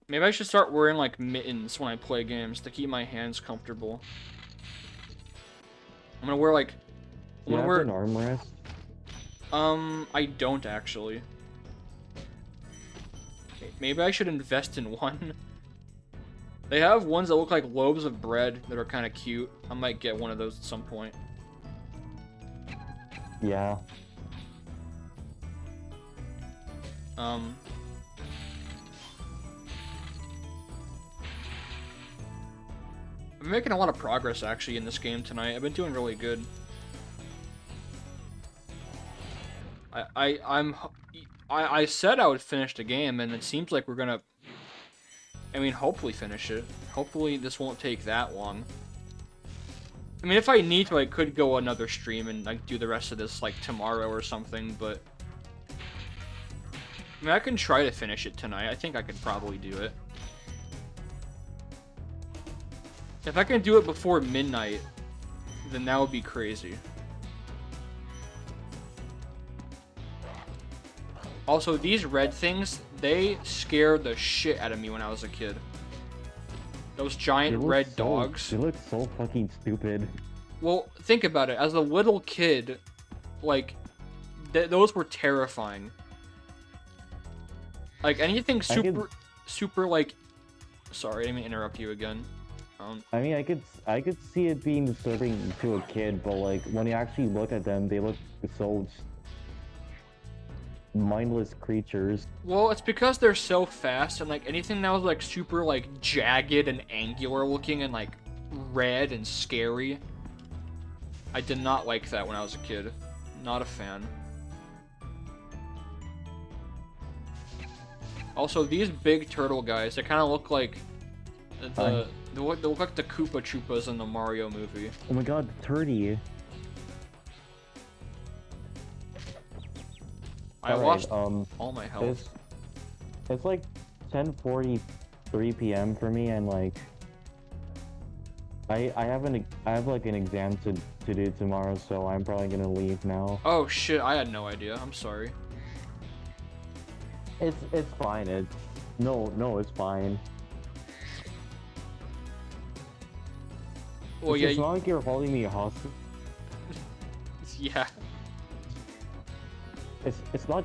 Maybe I should start wearing like mittens when I play games to keep my hands comfortable. I'm gonna wear like Do you have an armrest? I don't actually. Maybe I should invest in one. They have ones that look like loaves of bread that are kind of cute. I might get one of those at some point. Yeah. I'm making a lot of progress actually in this game tonight. I've been doing really good. I said I would finish the game, and it seems like we're gonna, I mean, hopefully finish it. Hopefully this won't take that long. I mean, if I need to, I could go another stream and like do the rest of this like tomorrow or something, but I mean, I can try to finish it tonight. I think I could probably do it. If I can do it before midnight, then that would be crazy. Also, these red things, they scared the shit out of me when I was a kid. Those giant red dogs. They look so fucking stupid. Well, think about it. As a little kid, like, those were terrifying. Like, anything super, like... Sorry, I didn't mean to interrupt you again. I mean, I could see it being disturbing to a kid, but like, when you actually look at them, they look so mindless creatures. Well, it's because they're so fast, and like anything that was like super like jagged and angular looking and like red and scary, I did not like that when I was a kid. Not a fan. Also, these big turtle guys, they kind of look like they look like the Koopa Troopas in the Mario movie. Oh my god, 30. I lost all my health. It's like 10:43 p.m. for me, and like I have like an exam to do tomorrow, so I'm probably gonna leave now. Oh shit, I had no idea. I'm sorry. It's fine. No, it's fine. Well, it's, yeah, it's not like you're holding me hostage. yeah. It's not.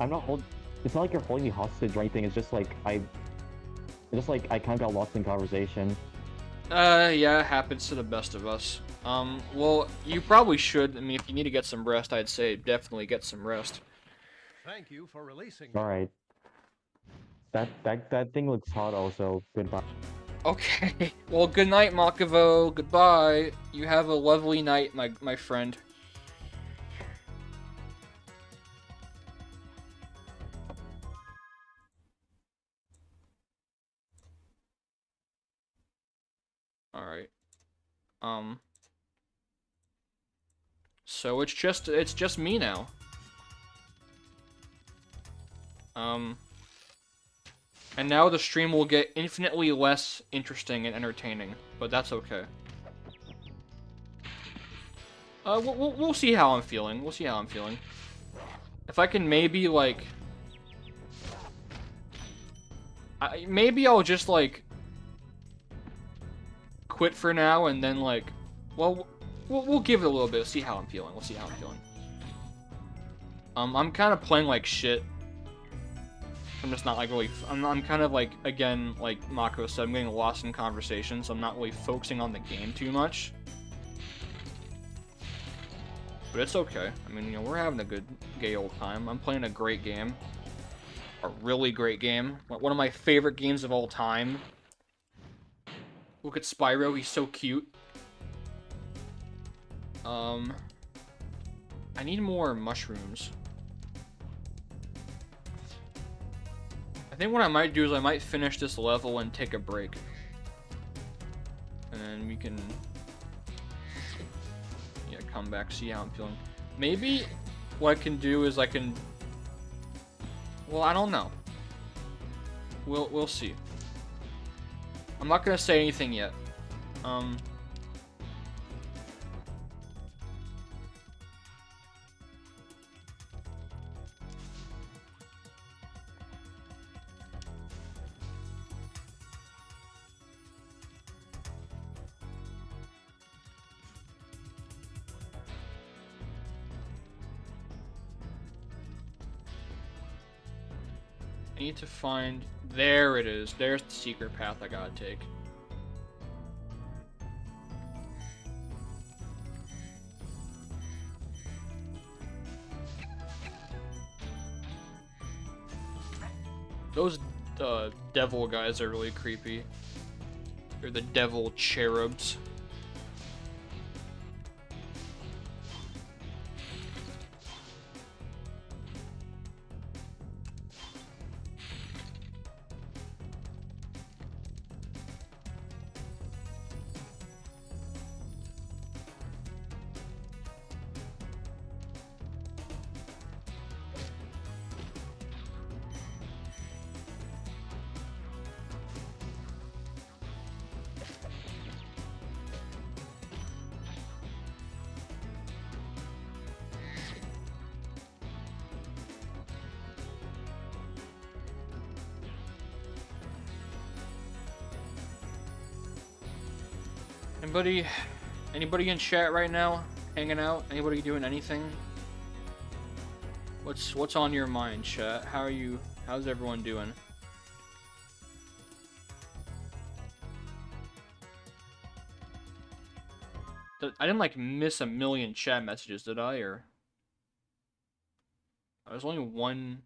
I'm not hold. It's not like you're holding me hostage or anything. It's just like I kind of got lost in conversation. Yeah, it happens to the best of us. Well, you probably should. I mean, if you need to get some rest, I'd say definitely get some rest. Thank you for releasing me. All right. That thing looks hot. Also, goodbye. Okay. Well, good night, Makavo. Goodbye. You have a lovely night, my friend. All right. So it's just me now. And now the stream will get infinitely less interesting and entertaining, but that's okay. We'll see how I'm feeling. We'll see how I'm feeling. If I can maybe, like... maybe I'll just, like... quit for now, and then, like... Well, we'll give it a little bit, see how I'm feeling. We'll see how I'm feeling. I'm kind of playing like shit. I'm just not, like, really... I'm kind of, like, again, like Mako said, I'm getting lost in conversation, so I'm not really focusing on the game too much. But it's okay. I mean, you know, we're having a good, gay old time. I'm playing a great game. A really great game. One of my favorite games of all time. Look at Spyro, he's so cute. I need more mushrooms. I think what I might do is I might finish this level and take a break. And then we can... yeah, come back, see how I'm feeling. Maybe what I can do is I can... well, I don't know. We'll see. I'm not gonna say anything yet. I need to find... there it is. There's the secret path I gotta take. Those devil guys are really creepy. They're the devil cherubs. Anybody in chat right now? Hanging out? Anybody doing anything? What's on your mind, chat? How's everyone doing? I didn't like miss a million chat messages, did I? Or there's only one.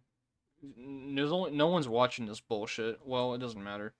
No one's watching this bullshit. Well, it doesn't matter.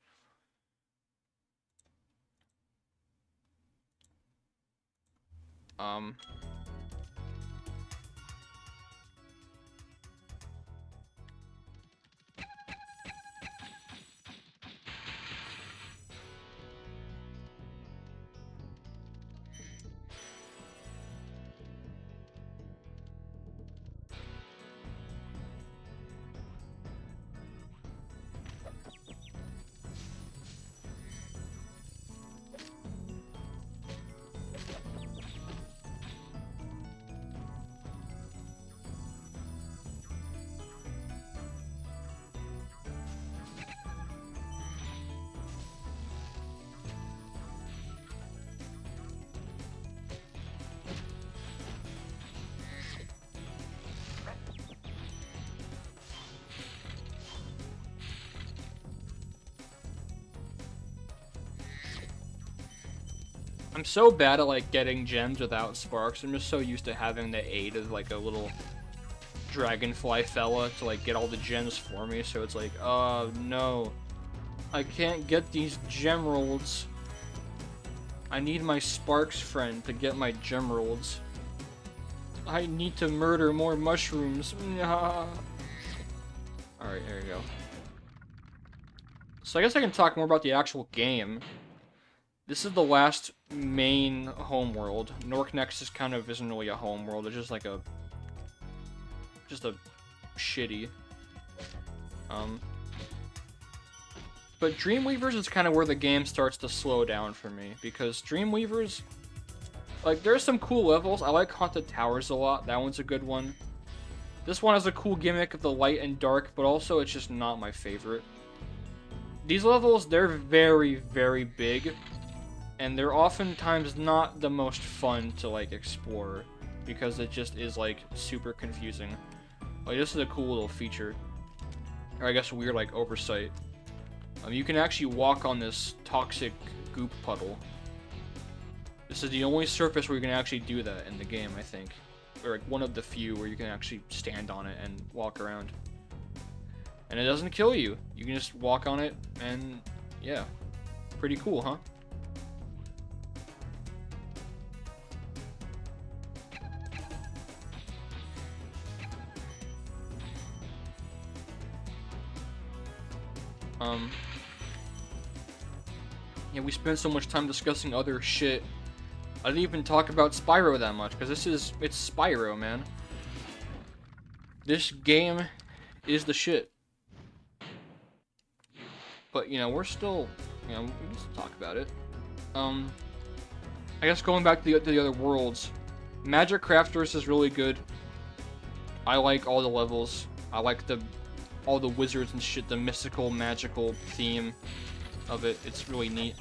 I'm so bad at like getting gems without sparks. I'm just so used to having the aid of like a little dragonfly fella to like get all the gems for me. So it's like, oh no, I can't get these gemeralds. I need my sparks friend to get my gemeralds. I need to murder more mushrooms. Alright, there you go. So I guess I can talk more about the actual game. This is the last main homeworld. Nork Nexus kind of isn't really a homeworld, it's just like a... just a shitty. But Dreamweavers is kind of where the game starts to slow down for me, because Dreamweavers... like, there's some cool levels. I like Haunted Towers a lot. That one's a good one. This one has a cool gimmick of the light and dark, but also it's just not my favorite. These levels, they're very, very big, and they're oftentimes not the most fun to, like, explore, because it just is, like, super confusing. Like, this is a cool little feature. Or I guess a weird, like, oversight. You can actually walk on this toxic goop puddle. This is the only surface where you can actually do that in the game, I think. Or like one of the few where you can actually stand on it and walk around. And it doesn't kill you. You can just walk on it and yeah. Pretty cool, huh? Yeah, we spent so much time discussing other shit. I didn't even talk about Spyro that much, because it's Spyro, man. This game is the shit. But, you know, we're still, you know, we can still talk about it. I guess going back to the other worlds, Magic Crafters is really good. I like all the levels. I like all the wizards and shit, the mystical, magical theme of it. It's really neat.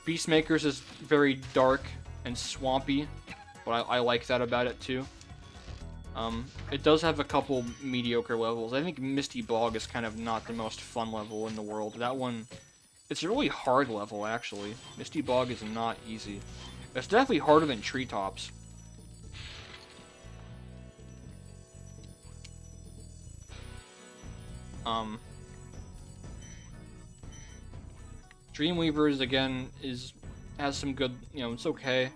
Beastmakers is very dark and swampy, but I like that about it too. It does have a couple mediocre levels. I think Misty Bog is kind of not the most fun level in the world. That one, it's a really hard level actually. Misty Bog is not easy. It's definitely harder than Treetops. Dreamweavers again has some good, you know, it's okay.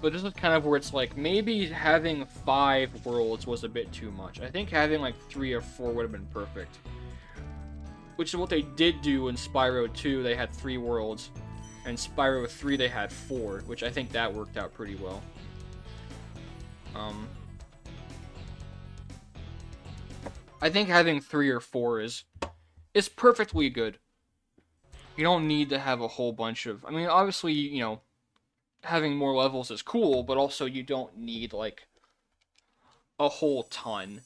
But this is kind of where it's like, maybe having 5 worlds was a bit too much. I think having like 3 or 4 would have been perfect. Which is what they did do in Spyro 2, they had 3 worlds. And Spyro 3 they had 4, which I think that worked out pretty well. I think having 3 or 4 is perfectly good. You don't need to have a whole bunch of... I mean, obviously, you know, having more levels is cool, but also you don't need, like, a whole ton.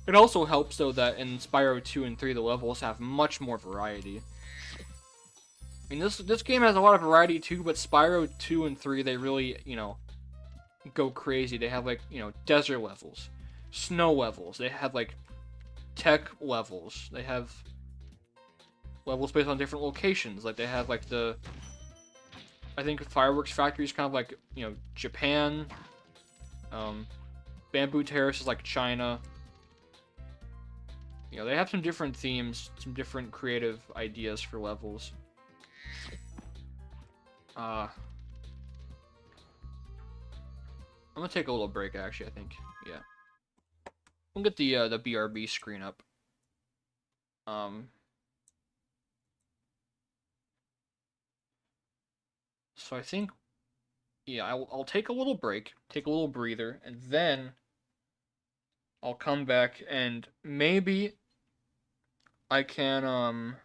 It also helps, though, that in Spyro 2 and 3, the levels have much more variety. I mean, this game has a lot of variety, too, but Spyro 2 and 3, they really, you know, go crazy. They have, like, you know, desert levels, snow levels, they have, like, tech levels, they have levels based on different locations, like, they have, like, I think Fireworks Factory is kind of like, you know, Japan, Bamboo Terrace is like China. You know, they have some different themes, some different creative ideas for levels. I'm gonna take a little break, actually, I think. Yeah. We'll get the BRB screen up. So I think, yeah, I'll take a little break, take a little breather, and then I'll come back and maybe I can,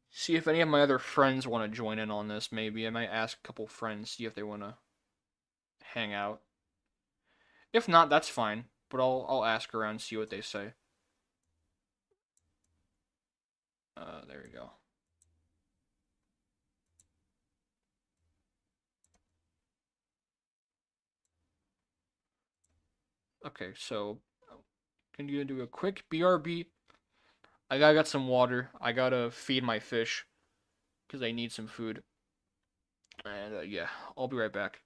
see if any of my other friends want to join in on this, maybe. I might ask a couple friends, see if they want to hang out. If not, that's fine, but I'll ask around, see what they say. There we go. Okay, so gonna do a quick BRB. I gotta get some water. I gotta feed my fish because they need some food. And yeah, I'll be right back.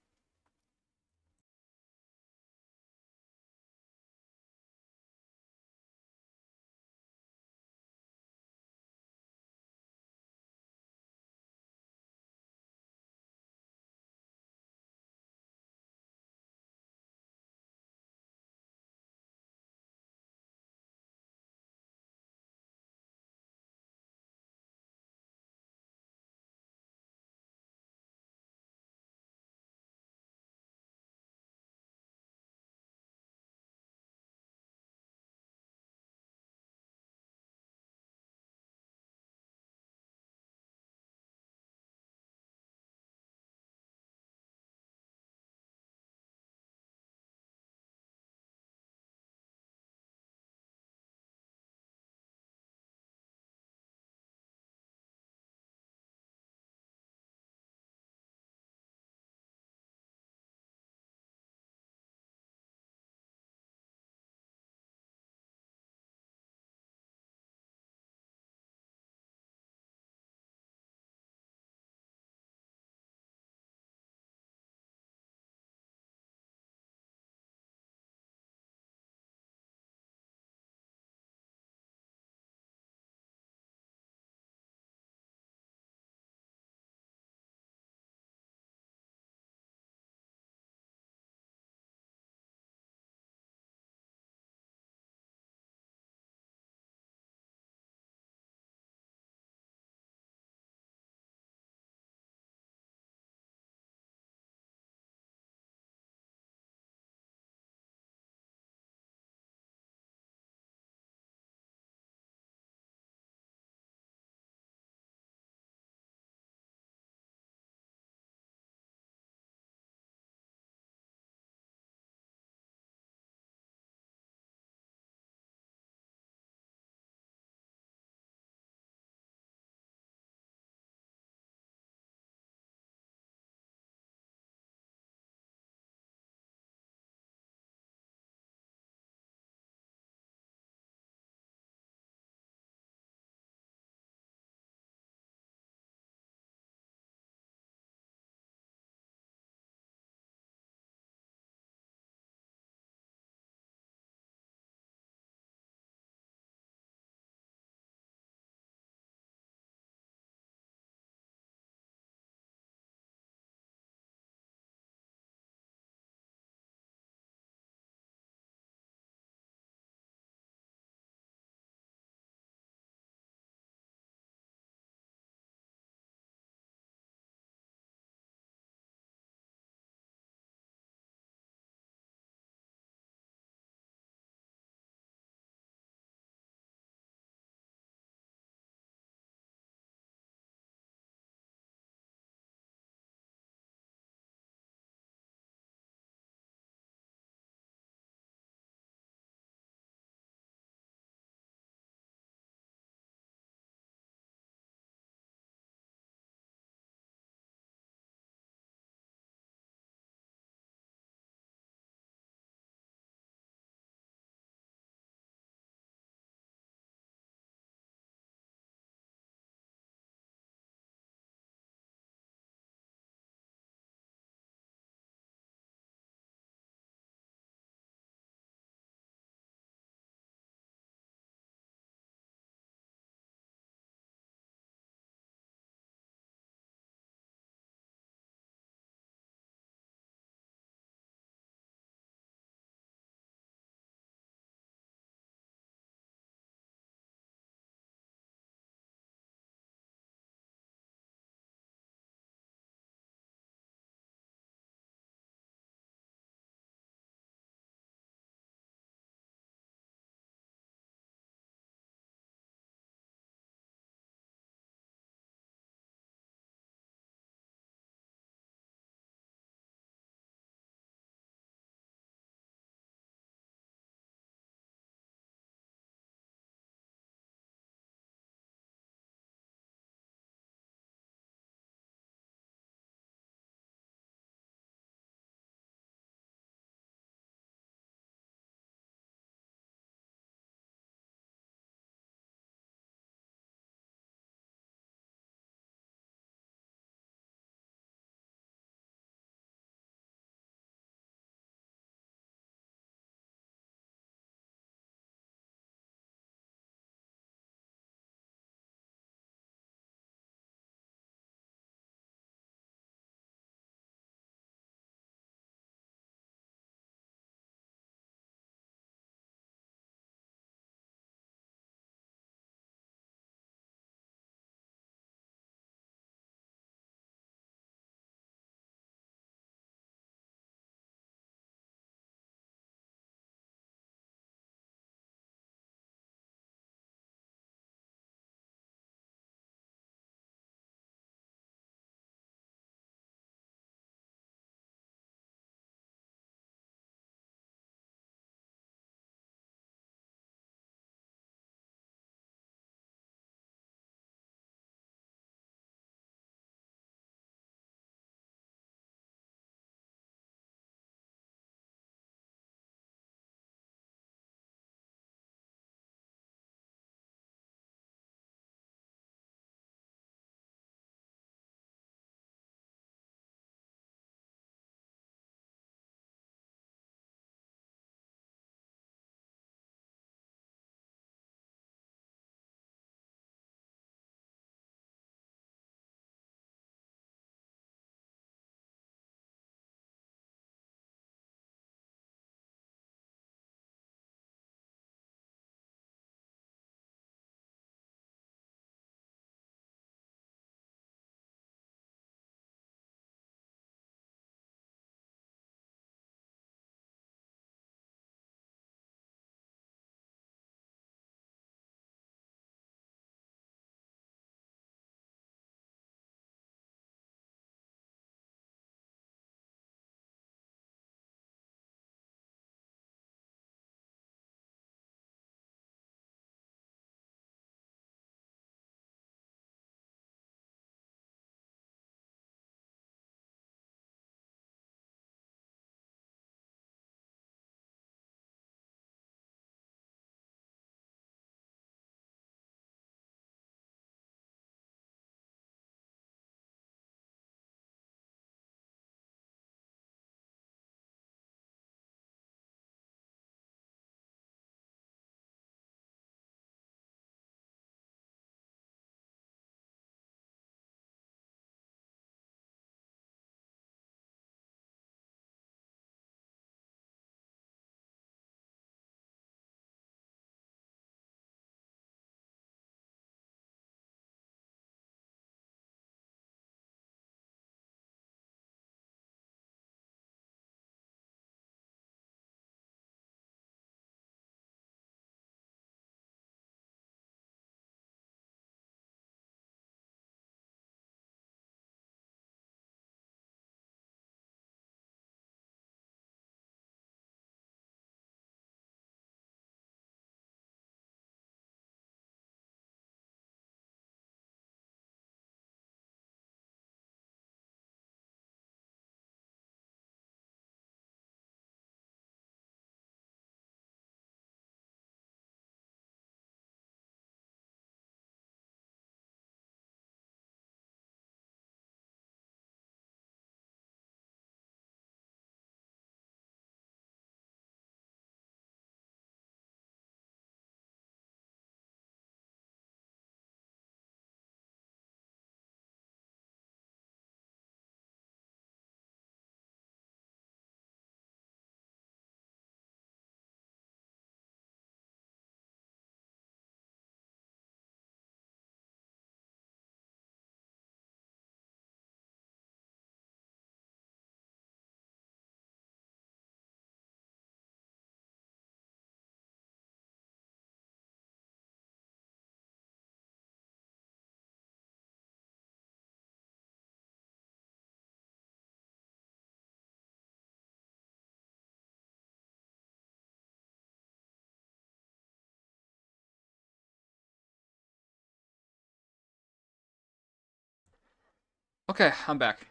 Okay, I'm back.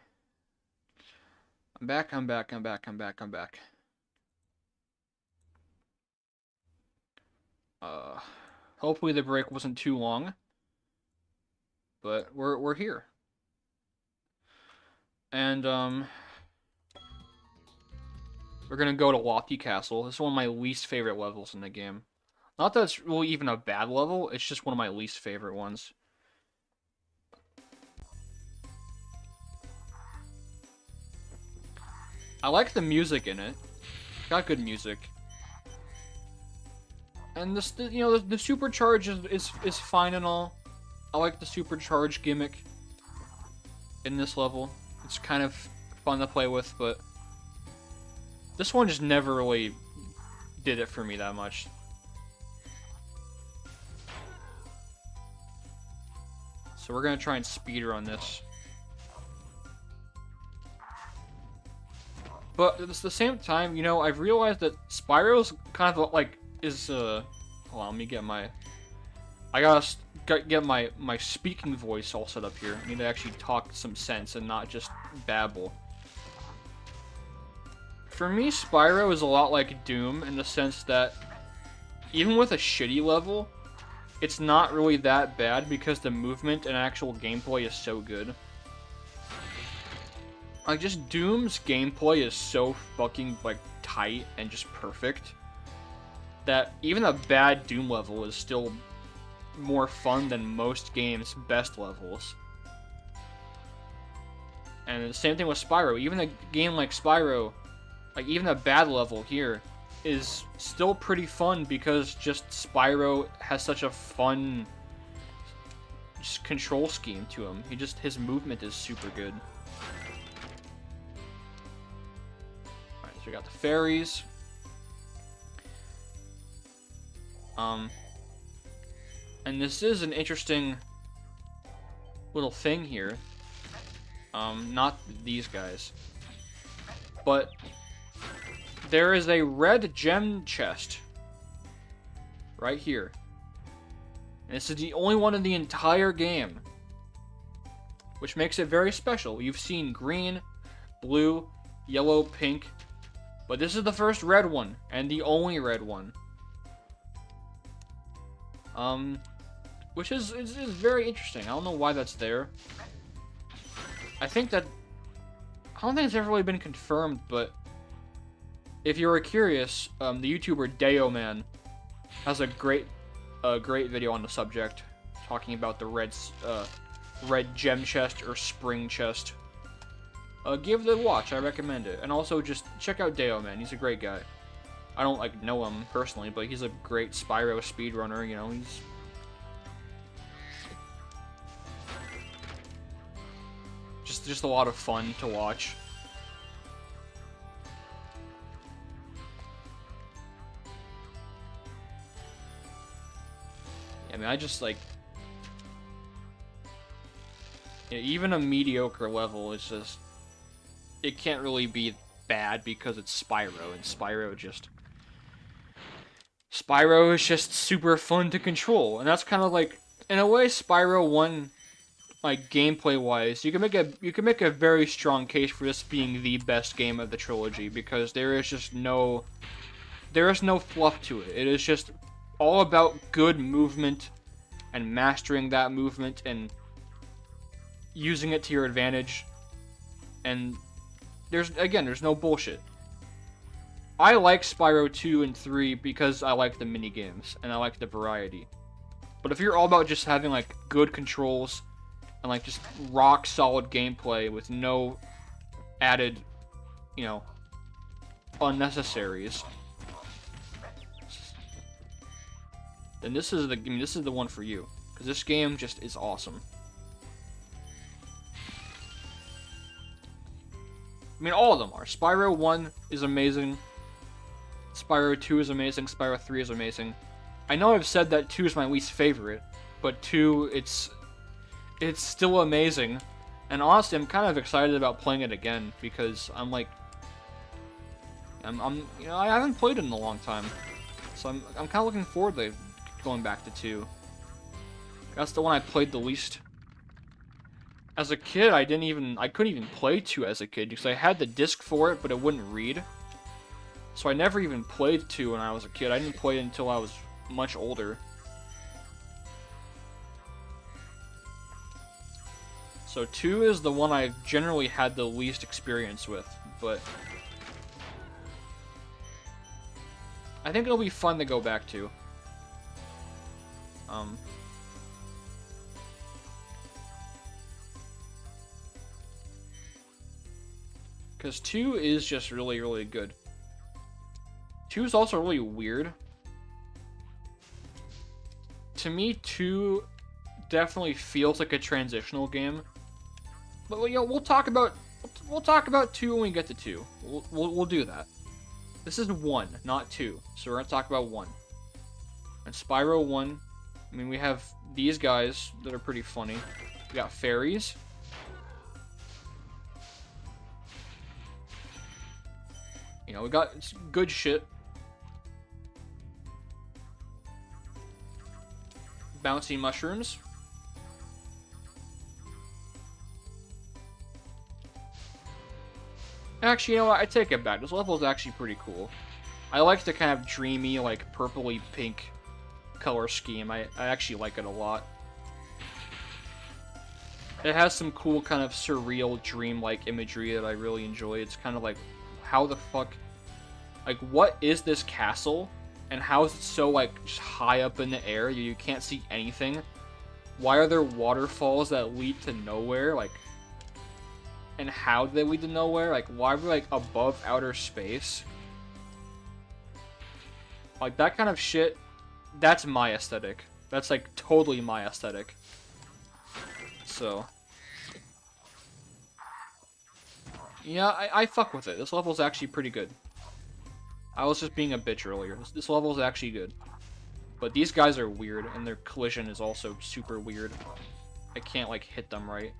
I'm back, I'm back, I'm back, I'm back, I'm back. Hopefully the break wasn't too long. But we're here. And we're gonna go to Lofty Castle. This is one of my least favorite levels in the game. Not that it's really even a bad level, it's just one of my least favorite ones. I like the music in it. Got good music. And this, you know, the supercharge is fine and all. I like the supercharge gimmick in this level. It's kind of fun to play with, but this one just never really did it for me that much. So we're gonna try and speedrun this. But at the same time, you know, I've realized that Spyro's kind of like is hold on, let me get my get my speaking voice all set up here. I need to actually talk some sense and not just babble. For me, Spyro is a lot like Doom in the sense that even with a shitty level, it's not really that bad because the movement and actual gameplay is so good. Like, just Doom's gameplay is so fucking, like, tight and just perfect that even a bad Doom level is still more fun than most games' best levels. And the same thing with Spyro. Even a game like Spyro, like, even a bad level here, is still pretty fun because just Spyro has such a fun just control scheme to him. His movement is super good. Alright, so we got the fairies. And this is an interesting little thing here. Not these guys. But there is a red gem chest right here. And this is the only one in the entire game, which makes it very special. You've seen green, blue, yellow, pink, but this is the first red one and the only red one. Which is very interesting. I don't know why that's there. I don't think it's ever really been confirmed, but if you were curious, the YouTuber Dayoman has a great video on the subject, talking about the red gem chest or spring chest. Give it a watch. I recommend it, and also just check out Dayoman. He's a great guy. I don't like know him personally, but he's a great Spyro speedrunner. You know, he's just a lot of fun to watch. I mean, I just like, yeah, even a mediocre level is just, it can't really be bad because it's Spyro, and Spyro is just super fun to control, and that's kind of like, in a way, Spyro 1, like, gameplay-wise, you can make a very strong case for this being the best game of the trilogy, because there is no fluff to it. It is just all about good movement and mastering that movement and using it to your advantage. And there's no bullshit. I like Spyro 2 and 3 because I like the mini games and I like the variety. But if you're all about just having like good controls and like just rock solid gameplay with no added, you know, unnecessaries, then this is the one for you, because this game just is awesome. I mean, all of them are. Spyro 1 is amazing. Spyro 2 is amazing. Spyro 3 is amazing. I know I've said that 2 is my least favorite, but 2, it's still amazing. And honestly, I'm kind of excited about playing it again, because I'm like, you know, I haven't played it in a long time, so I'm kind of looking forward to going back to 2. That's the one I played the least. As a kid, I couldn't even play 2 as a kid because I had the disc for it, but it wouldn't read. So I never even played 2 when I was a kid. I didn't play it until I was much older. So 2 is the one I've generally had the least experience with, but I think it'll be fun to go back to. Because 2 is just really, really good. 2 is also really weird. To me, 2 definitely feels like a transitional game. But you know, we'll talk about 2 when we get to 2. We'll do that. This is 1, not 2. So we're gonna talk about 1. And Spyro 1, I mean, we have these guys that are pretty funny. We got fairies. You know, we got good shit. Bouncy mushrooms. Actually, you know what? I take it back. This level is actually pretty cool. I like the kind of dreamy, like, purpley pink color scheme. I actually like it a lot. It has some cool kind of surreal, dream-like imagery that I really enjoy. It's kind of like, how the fuck... Like, what is this castle? And how is it so, like, just high up in the air? You can't see anything. Why are there waterfalls that lead to nowhere? Like, and how do they lead to nowhere? Like, why are we, like, above outer space? Like, that kind of shit, that's my aesthetic. That's, like, totally my aesthetic. So... yeah, I fuck with it. This level's actually pretty good. I was just being a bitch earlier. This level's actually good. But these guys are weird, and their collision is also super weird. I can't, like, hit them right.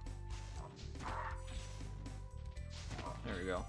There we go.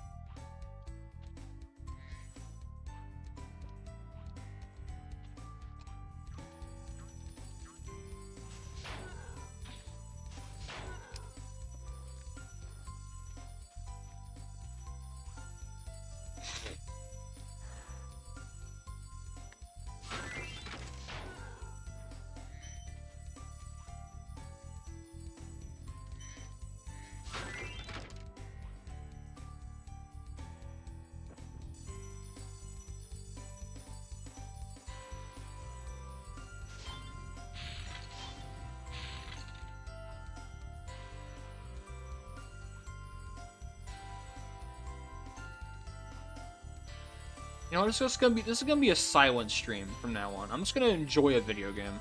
You know, this is gonna be a silent stream from now on. I'm just gonna enjoy a video game.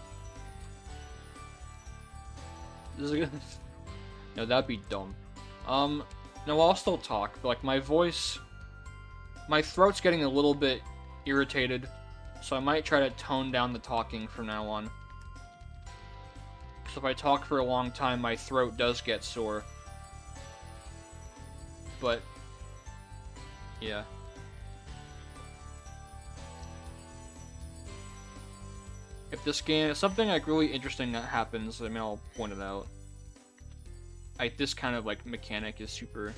This is gonna... No, that'd be dumb. No, I'll still talk, but, like, my voice... My throat's getting a little bit irritated, so I might try to tone down the talking from now on. Because if I talk for a long time, my throat does get sore. But... yeah. If something, like, really interesting that happens, I mean, I'll point it out. Like, this kind of, like, mechanic is super...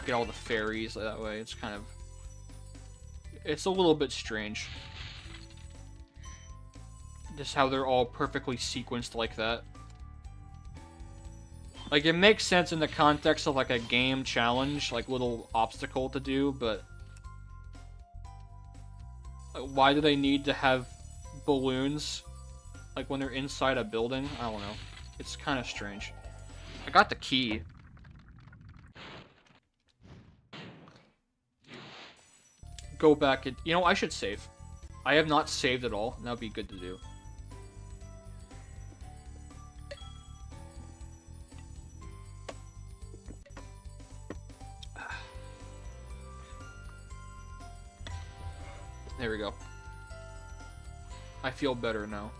Get all the fairies that way, it's kind of... It's a little bit strange. Just how they're all perfectly sequenced like that. Like, it makes sense in the context of, like, a game challenge, like, little obstacle to do, but... Why do they need to have balloons, like, when they're inside a building? I don't know. It's kind of strange. I got the key. Go back and... You know, I should save. I have not saved at all, and that would be good to do. There we go. I feel better now.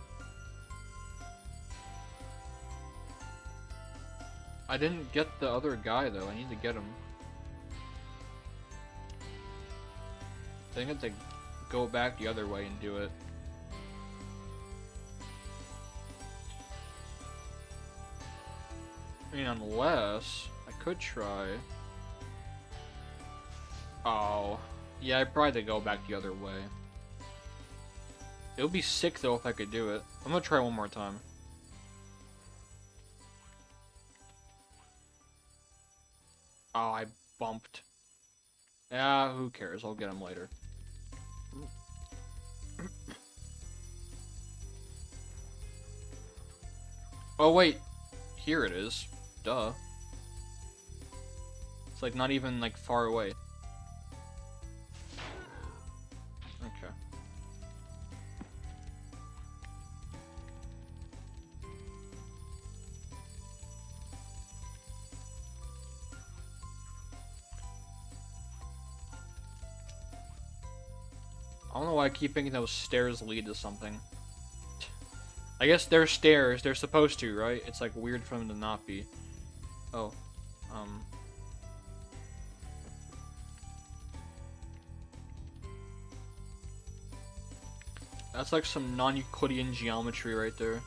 I didn't get the other guy, though. I need to get him. I think I have to go back the other way and do it. I mean, unless I could try. Oh, yeah, I'd probably go back the other way. It would be sick though if I could do it. I'm gonna try one more time. Oh, I bumped. Yeah, who cares? I'll get him later. Oh wait, here it is. Duh. It's like not even like far away. Okay. I don't know why I keep thinking those stairs lead to something. I guess they're stairs. They're supposed to, right? It's like weird for them to not be. Oh. That's like some non-Euclidean geometry right there.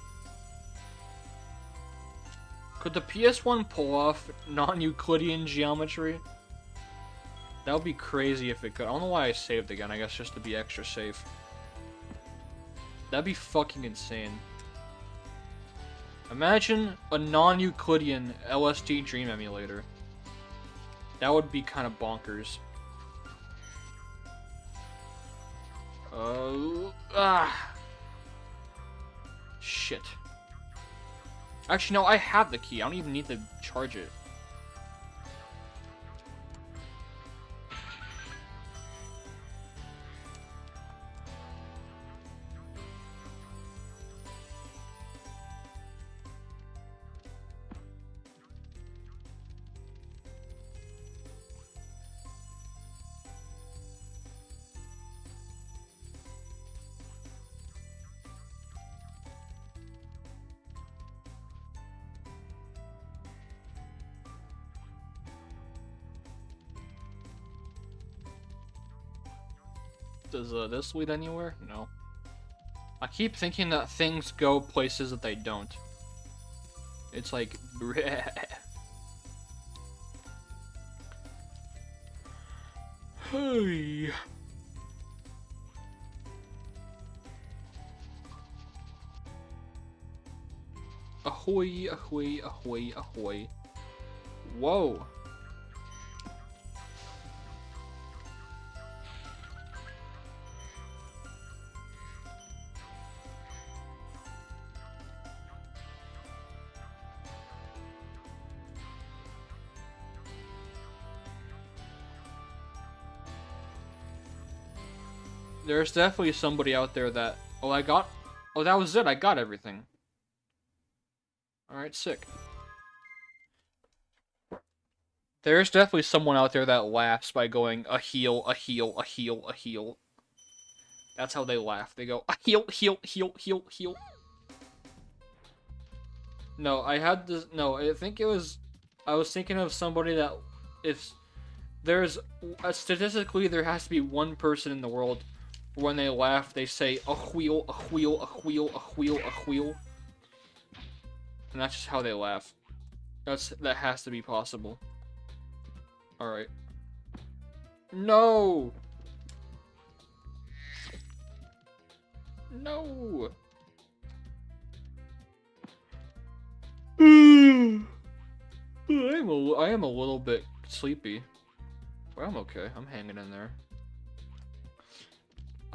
Could the PS1 pull off non-Euclidean geometry? That would be crazy if it could. I don't know why I saved again. I guess just to be extra safe. That'd be fucking insane. Imagine a non-Euclidean LSD Dream emulator. That would be kind of bonkers. Shit. Actually, no, I have the key. I don't even need to charge it. Does this lead anywhere? No. I keep thinking that things go places that they don't. It's like, bleh. Hey. Ahoy, ahoy, ahoy, ahoy. Whoa. There's definitely somebody out there that... Oh, I got... Oh, that was it. I got everything. Alright, sick. There's definitely someone out there that laughs by going, a heal, a heal, a heal, a heal. That's how they laugh. They go, a heal, heal, heal, heal, heal. No, I had this... No, I think it was... I was thinking of somebody that... If there's... Statistically, there has to be one person in the world when they laugh, they say, a wheel, a wheel, a wheel, a wheel, a wheel. And that's just how they laugh. That has to be possible. Alright. No! No! I am a little bit sleepy. But I'm okay. I'm hanging in there.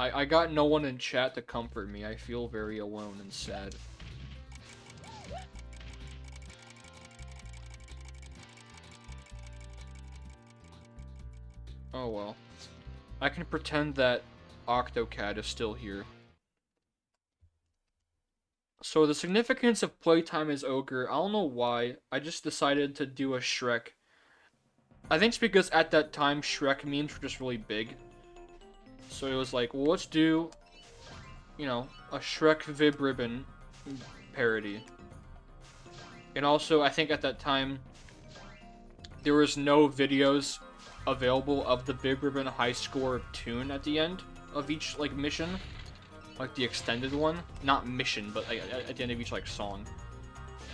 I got no one in chat to comfort me. I feel very alone and sad. Oh well. I can pretend that Octocat is still here. So the significance of playtime as Ogre, I don't know why. I just decided to do a Shrek. I think it's because at that time Shrek memes were just really big. So it was like, well, let's do, you know, a Shrek Vib Ribbon parody. And also, I think at that time, there was no videos available of the Vib Ribbon high score tune at the end of each, like, mission. Like, the extended one. Not mission, but like, at the end of each, like, song.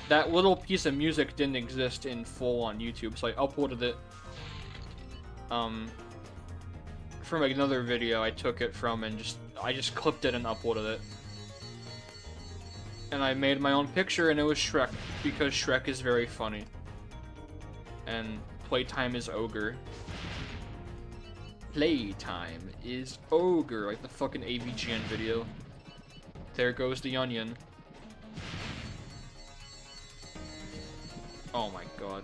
that little piece of music didn't exist in full on YouTube, so I uploaded it from another video I took it from, and I just clipped it and uploaded it. And I made my own picture, and it was Shrek, because Shrek is very funny. And playtime is ogre. Playtime is ogre, like the fucking AVGN video. There goes the onion. Oh my god.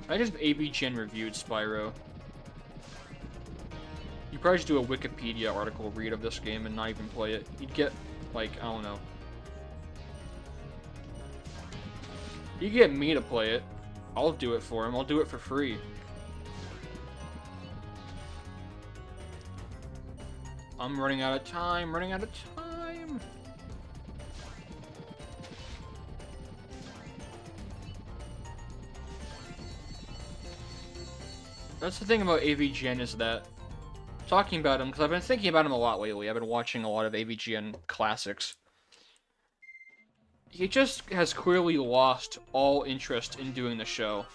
I just AVGN reviewed Spyro. You probably should do a Wikipedia article read of this game and not even play it. You'd get, like, I don't know. You get me to play it. I'll do it for him. I'll do it for free. I'm running out of time. Running out of time. That's the thing about AVGN is that, talking about him, because I've been thinking about him a lot lately. I've been watching a lot of AVGN classics. He just has clearly lost all interest in doing the show.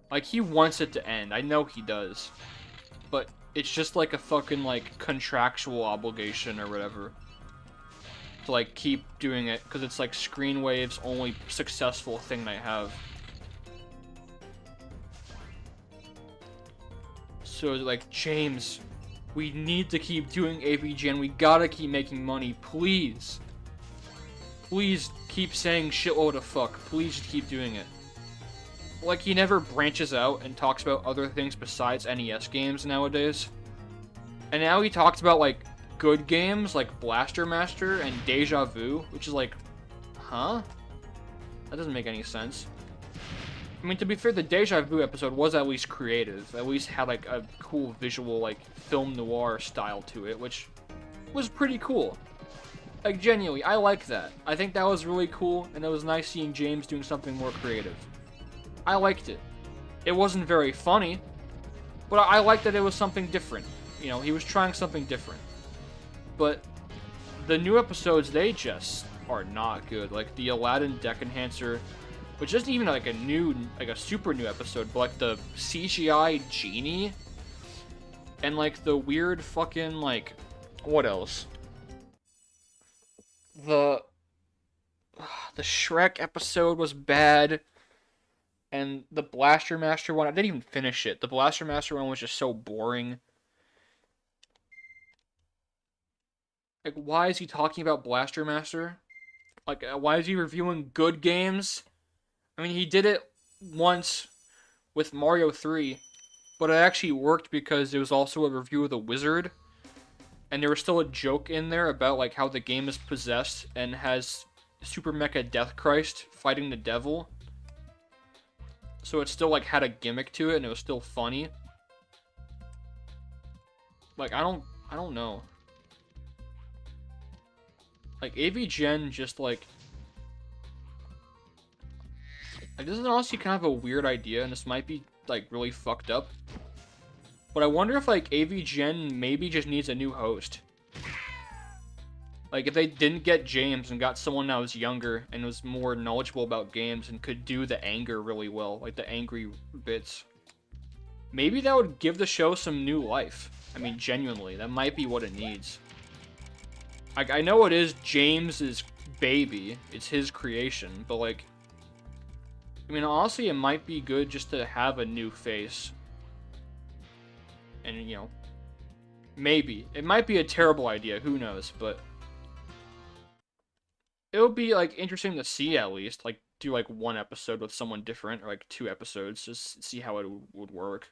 Like, he wants it to end. I know he does. But it's just like a fucking, like, contractual obligation or whatever. To, like, keep doing it, because it's, like, Screenwave's only successful thing they have. So, like, James, we need to keep doing AVGN. We gotta keep making money, please. Please keep saying shitload of fuck. Please just keep doing it. Like, he never branches out and talks about other things besides NES games nowadays. And now he talks about, like, good games like Blaster Master and Deja Vu, which is like, huh? That doesn't make any sense. I mean, to be fair, the Deja Vu episode was at least creative. At least had, like, a cool visual, like, film noir style to it, which was pretty cool. Like, genuinely, I like that. I think that was really cool, and it was nice seeing James doing something more creative. I liked it. It wasn't very funny, but I liked that it was something different. You know, he was trying something different. But the new episodes, they just are not good. Like, the Aladdin Deck Enhancer, which isn't even like a new, like a super new episode, but like the CGI genie, and like the weird fucking, like, what else? The Shrek episode was bad, and the Blaster Master one, I didn't even finish it. The Blaster Master one was just so boring. Like, why is he talking about Blaster Master? Like, why is he reviewing good games? I mean, he did it once with Mario 3, but it actually worked because it was also a review of The Wizard, and there was still a joke in there about, like, how the game is possessed and has Super Mecha Death Christ fighting the devil. So it still, like, had a gimmick to it, and it was still funny. Like, I don't know. Like, AVGen just, like, this is honestly kind of a weird idea, and this might be, like, really fucked up. But I wonder if, like, AVGen maybe just needs a new host. Like, if they didn't get James and got someone that was younger and was more knowledgeable about games and could do the anger really well, like the angry bits, maybe that would give the show some new life. I mean, genuinely, that might be what it needs. Like, I know it is James's baby, it's his creation, but, like, I mean, honestly, it might be good just to have a new face. And, you know, maybe. It might be a terrible idea, who knows, but it would be, like, interesting to see, at least. Like, do, like, one episode with someone different, or, like, 2 episodes, just see how it would work.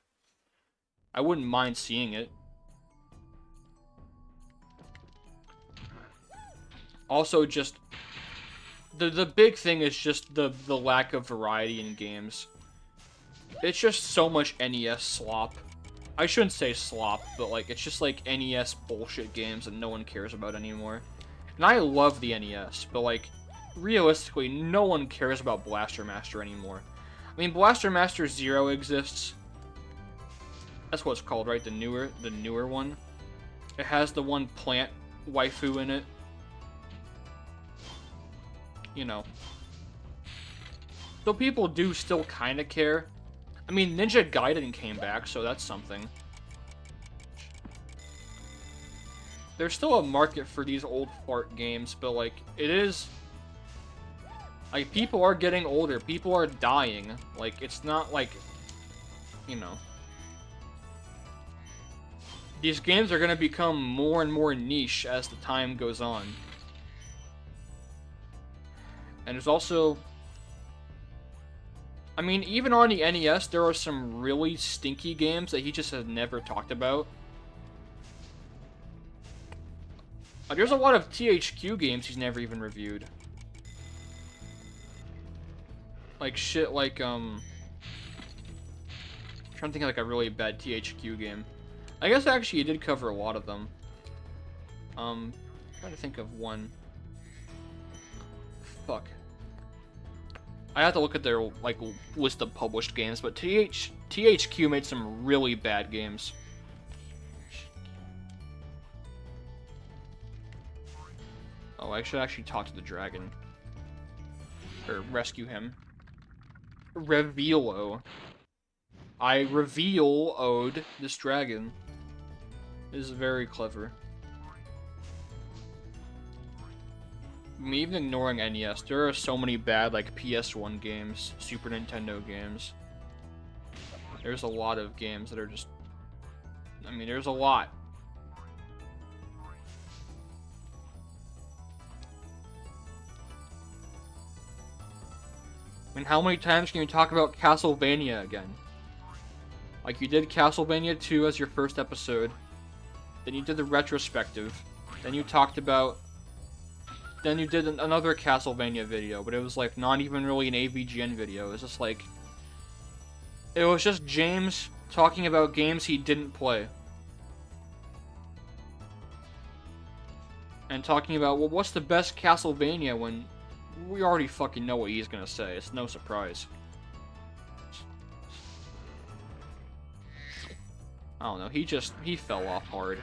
I wouldn't mind seeing it. Also, just the big thing is just the lack of variety in games. It's just so much NES slop. I shouldn't say slop, but, like, it's just, like, NES bullshit games that no one cares about anymore. And I love the NES, but, like, realistically, no one cares about Blaster Master anymore. I mean, Blaster Master Zero exists. That's what it's called, right? The newer one. It has the one plant waifu in it. you know. So people do still kind of care. I mean, Ninja Gaiden came back, so that's something. There's still a market for these old fart games, but, like, it is... Like, people are getting older. People are dying. Like, it's not like... You know... These games are going to become more and more niche as the time goes on. And there's also... I mean, even on the NES, there are some really stinky games that he just has never talked about. There's a lot of THQ games he's never even reviewed. Like shit like, I'm trying to think of like a really bad THQ game. I guess actually he did cover a lot of them. Trying to think of one. Fuck. I have to look at their, like, list of published games, but THQ made some really bad games. Oh, I should actually talk to the dragon. Or rescue him. Revealo. I reveal-o'd this dragon. This is very clever. Me even ignoring NES, there are so many bad, like, PS1 games, Super Nintendo games. There's a lot of games that are just... I mean, there's a lot. I mean, how many times can you talk about Castlevania again? Like, you did Castlevania 2 as your first episode. Then you did the retrospective. Then you talked about... Then you did another Castlevania video, but it was, like, not even really an AVGN video. It was just, like... It was just James talking about games he didn't play. And talking about, well, what's the best Castlevania when... We already fucking know what he's gonna say. It's no surprise. I don't know. He fell off hard.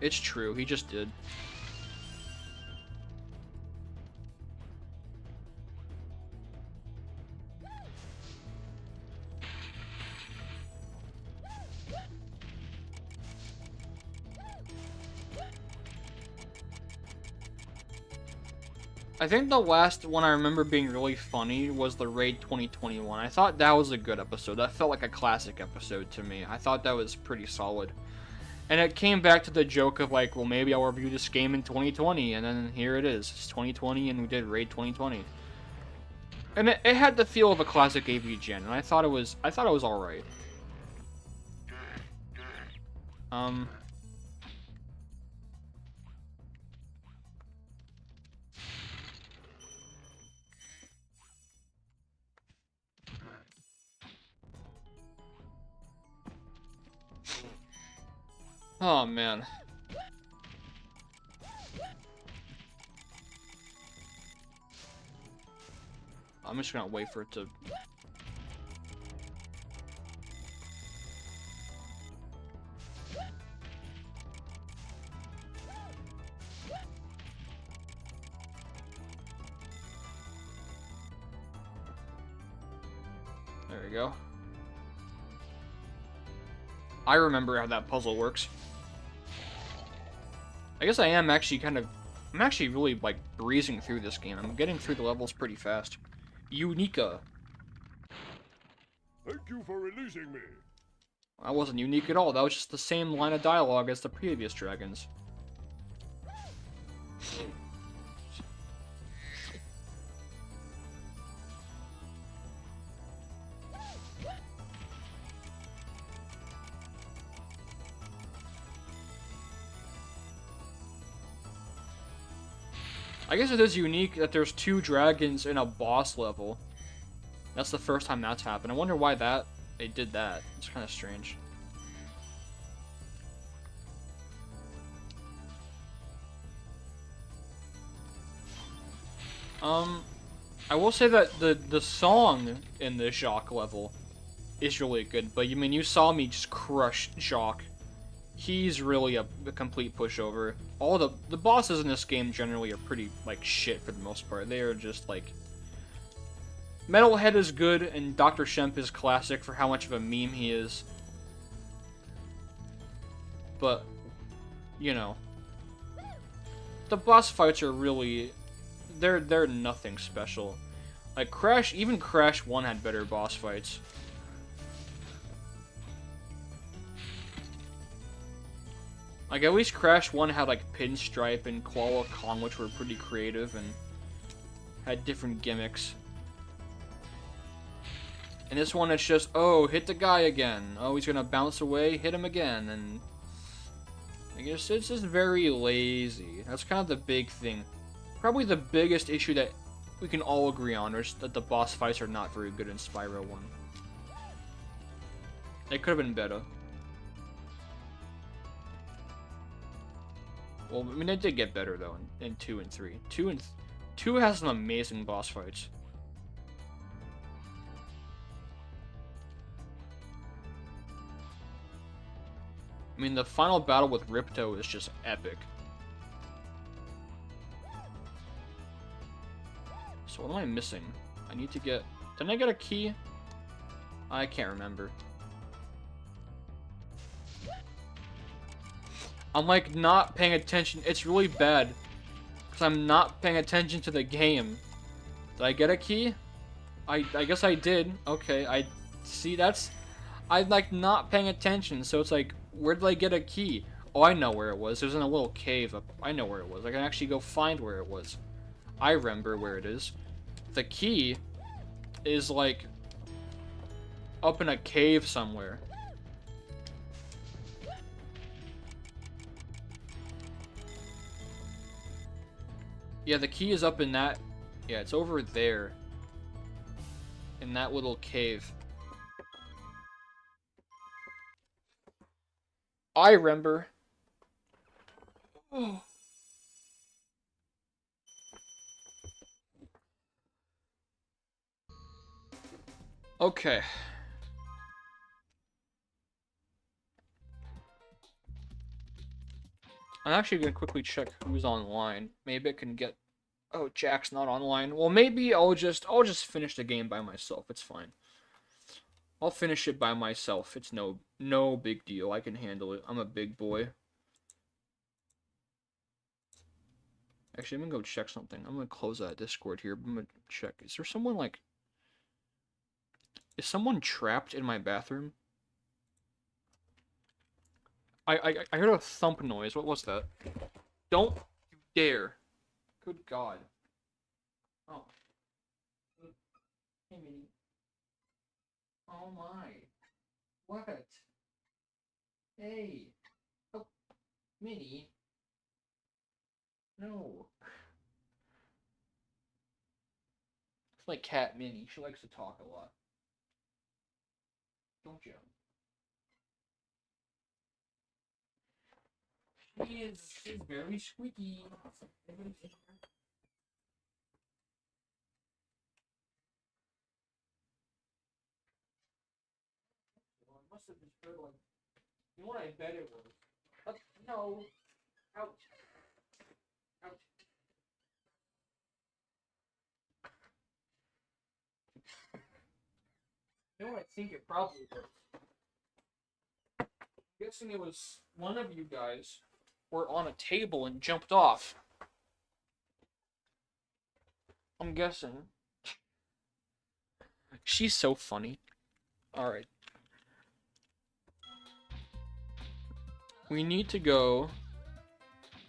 It's true. He just did. I think the last one I remember being really funny was the Raid 2021. I thought that was a good episode. That felt like a classic episode to me. I thought that was pretty solid. And it came back to the joke of like, well, maybe I'll review this game in 2020, and then here it is. It's 2020, and we did Raid 2020. And it had the feel of a classic AVGN, and I thought it was alright. Oh, man. I'm just gonna wait for it to... There we go. I remember how that puzzle works. I guess I am actually I'm actually really, like, breezing through this game. I'm getting through the levels pretty fast. Unica. Thank you for releasing me. That wasn't unique at all. That was just the same line of dialogue as the previous dragons. I guess it is unique that there's 2 dragons in a boss level. That's the first time that's happened. I wonder why they did that. It's kind of strange. I will say that the song in the Jacques level is really good. But you mean you saw me just crush Jock. He's really a complete pushover. All the bosses in this game generally are pretty like shit for the most part. They are just like Metalhead is good and Dr. Shemp is classic for how much of a meme he is. But you know, the boss fights are really they're nothing special. Like Crash, even Crash 1 had better boss fights. Like, at least Crash 1 had, like, Pinstripe and Koala Kong, which were pretty creative and had different gimmicks. And this one, it's just, oh, hit the guy again. Oh, he's gonna bounce away, hit him again, and I guess it's just very lazy. That's kind of the big thing. Probably the biggest issue that we can all agree on is that the boss fights are not very good in Spyro 1. They could have been better. Well, I mean, they did get better, though, in 2 and 3. 2 has some amazing boss fights. I mean, the final battle with Ripto is just epic. So what am I missing? I need to get... Didn't I get a key? I can't remember. I'm like not paying attention. It's really bad. Because I'm not paying attention to the game. Did I get a key? I guess I did. Okay, I see that's... I'm like not paying attention. So it's like, where did I get a key? Oh, I know where it was. It was in a little cave. I know where it was. I can actually go find where it was. I remember where it is. The key is like up in a cave somewhere. Yeah, the key is up in that... Yeah, it's over there. In that little cave. I remember. Oh. Okay. I'm actually gonna quickly check who's online. Maybe I can get... Oh, Jack's not online. Well, maybe I'll just finish the game by myself. It's fine. I'll finish it by myself. It's no big deal. I can handle it. I'm a big boy. Actually, I'm gonna go check something. I'm gonna close that Discord here. I'm gonna check. Is there someone like... Is someone trapped in my bathroom? I heard a thump noise. What was that? Don't you dare. Good God. Oh. Hey, Minnie. Oh my. What? Hey. Oh, Minnie. No. It's like cat Minnie. She likes to talk a lot. Don't you? She's very squeaky. Well, it must have been her, like, you know what I bet it was? No. Ouch. Ouch. You know what I think it probably was? I'm guessing it was one of you guys were on a table and jumped off. I'm guessing. She's so funny. Alright. We need to go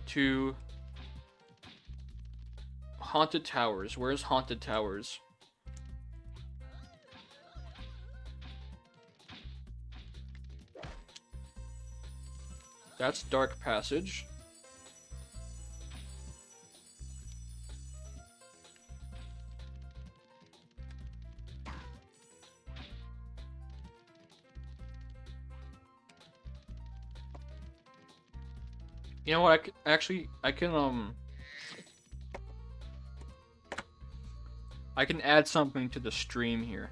to Haunted Towers. Where's Haunted Towers? That's Dark Passage. You know what? I can add something to the stream here.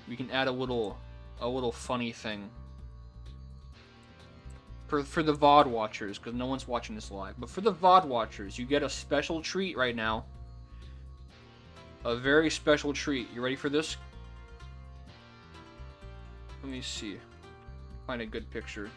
we can add a little funny thing for the VOD watchers, because no one's watching this live. But for the VOD watchers, you get a special treat right now. A very special treat. You ready for this? Let me see. Find a good picture.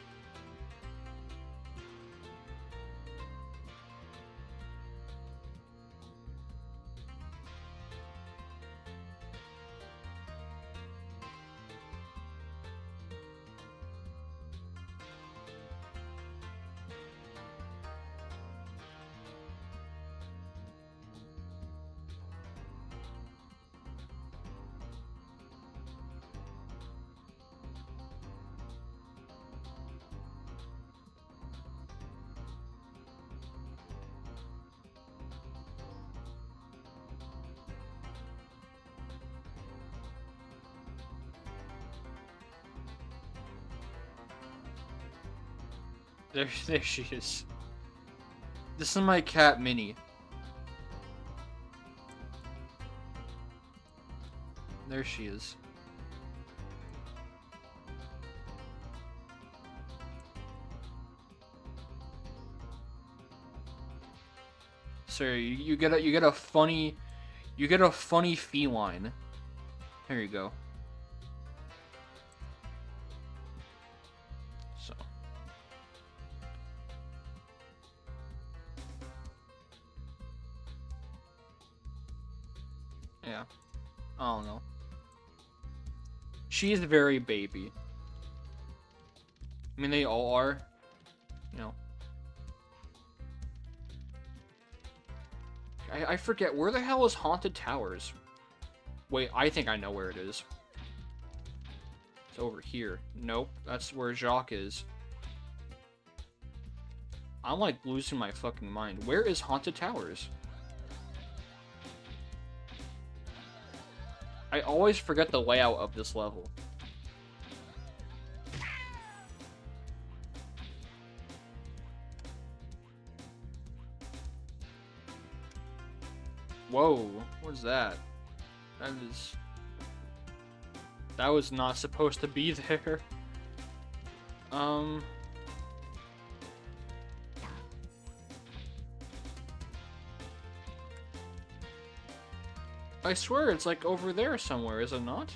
There she is. This is my cat, Minnie. There she is. So you get a funny feline. Here you go. So. Yeah. I don't know. She's very baby. I mean, they all are. You know. I forget, where the hell is Haunted Towers? Wait, I think I know where it is. It's over here. Nope, that's where Jacques is. I'm like losing my fucking mind. Where is Haunted Towers? I always forget the layout of this level. Whoa, what is that? That was not supposed to be there. I swear it's like over there somewhere, is it not?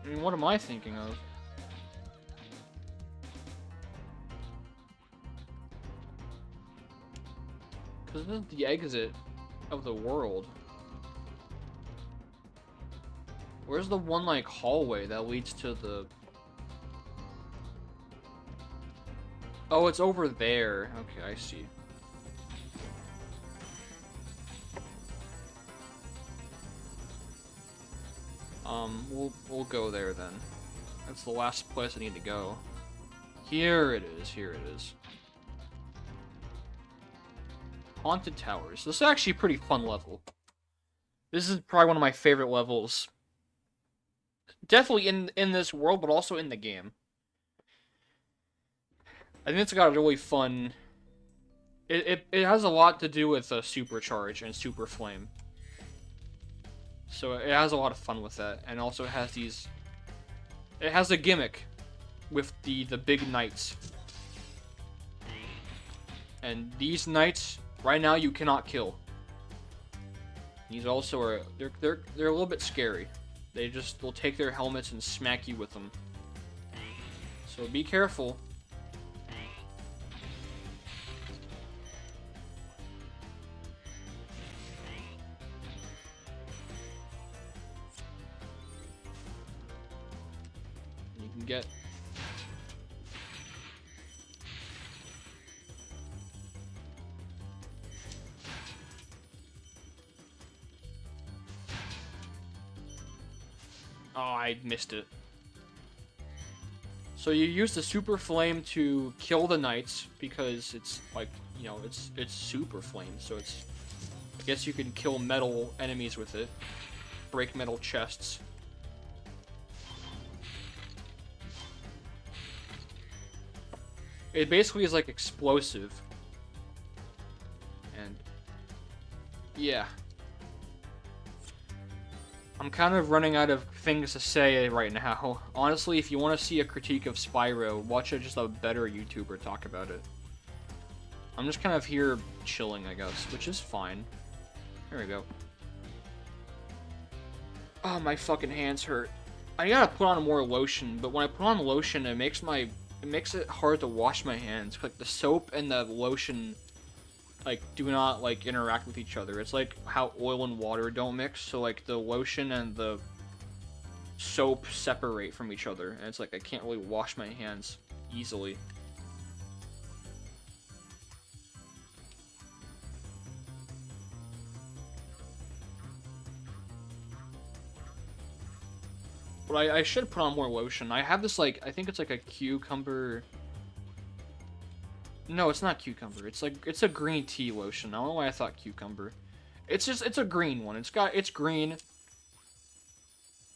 I mean, what am I thinking of? Because this is the exit of the world. Where's the one, like, hallway that leads to the... Oh, it's over there. Okay, I see. We'll go there then. That's the last place I need to go. Here it is, here it is. Haunted Towers. This is actually a pretty fun level. This is probably one of my favorite levels. Definitely in this world, but also in the game. I think it's got a really fun... It has a lot to do with Supercharge and Super Flame. So it has a lot of fun with that. And also it has these... It has a gimmick with the big knights. And these knights... Right now, you cannot kill. These also are they're a little bit scary. They'll take their helmets and smack you with them. So be careful. You can get. Oh, I missed it. So you use the Super Flame to kill the knights because it's like, you know, it's Super Flame, so it's... I guess you can kill metal enemies with it. Break metal chests. It basically is like explosive. And... yeah. I'm kind of running out of things to say right now. Honestly, if you want to see a critique of Spyro, watch just a better YouTuber talk about it. I'm just kind of here chilling, I guess, which is fine. There we go. Oh, my fucking hands hurt. I gotta put on more lotion, but when I put on lotion, it makes it hard to wash my hands. Like, the soap and the lotion, like, do not, like, interact with each other. It's like how oil and water don't mix, so, like, the lotion and the soap separate from each other, and it's like I can't really wash my hands easily. But I should put on more lotion. I have this, like, I think it's like a cucumber... No, it's not cucumber. It's like, it's a green tea lotion. I don't know why I thought cucumber. It's a green one. It's green.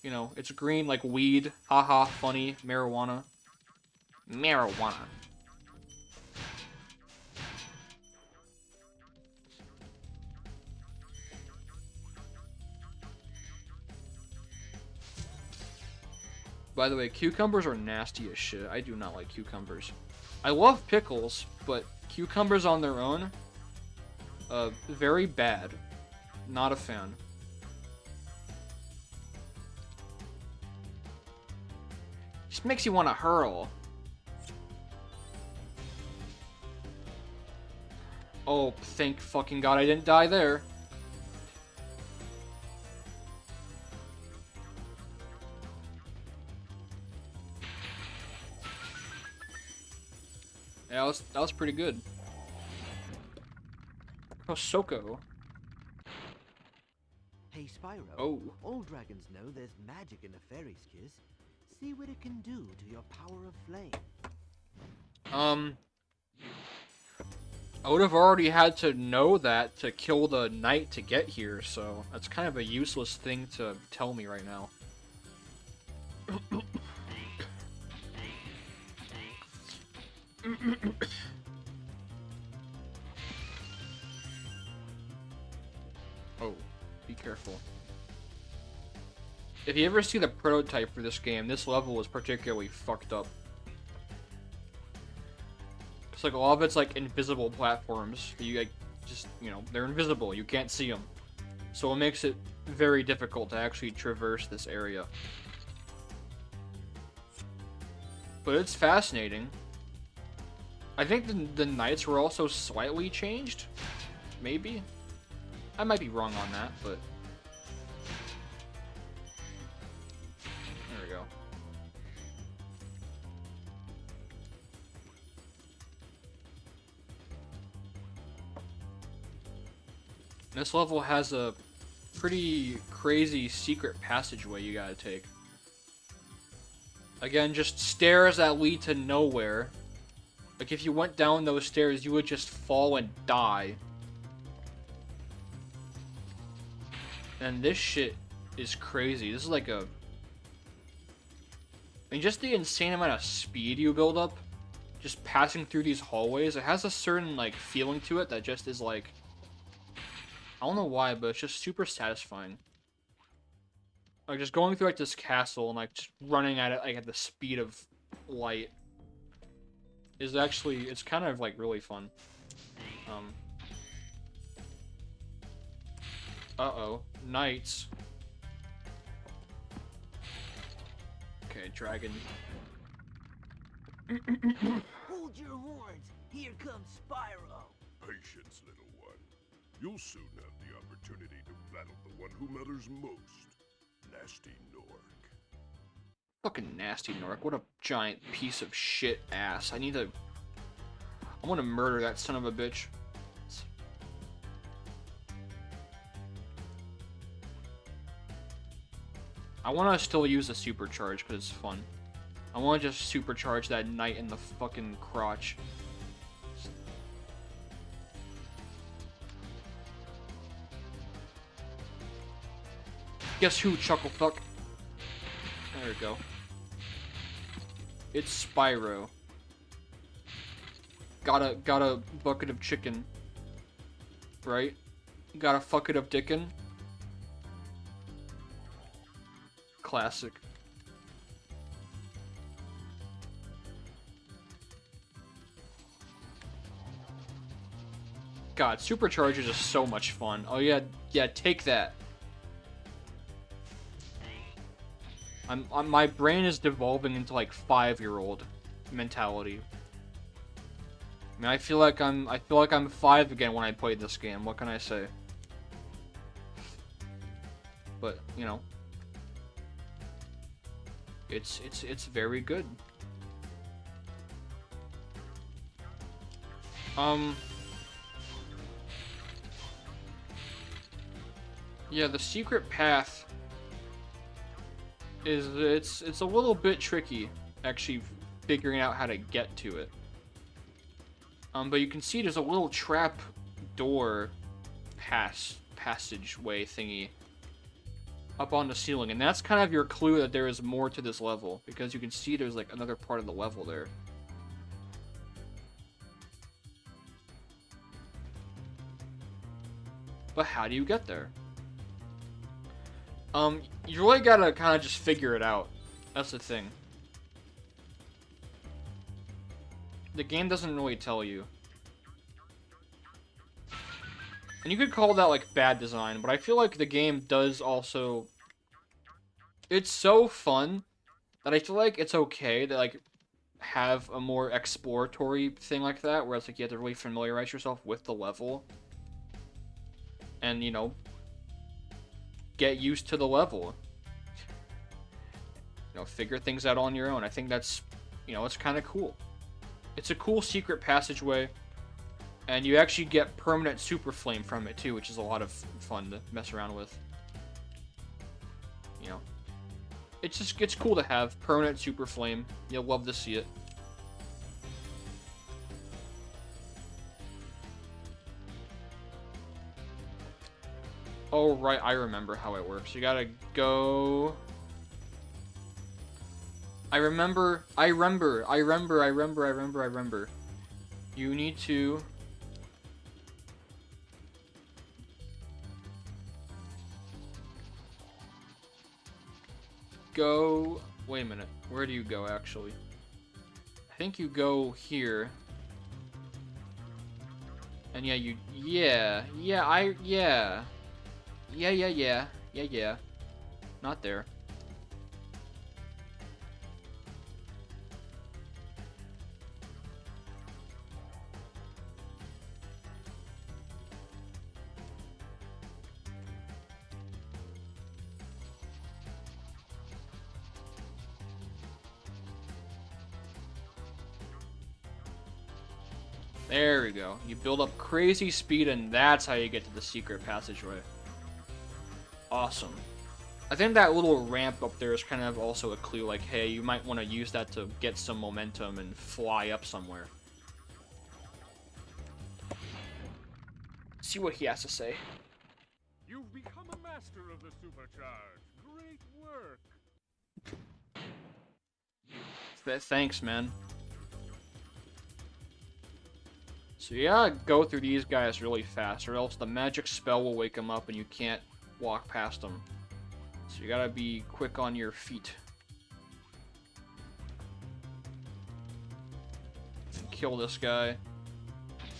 You know, it's green like weed. Haha, funny. Marijuana. Marijuana. By the way, cucumbers are nasty as shit. I do not like cucumbers. I love pickles, but cucumbers on their own, very bad. Not a fan. Just makes you want to hurl. Oh, thank fucking God I didn't die there. Yeah, that was pretty good. Oh, Soko. Hey, Spyro. Oh. All dragons know there's magic in a fairy's kiss. See what it can do to your power of flame. I would have already had to know that to kill the knight to get here, so that's kind of a useless thing to tell me right now. Oh, be careful. If you ever see the prototype for this game, this level is particularly fucked up. It's like a lot of it's like invisible platforms. You like just, you know, they're invisible. You can't see them. So it makes it very difficult to actually traverse this area. But it's fascinating. I think the knights were also slightly changed. Maybe? I might be wrong on that, but... There we go. This level has a pretty crazy secret passageway you gotta take. Again, just stairs that lead to nowhere. Like, if you went down those stairs, you would just fall and die. And this shit is crazy. This is like a... I mean, just the insane amount of speed you build up, just passing through these hallways, it has a certain, like, feeling to it that just is, like... I don't know why, but it's just super satisfying. Like, just going through, like, this castle and, like, just running at it, like, at the speed of light is actually, it's kind of, like, really fun. Uh-oh. Knights. Okay, dragon. Hold your horns. Here comes Spyro. Patience, little one. You'll soon have the opportunity to battle the one who matters most. Nasty Nork. Fucking nasty Nork. What a giant piece of shit ass. I want to murder that son of a bitch. I want to still use the supercharge because it's fun. I want to just supercharge that knight in the fucking crotch. Guess who, Chucklefuck? There we go. It's Spyro. Got a bucket of chicken. Right? Got a fucket of dickin'. Classic. God, Superchargers is so much fun. Oh yeah, yeah, take that. My brain is devolving into like 5-year-old mentality. I mean, I feel like I'm 5 again when I play this game. What can I say? But, you know, it's very good. Yeah, the secret path is it's a little bit tricky actually figuring out how to get to it. But you can see there's a little trap door passageway thingy up on the ceiling, and that's kind of your clue that there is more to this level, because you can see there's like another part of the level there. But how do you get there? You really gotta kind of just figure it out. That's the thing. The game doesn't really tell you. And you could call that, like, bad design, but I feel like the game does also... It's so fun that I feel like it's okay to, like, have a more exploratory thing like that, where it's like you have to really familiarize yourself with the level. And, you know, get used to the level. You know, figure things out on your own. I think that's, you know, it's kind of cool. It's a cool secret passageway, and you actually get permanent super flame from it too, which is a lot of fun to mess around with. You know, it's cool to have permanent super flame. You'll love to see it. Oh right, I remember how it works. You gotta go. I remember. You need to... go... Wait a minute. Where do you go, actually? I think you go here. And yeah, you... Yeah. Yeah. Not there. There we go. You build up crazy speed, and that's how you get to the secret passageway. Awesome. I think that little ramp up there is kind of also a clue, like, hey, you might want to use that to get some momentum and fly up somewhere. See what he has to say. You've become a master of the supercharge. Great work. Thanks, man. So you gotta go through these guys really fast, or else the magic spell will wake them up and you can't walk past them. So you gotta be quick on your feet. Kill this guy.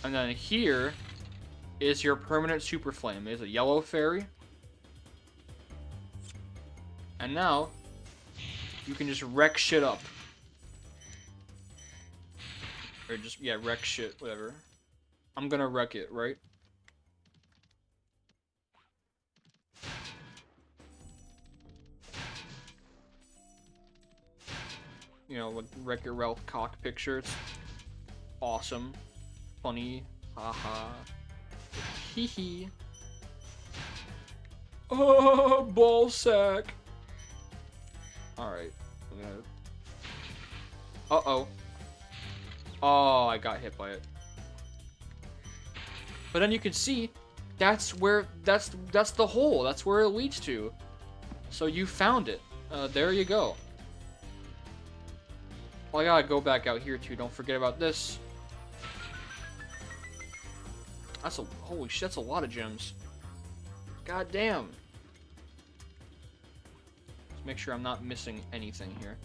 And then here is your permanent super flame. There's a yellow fairy. And now you can just wreck shit up. Or just, yeah, wreck shit, whatever. I'm gonna wreck it, right? You know, like Wreck-It Ralph cock pictures. Awesome. Funny. Haha. Hee hee. Oh, ball sack. Alright. Uh-oh. Oh, I got hit by it. But then you can see, that's the hole. That's where it leads to. So you found it. There you go. Well, I gotta go back out here too. Don't forget about this. That's a holy shit. That's a lot of gems. God damn. make sure I'm not missing anything here.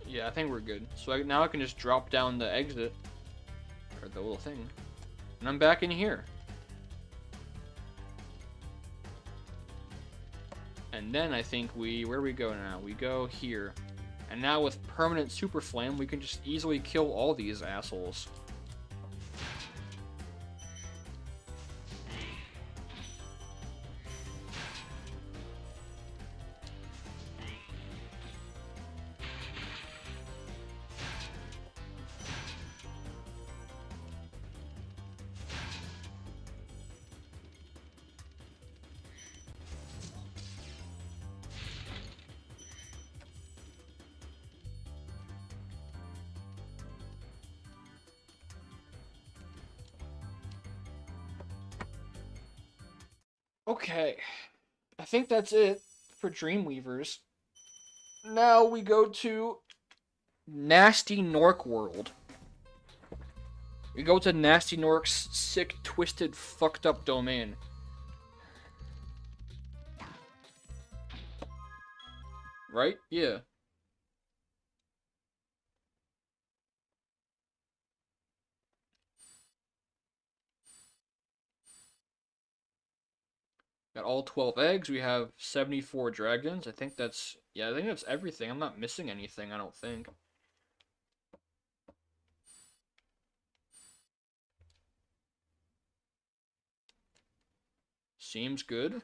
Yeah, I think we're good. So now I can just drop down the exit, or the little thing, and I'm back in here. And then I think where we go now? We go here. And now with permanent super flame, we can just easily kill all these assholes. Okay, I think that's it for Dreamweavers. Now we go to Nasty Nork World. We go to Nasty Nork's sick, twisted, fucked up domain. Right? Yeah. Got all 12 eggs. We have 74 dragons. I think that's everything. I'm not missing anything, I don't think. Seems good.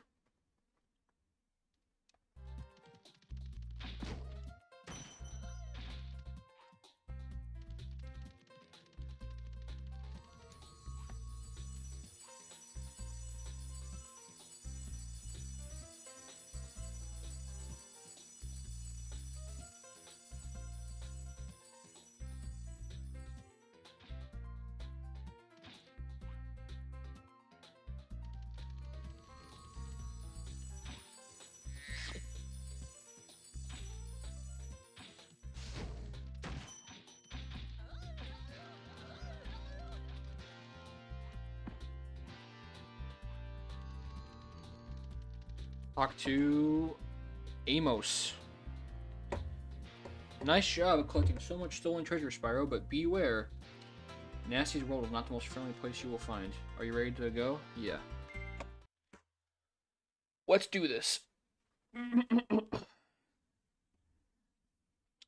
Talk to Amos. Nice job of collecting so much stolen treasure, Spyro, but beware. Nasty's world is not the most friendly place you will find. Are you ready to go? Yeah. Let's do this.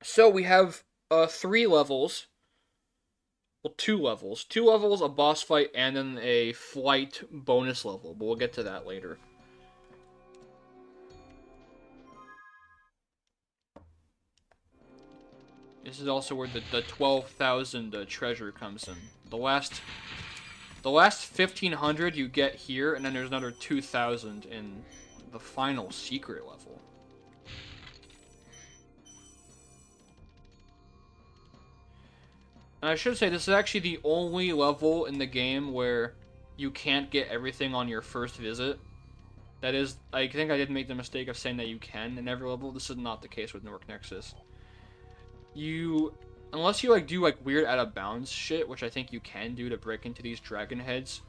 So we have 3 levels. Well, 2 levels. 2 levels, a boss fight, and then a flight bonus level, but we'll get to that later. This is also where the 12,000 treasure comes in. The last 1,500 you get here, and then there's another 2,000 in the final secret level. And I should say, this is actually the only level in the game where you can't get everything on your first visit. That is, I think I did make the mistake of saying that you can in every level. This is not the case with Nork Nexus. Unless you like do like weird out of bounds shit, which I think you can do to break into these dragon heads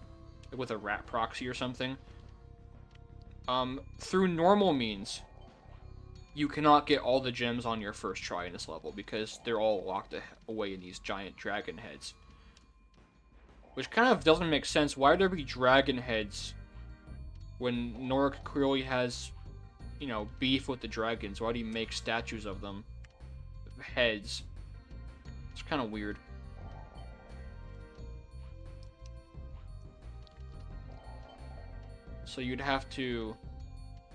with a rat proxy or something. Through normal means, you cannot get all the gems on your first try in this level because they're all locked away in these giant dragon heads. Which kind of doesn't make sense. Why would there be dragon heads when Nork clearly has, you know, beef with the dragons? Why do you make statues of them? Heads. It's kind of weird. So you'd have to...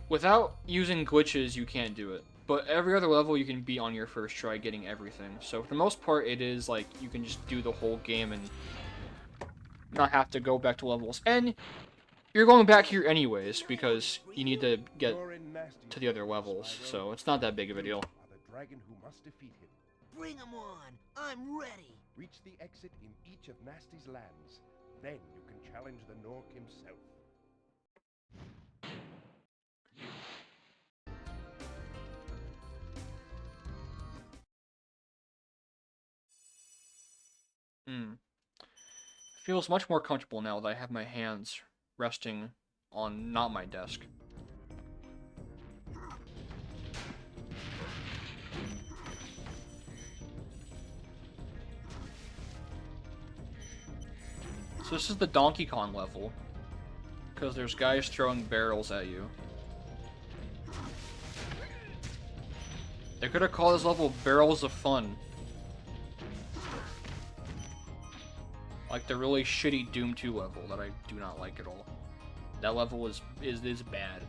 Without using glitches, you can't do it. But every other level you can beat on your first try getting everything. So for the most part, it is like you can just do the whole game and not have to go back to levels. And you're going back here anyways, because you need to get to the other levels. So it's not that big of a deal. The dragon who must defeat him. Bring him on! I'm ready! Reach the exit in each of Nasty's lands. Then you can challenge the Nork himself. Feels much more comfortable now that I have my hands resting on not my desk. So this is the Donkey Kong level, because there's guys throwing barrels at you. They could have called this level Barrels of Fun. Like the really shitty Doom 2 level that I do not like at all. That level is bad.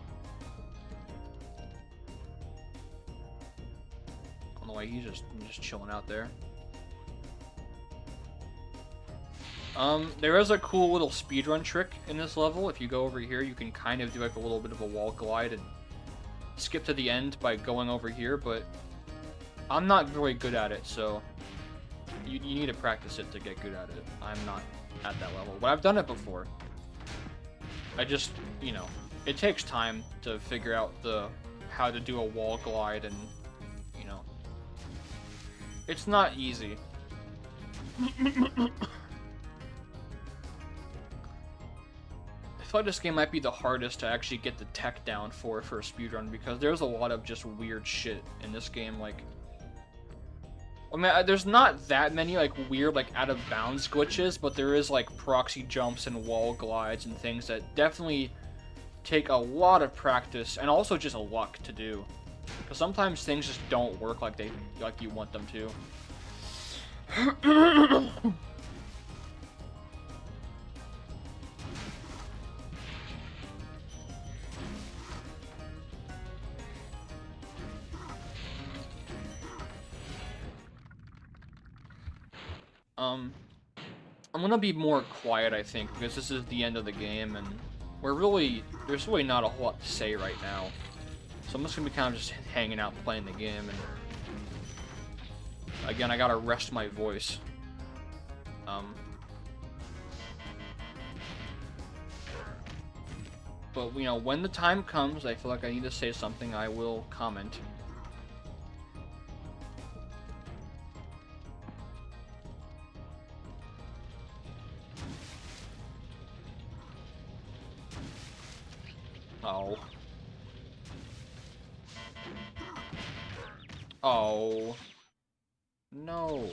On the way, he's just chilling out there. There is a cool little speedrun trick in this level. If you go over here, you can kind of do like a little bit of a wall glide and skip to the end by going over here, but I'm not very good at it, so you need to practice it to get good at it. I'm not at that level, but I've done it before. I just, you know, it takes time to figure out how to do a wall glide, and, you know, it's not easy. I feel like this game might be the hardest to actually get the tech down for a speedrun, because there's a lot of just weird shit in this game. Like, I mean, there's not that many like weird, like out of bounds glitches, but there is like proxy jumps and wall glides and things that definitely take a lot of practice and also just luck to do, because sometimes things just don't work like you want them to. I'm gonna be more quiet, I think, because this is the end of the game, and there's really not a whole lot to say right now. So I'm just gonna be kind of just hanging out playing the game, and again, I gotta rest my voice. But, you know, when the time comes, I feel like I need to say something, I will comment. Oh. Oh. No.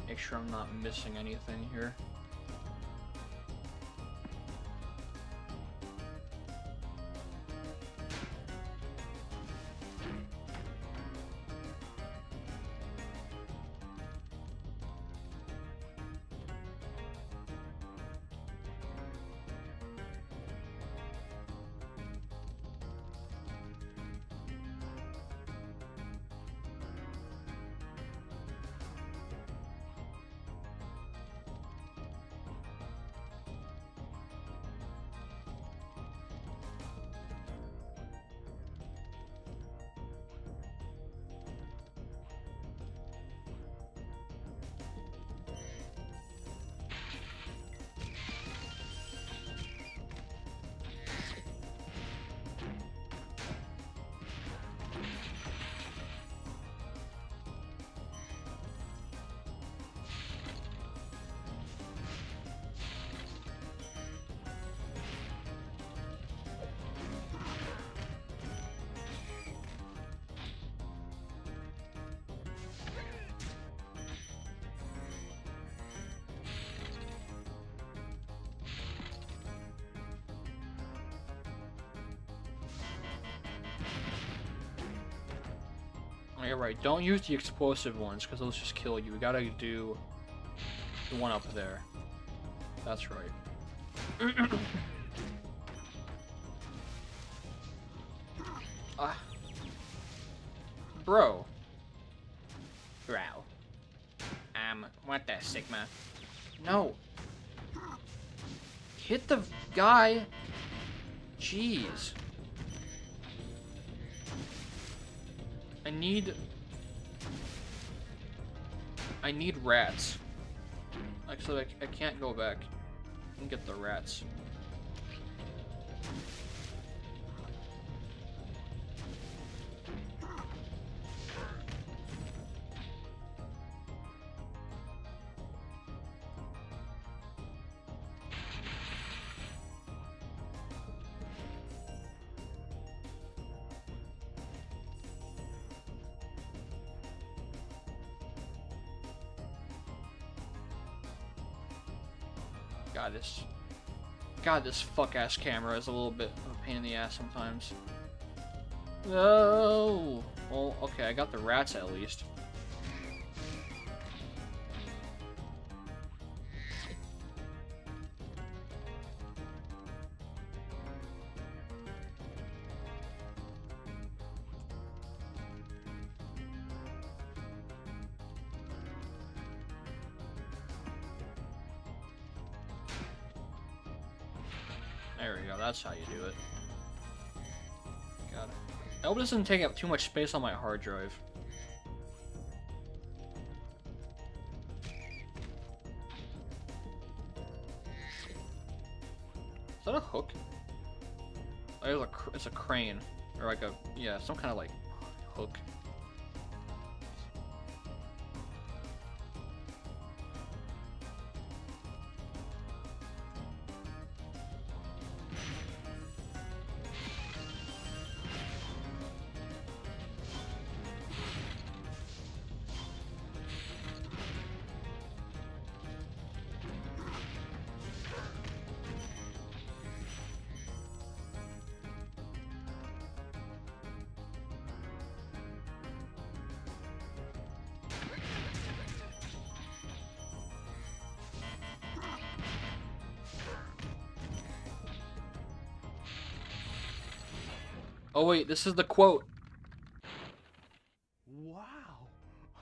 Make sure I'm not missing anything here. Oh, you're right. Don't use the explosive ones, because those just kill you. We gotta do the one up there. That's right. Bro. What the Sigma? No. Hit the guy. Jeez. I need rats. Actually, I can't go back and get the rats. God, this fuck-ass camera is a little bit of a pain in the ass sometimes. No. Well, okay, I got the rats at least. There we go, that's how you do it. God. I hope this doesn't take up too much space on my hard drive. Is that a hook? Oh, it's a crane. Or like a, yeah, some kind of like hook. Oh wait, this is the quote. Wow,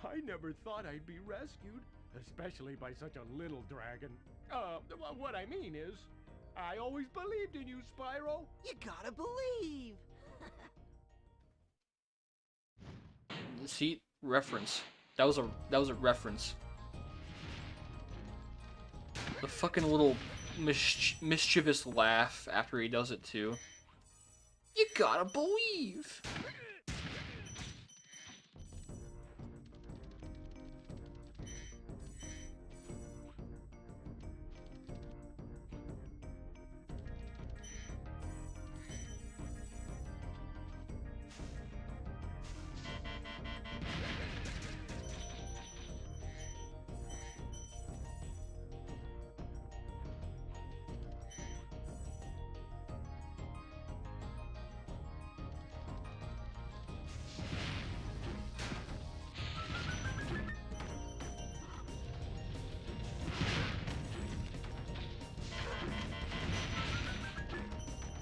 I never thought I'd be rescued, especially by such a little dragon. What I mean is, I always believed in you, Spyro. You gotta believe. See, reference. That was a reference. The fucking little mischievous laugh after he does it too. You gotta believe.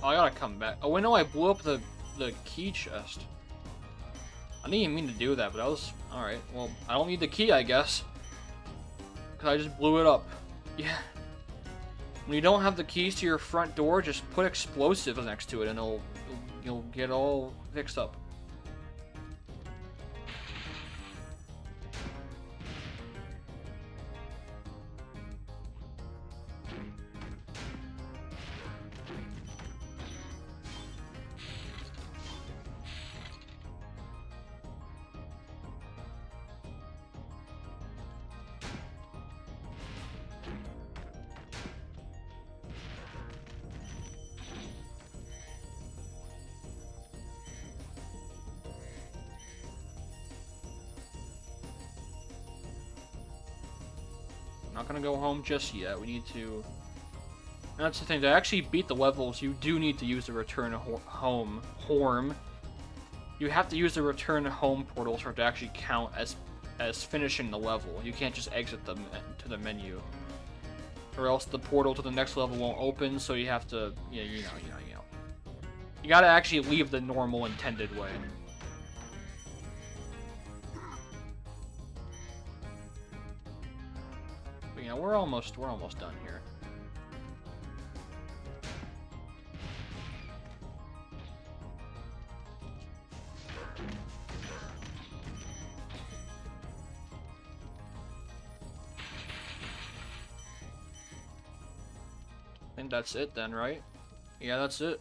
Oh, I gotta come back. Oh, wait, no, I blew up the key chest. I didn't even mean to do that, but I was... Alright, well, I don't need the key, I guess. Because I just blew it up. Yeah. When you don't have the keys to your front door, just put explosives next to it and you'll get all fixed up. Not gonna go home just yet. We need to... That's the thing. To actually beat the levels, you do need to use the return home horn. you have to use the return home portals for it to actually count as finishing the level. You can't just exit them to the menu, or else the portal to the next level won't open. So you have to, you know. You gotta actually leave the normal intended way. But, you know, we're almost done here. I think that's it then, right? Yeah, that's it.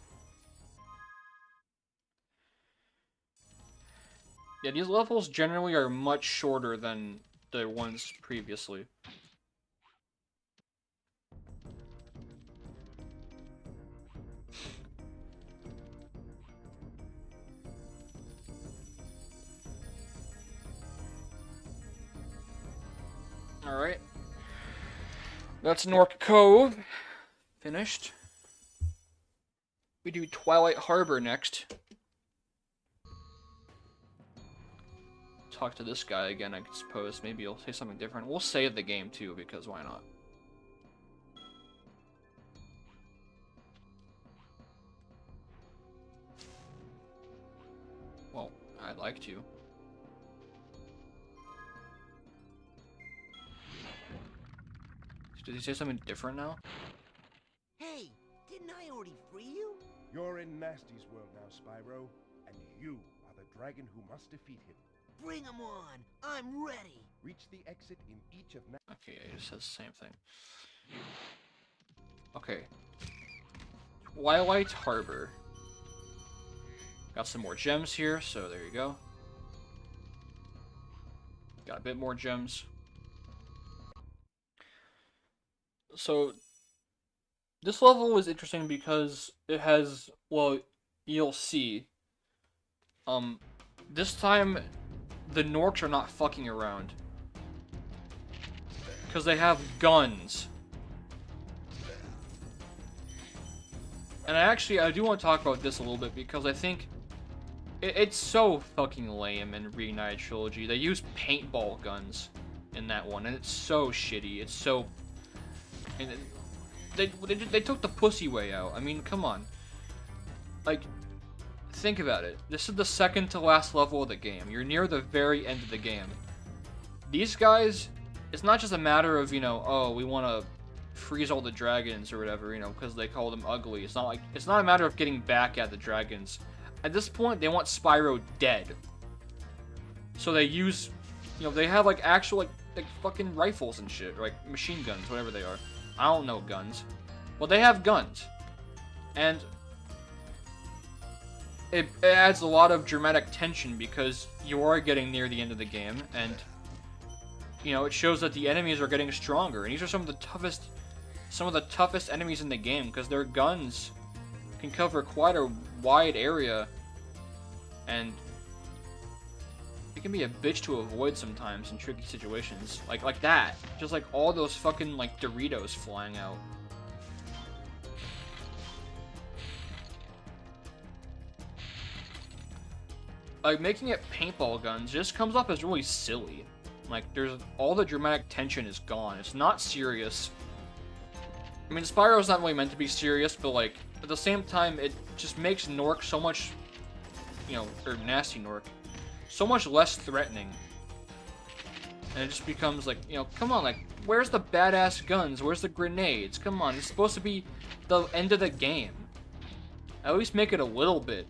Yeah, these levels generally are much shorter than the ones previously. Alright. That's Nork Cove. Finished. We do Twilight Harbor next. Talk to this guy again, I suppose. Maybe he'll say something different. We'll save the game too, because why not? Well, I'd like to. Did he say something different now? Hey, didn't I already free you? You're in Nasty's world now, Spyro, and you are the dragon who must defeat him. Bring him on. I'm ready. Reach the exit in each of Okay, it just says the same thing. Okay. Twilight Harbor. Got some more gems here, so there you go. Got a bit more gems. So, this level was interesting because it has, well, you'll see. This time, the Norks are not fucking around. Because they have guns. And I do want to talk about this a little bit because I think it's so fucking lame in Reignited Trilogy. They use paintball guns in that one, and it's so shitty. It's so... And they took the pussy way out. I mean, come on. Like, think about it. This is the second to last level of the game. You're near the very end of the game. These guys, it's not just a matter of, you know, oh, we want to freeze all the dragons or whatever, you know, because they call them ugly. It's not a matter of getting back at the dragons. At this point, they want Spyro dead. So they use, you know, they have like actual like fucking rifles and shit, or like machine guns, whatever they are. I don't know guns. Well, they have guns. And it adds a lot of dramatic tension because you are getting near the end of the game, and you know, it shows that the enemies are getting stronger, and these are some of the toughest enemies in the game because their guns can cover quite a wide area, and it can be a bitch to avoid sometimes in tricky situations, like that, just like all those fucking like Doritos flying out. Like, making it paintball guns just comes up as really silly. Like, all the dramatic tension is gone. It's not serious. I mean, Spyro's not really meant to be serious, but like, at the same time, it just makes Nork so much, you know, or Nasty Nork, so much less threatening. And it just becomes like, you know, come on, like, where's the badass guns? Where's the grenades? Come on, it's supposed to be the end of the game. At least make it a little bit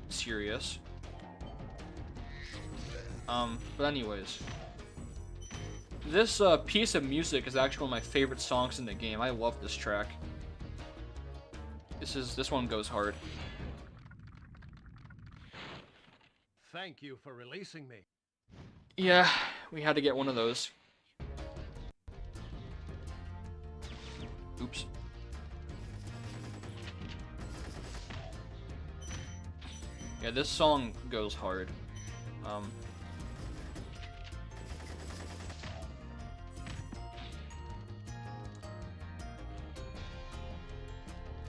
serious. But anyways, this piece of music is actually one of my favorite songs in the game. I love this track. This one goes hard. Thank you for releasing me. Yeah, we had to get one of those. Oops. Yeah, this song goes hard.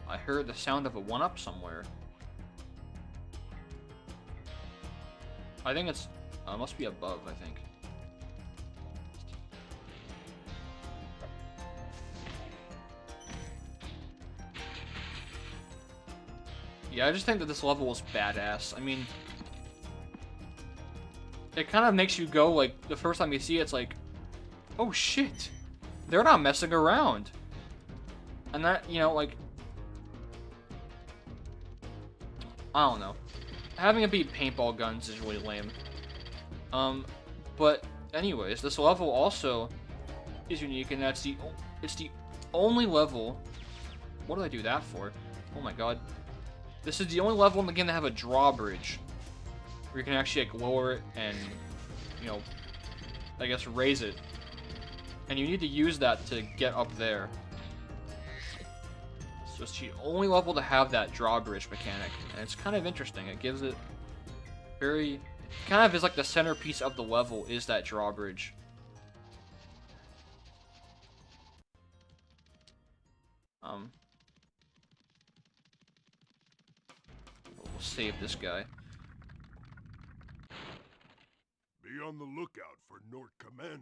I heard the sound of a 1-up somewhere. I think it's must be above, I think. Yeah, I just think that this level is badass. I mean, it kind of makes you go, like, the first time you see it, it's like, oh shit, they're not messing around. And that, you know, like, I don't know. Having it be paintball guns is really lame. But anyways, this level also is unique, and it's the only level. What did I do that for? Oh my god. This is the only level in the game that have a drawbridge, where you can actually like lower it and, you know, I guess raise it. And you need to use that to get up there. So it's the only level to have that drawbridge mechanic, and it's kind of interesting. It gives it very, kind of is like the centerpiece of the level is that drawbridge. We'll save this guy. Be on the lookout for Nort Commandos,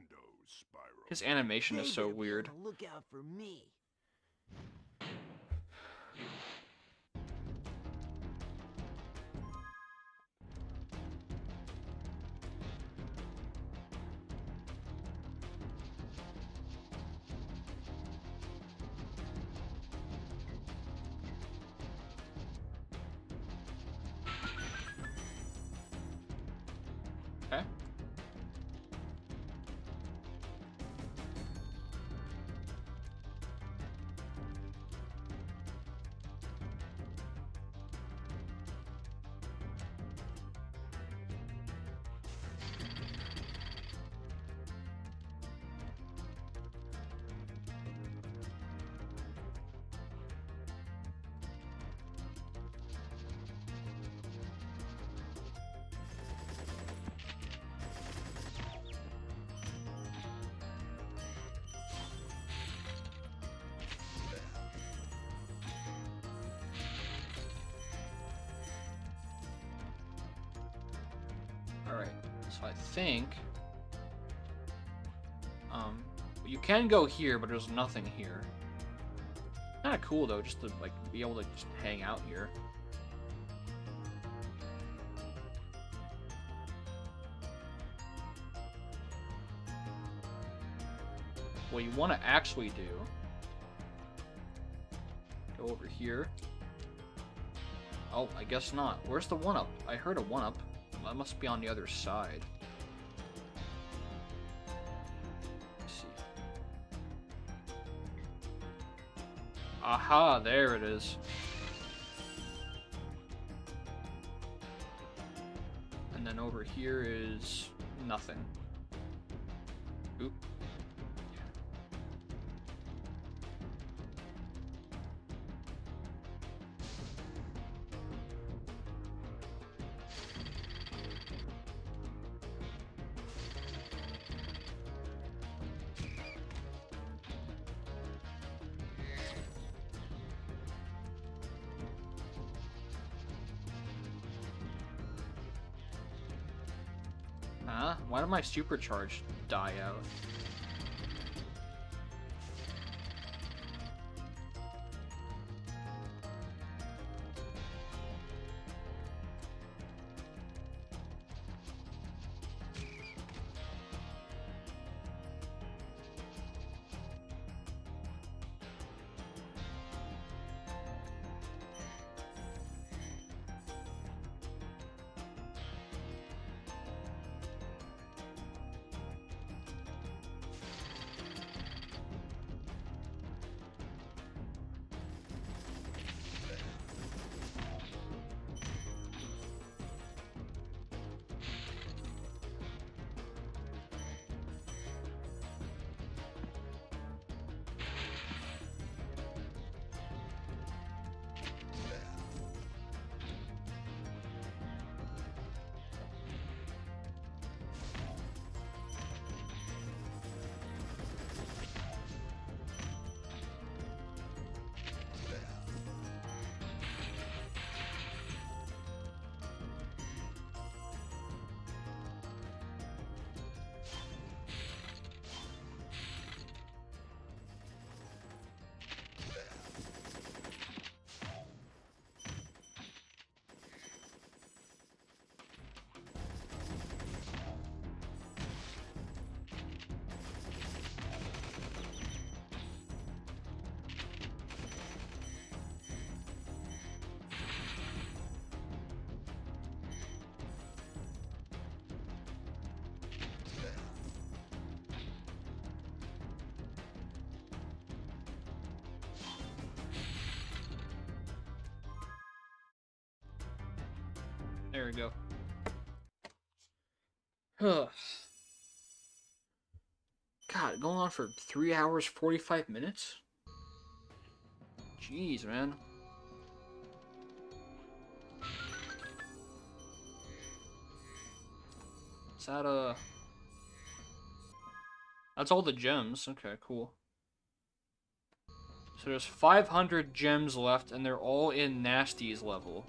Spyro. His animation is They so better be weird. on the lookout for me. Okay. Alright, so I think you can go here, but there's nothing here. Kinda cool though, just to like be able to just hang out here. What you want to actually do, go over here. Oh, I guess not. Where's the 1-up? I heard a 1-up. That must be on the other side. Let's see. Aha, there it is. And then over here is nothing. Oop. Huh? Why did my supercharge die out? There we go. Ugh. God, going on for 3 hours, 45 minutes? Jeez, man. Is that, that's all the gems. Okay, cool. So there's 500 gems left, and they're all in Nasty's level.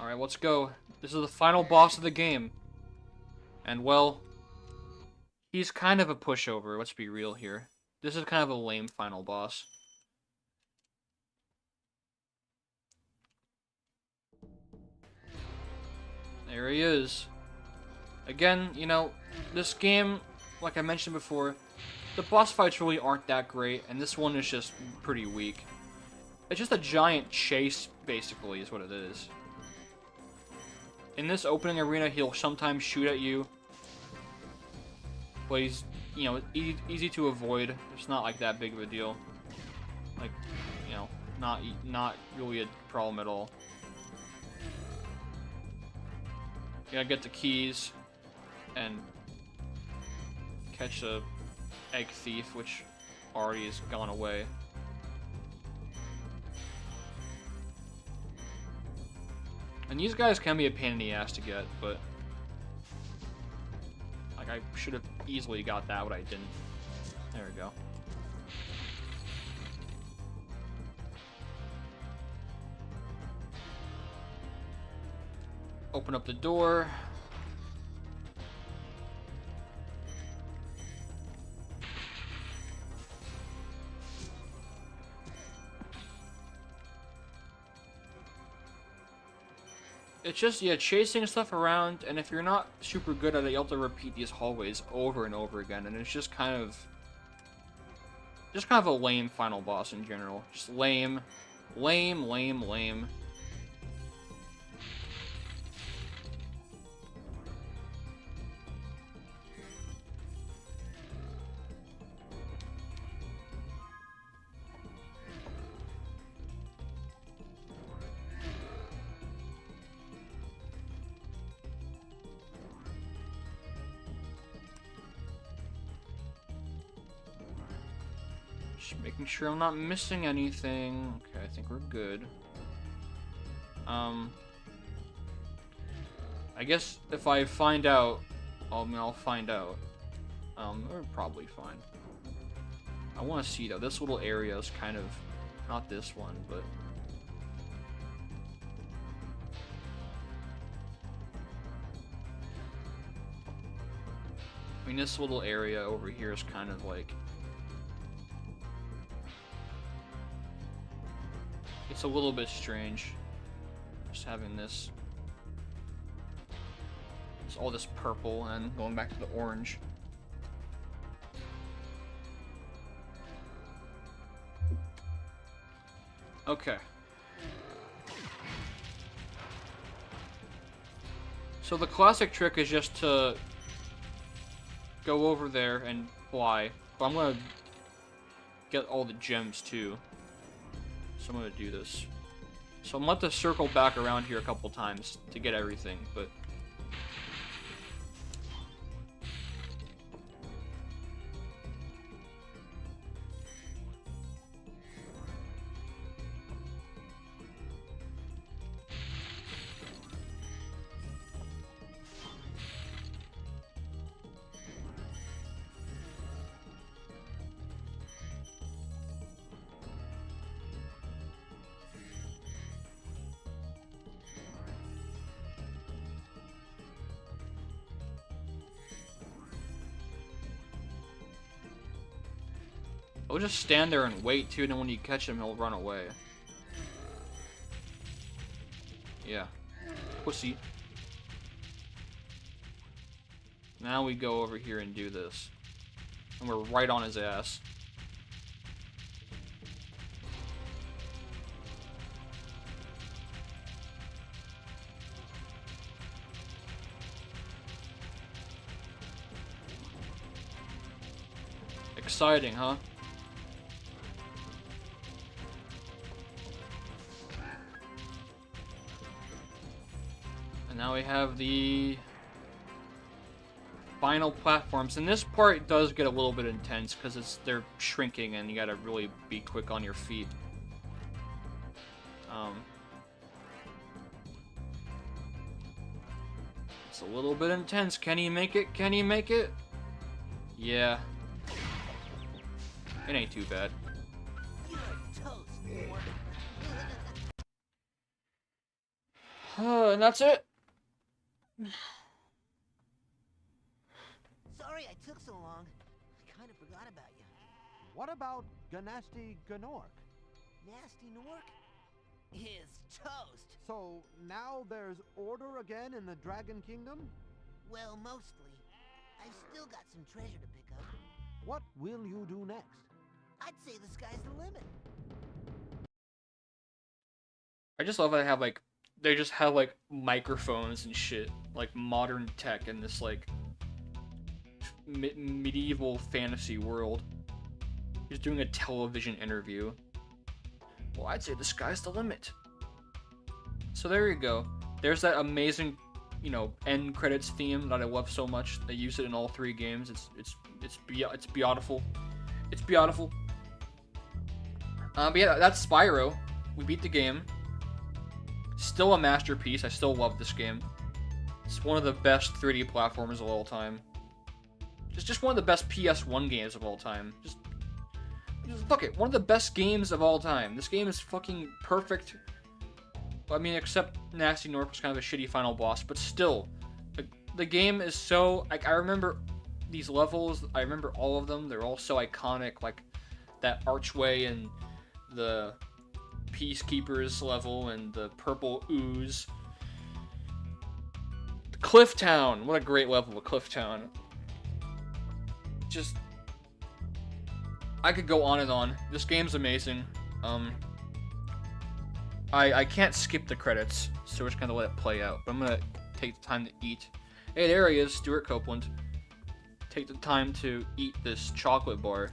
Alright, let's go. This is the final boss of the game. And, well, he's kind of a pushover, let's be real here. This is kind of a lame final boss. There he is. Again, you know, this game, like I mentioned before, the boss fights really aren't that great, and this one is just pretty weak. It's just a giant chase, basically, is what it is. In this opening arena, he'll sometimes shoot at you, but he's, you know, easy to avoid. It's not like that big of a deal. Like, you know, not really a problem at all. You gotta get the keys and catch a egg thief, which already has gone away. And these guys can be a pain in the ass to get, but like I should have easily got that, but I didn't. There we go. Open up the door. It's just, yeah, chasing stuff around, and if you're not super good at it, you'll have to repeat these hallways over and over again, and it's just kind of a lame final boss in general. Just lame. Lame, lame, lame. Just making sure I'm not missing anything. Okay, I think we're good. I guess if I find out, I'll find out. We're probably fine. I want to see though. This little area is kind of, not this one, but. I mean, this little area over here is kind of like. It's a little bit strange. Just having this. It's all this purple and going back to the orange. Okay. So the classic trick is just to go over there and fly. But I'm gonna get all the gems too. So I'm gonna do this. So I'm gonna have to circle back around here a couple times to get everything, but. He'll just stand there and wait too, and then when you catch him, he'll run away. Yeah. Pussy. Now we go over here and do this. And we're right on his ass. Exciting, huh? Now we have the final platforms, and this part does get a little bit intense because they're shrinking and you gotta really be quick on your feet. It's a little bit intense. Can he make it? Can he make it? Yeah. It ain't too bad. You're toast, Mork. And that's it. Sorry I took so long. I kind of forgot about you. What about Ganasty Gnork? Nasty Nork is toast. So now there's order again in the Dragon Kingdom? Well, mostly. I've still got some treasure to pick up. What will you do next? I'd say the sky's the limit. I just love how they have like they just have like microphones and shit, like modern tech in this like medieval fantasy world. He's doing a television interview. Well, I'd say the sky's the limit. So there you go. There's that amazing, you know, end credits theme that I love so much. They use it in all 3 games. It's beautiful. It's beautiful. But yeah, that's Spyro. We beat the game. Still a masterpiece. I still love this game. It's one of the best 3D platformers of all time. Just one of the best PS1 games of all time. Just fuck it. One of the best games of all time. This game is fucking perfect. I mean, except Nasty Nork was kind of a shitty final boss, but still, the game is so. Like, I remember these levels. I remember all of them. They're all so iconic. Like that archway and the Peacekeepers level and the purple ooze. Cliff Town. What a great level of Cliff Town. Just, I could go on and on. This game's amazing. I can't skip the credits, so we're just gonna let it play out. But I'm gonna take the time to eat. Hey, there he is, Stuart Copeland. Take the time to eat this chocolate bar,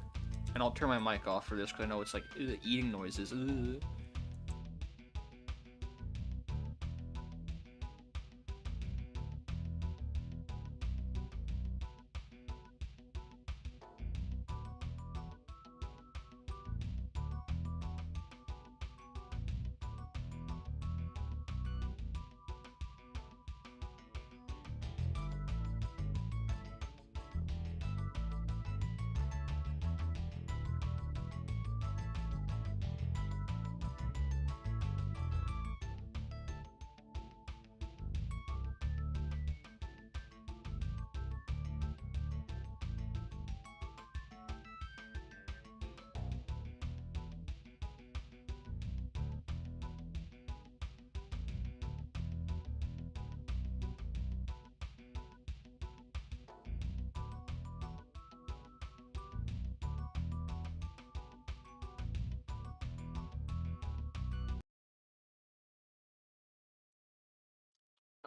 and I'll turn my mic off for this because I know it's like eating noises.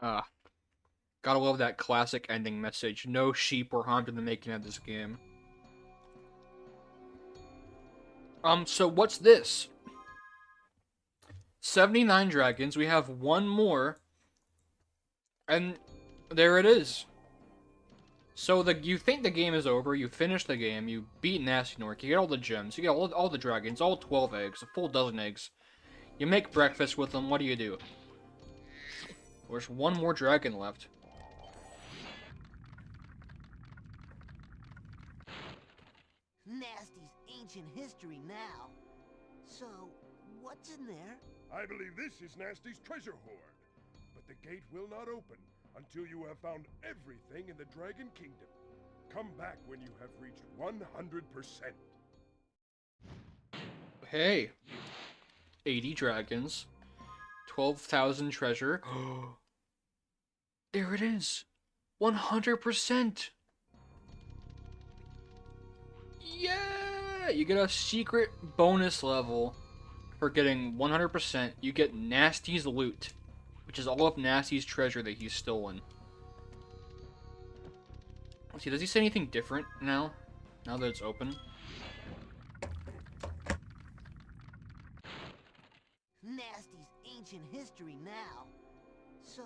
Ugh. Gotta love that classic ending message. No sheep were harmed in the making of this game. So what's this? 79 dragons. We have one more. And there it is. So you think the game is over, you finish the game, you beat Nasty Nork, you get all the gems, you get all the dragons, all 12 eggs, a full dozen eggs. You make breakfast with them, what do? There's one more dragon left. Nasty's ancient history now. So, what's in there? I believe this is Nasty's treasure hoard. But the gate will not open until you have found everything in the Dragon Kingdom. Come back when you have reached 100%. Hey. 80 dragons. 12,000 treasure. There it is. 100%. Yeah! You get a secret bonus level for getting 100%. You get Nasty's loot, which is all of Nasty's treasure that he's stolen. Let's see, does he say anything different now? Now that it's open? Nasty's ancient history now. So,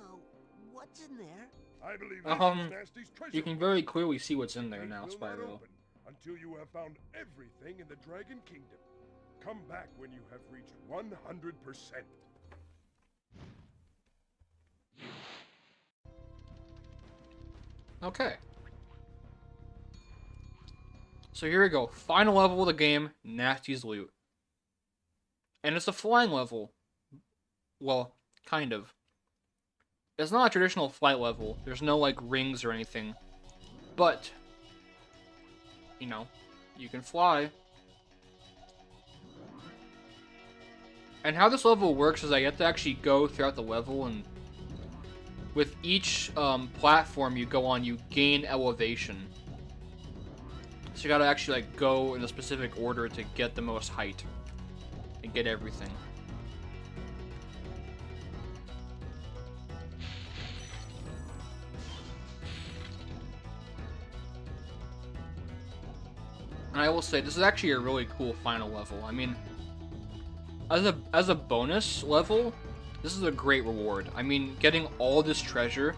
What's in there? I believe this is Nasty's treasure You can hoard. very clearly see what's in The there gate now, will not Spyro. open until you have found everything in the Dragon Kingdom. Come back when you have reached 100%. Okay. So here we go. Final level of the game, Nasty's Loot. And it's a flying level. Well, kind of. It's not a traditional flight level. There's no, like, rings or anything. But, you know, you can fly. And how this level works is I have to actually go throughout the level, and with each platform you go on, you gain elevation. So you gotta actually like go in a specific order to get the most height and get everything. And I will say, this is actually a really cool final level. I mean, as a bonus level, this is a great reward. I mean, getting all this treasure,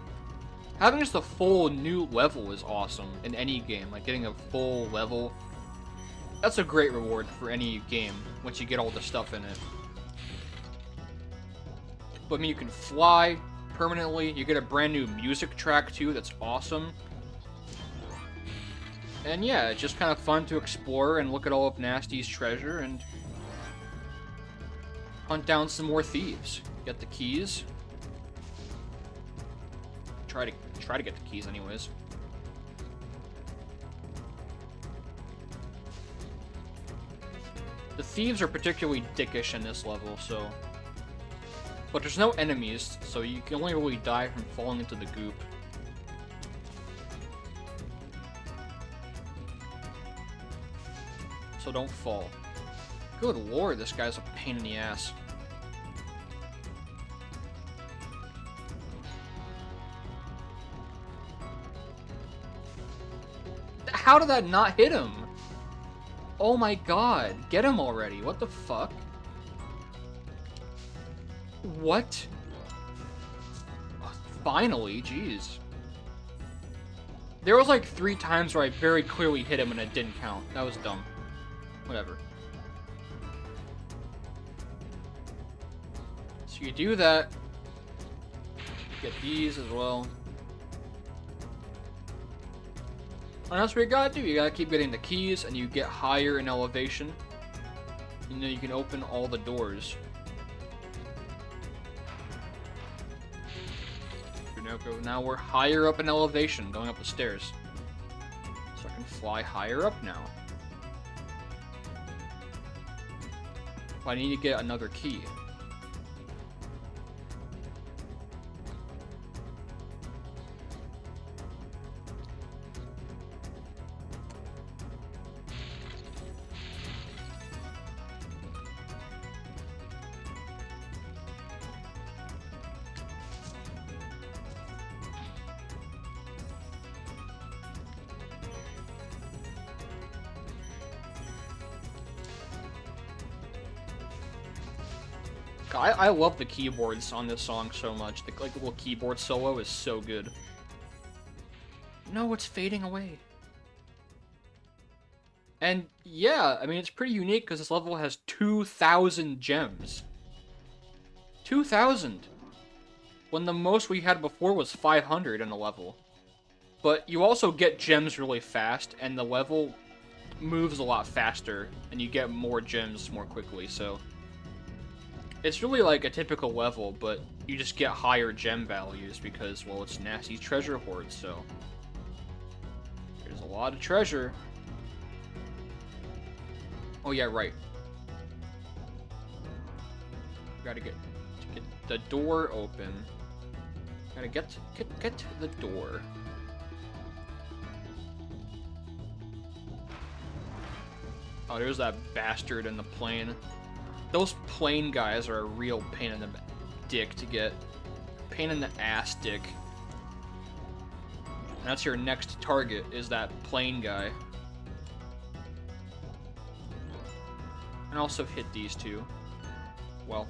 having just a full new level is awesome in any game. Like, getting a full level, that's a great reward for any game once you get all the stuff in it. But I mean, you can fly permanently. You get a brand new music track too, that's awesome. And yeah, it's just kind of fun to explore and look at all of Nasty's treasure and hunt down some more thieves. Get the keys. Try to get the keys anyways. The thieves are particularly dickish in this level, so... But there's no enemies, so you can only really die from falling into the goop. So don't fall. Good lord, this guy's a pain in the ass. How did that not hit him? Oh my god, get him already. What the fuck? What? Finally, jeez. There was like 3 times where I very clearly hit him and it didn't count. That was dumb. Whatever. So you do that. Get these as well. And that's what you gotta do. You gotta keep getting the keys, and you get higher in elevation. And then you can open all the doors. Now we're higher up in elevation, going up the stairs. So I can fly higher up now. I need to get another key. I love the keyboards on this song so much. The like little keyboard solo is so good. No, it's fading away. And yeah, I mean, it's pretty unique because this level has 2,000 gems. 2,000! When the most we had before was 500 in a level. But you also get gems really fast, and the level moves a lot faster, and you get more gems more quickly, so... It's really like a typical level, but you just get higher gem values because, well, it's Nasty's treasure hoard, so... There's a lot of treasure. Oh yeah, right. Gotta get the door open. Gotta get to the door. Oh, there's that bastard in the plane. Those plane guys are a real pain in the dick to get. Pain in the ass dick. And that's your next target, is that plane guy. And also hit these two. Well.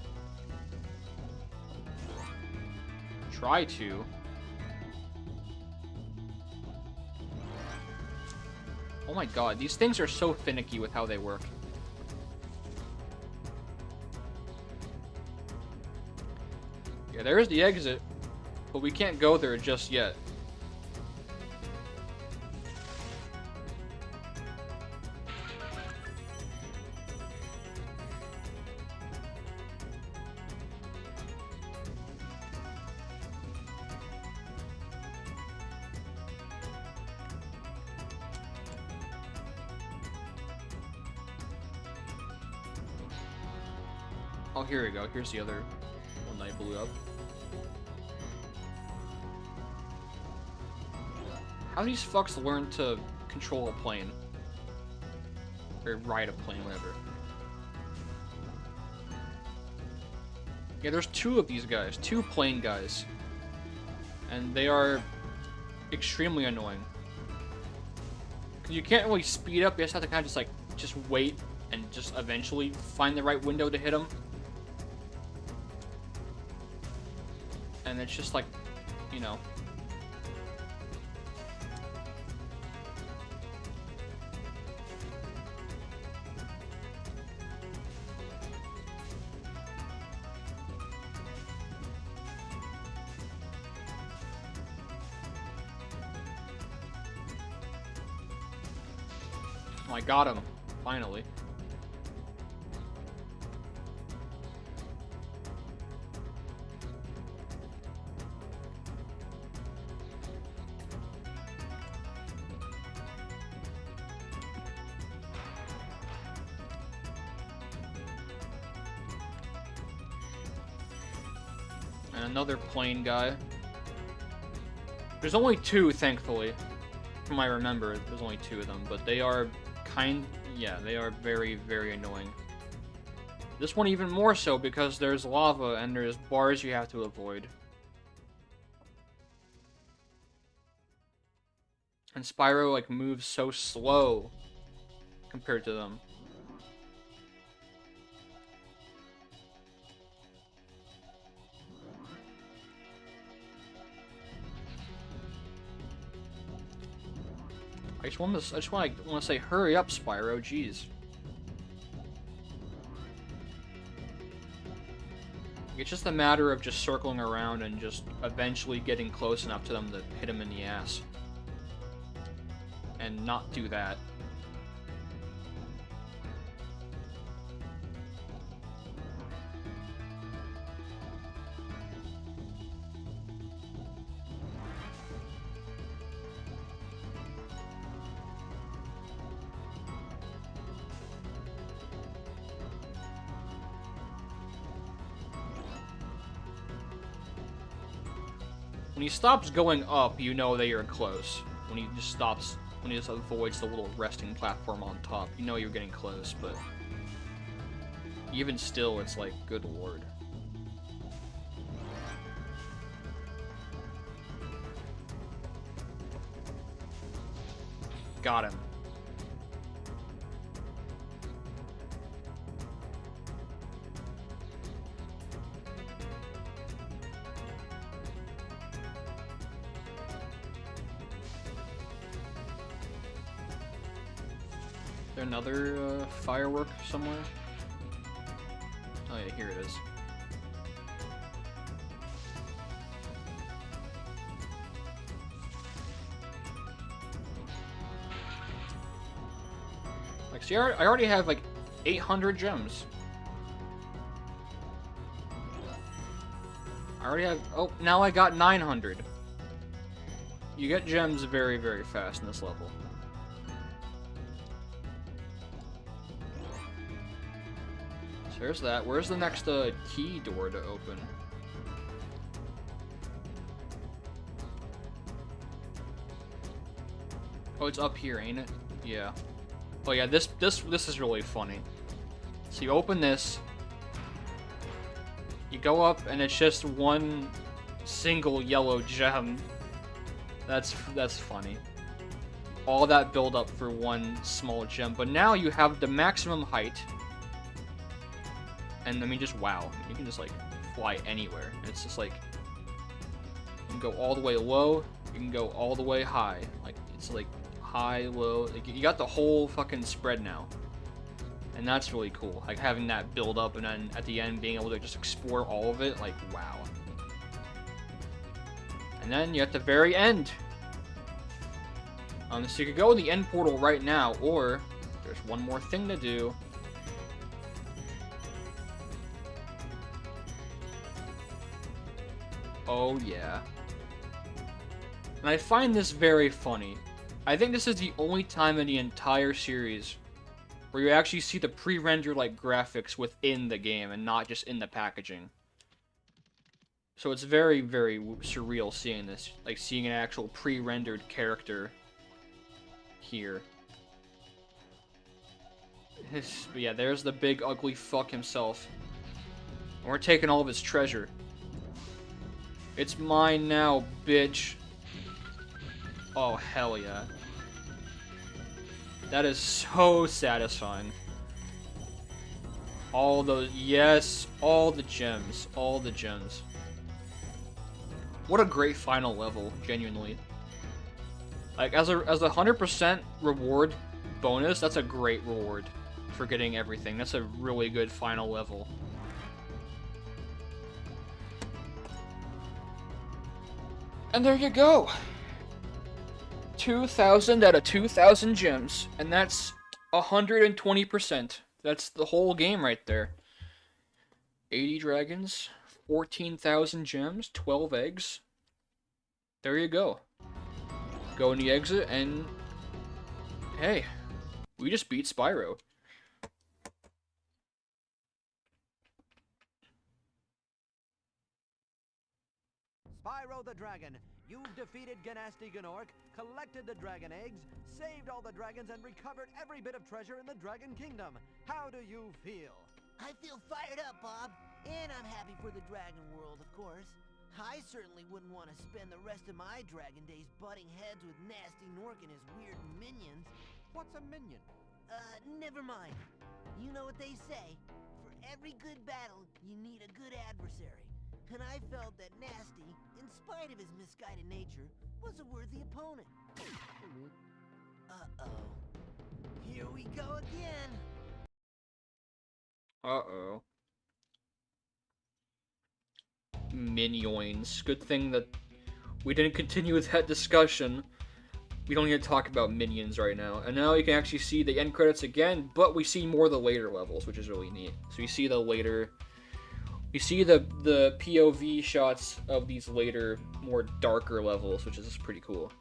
Try to. Oh my god, these things are so finicky with how they work. Yeah, there's the exit, but we can't go there just yet. Oh, here we go. Here's the other one that I blew up. How do these fucks learn to control a plane? Or ride a plane, whatever. Yeah, there's two of these guys. Two plane guys. And they are extremely annoying. Because you can't really speed up. You just have to kind of just, like, just wait and just eventually find the right window to hit them. And it's just like, you know. Oh, I got him, finally. And another plane guy. There's only two, thankfully. From what I remember, there's only two of them, but they are yeah, they are very, very annoying. This one even more so because there's lava and there's bars you have to avoid. And Spyro, like, moves so slow compared to them. I just want to say, hurry up, Spyro. Jeez. It's just a matter of just circling around and just eventually getting close enough to them to hit him in the ass. And not do that. When he stops going up, you know that you're close. When he just stops, when he just avoids the little resting platform on top, you know you're getting close, but even still, it's like, good lord. Got him. Another firework somewhere? Oh yeah, here it is. Like, see, I already have like 800 gems. I already have, oh, now I got 900. You get gems very, very fast in this level. There's that. Where's the next key door to open? Oh, it's up here, ain't it? Yeah. Oh yeah, this is really funny. So you open this, you go up, and it's just one single yellow gem. That's funny. All that build up for one small gem, but now you have the maximum height. And I mean, just wow. You can just like fly anywhere. And it's just like, you can go all the way low, you can go all the way high. Like, it's like high, low. Like, you got the whole fucking spread now. And that's really cool. Like, having that build up and then at the end being able to just explore all of it. Like, wow. And then you're at the very end. So you could go in the end portal right now, or there's one more thing to do. Oh yeah. And I find this very funny. I think this is the only time in the entire series where you actually see the pre-rendered like graphics within the game and not just in the packaging. So it's very, very surreal seeing this, like seeing an actual pre-rendered character here. But yeah, there's the big ugly fuck himself. And we're taking all of his treasure. It's mine now, bitch. Oh, hell yeah. That is so satisfying. All those, yes, all the gems, all the gems. What a great final level, genuinely. Like, as a 100% reward bonus, that's a great reward for getting everything. That's a really good final level. And there you go. 2,000 out of 2,000 gems. And that's 120%. That's the whole game right there. 80 dragons, 14,000 gems, 12 eggs. There you go. Go in the exit, and hey, we just beat Spyro. Spyro the Dragon, you've defeated Ganasty Gnorc, collected the dragon eggs, saved all the dragons, and recovered every bit of treasure in the Dragon Kingdom. How do you feel? I feel fired up, Bob. And I'm happy for the Dragon World, of course. I certainly wouldn't want to spend the rest of my Dragon days butting heads with Nasty Gnorc and his weird minions. What's a minion? Never mind. You know what they say. For every good battle, you need a good adversary. And I felt that Nasty, in spite of his misguided nature, was a worthy opponent. Uh-oh. Here we go again. Uh-oh. Minions. Good thing that we didn't continue with that discussion. We don't need to talk about minions right now. And now you can actually see the end credits again, but we see more of the later levels, which is really neat. So you see the later... You see the POV shots of these later, more darker levels, which is pretty cool.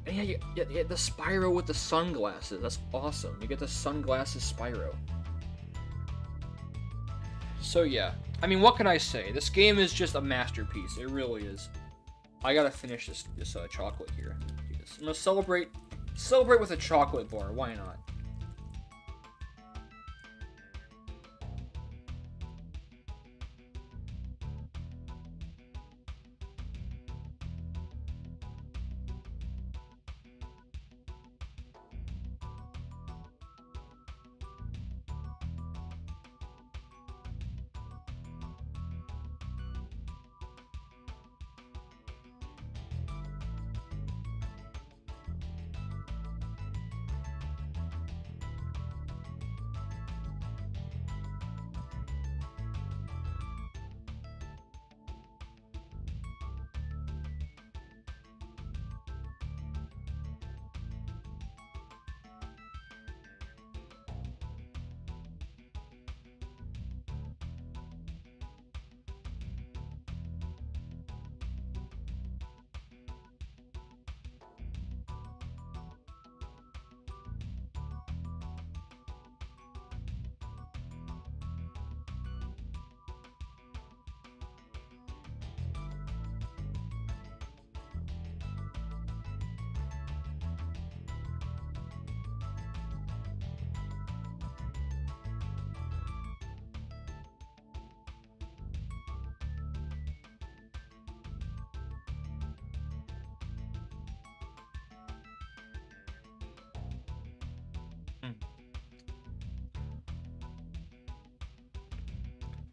And yeah, the Spyro with the sunglasses. That's awesome. You get the sunglasses Spyro. So yeah. I mean, what can I say? This game is just a masterpiece. It really is. I gotta finish this chocolate here. I'm gonna celebrate with a chocolate bar. Why not?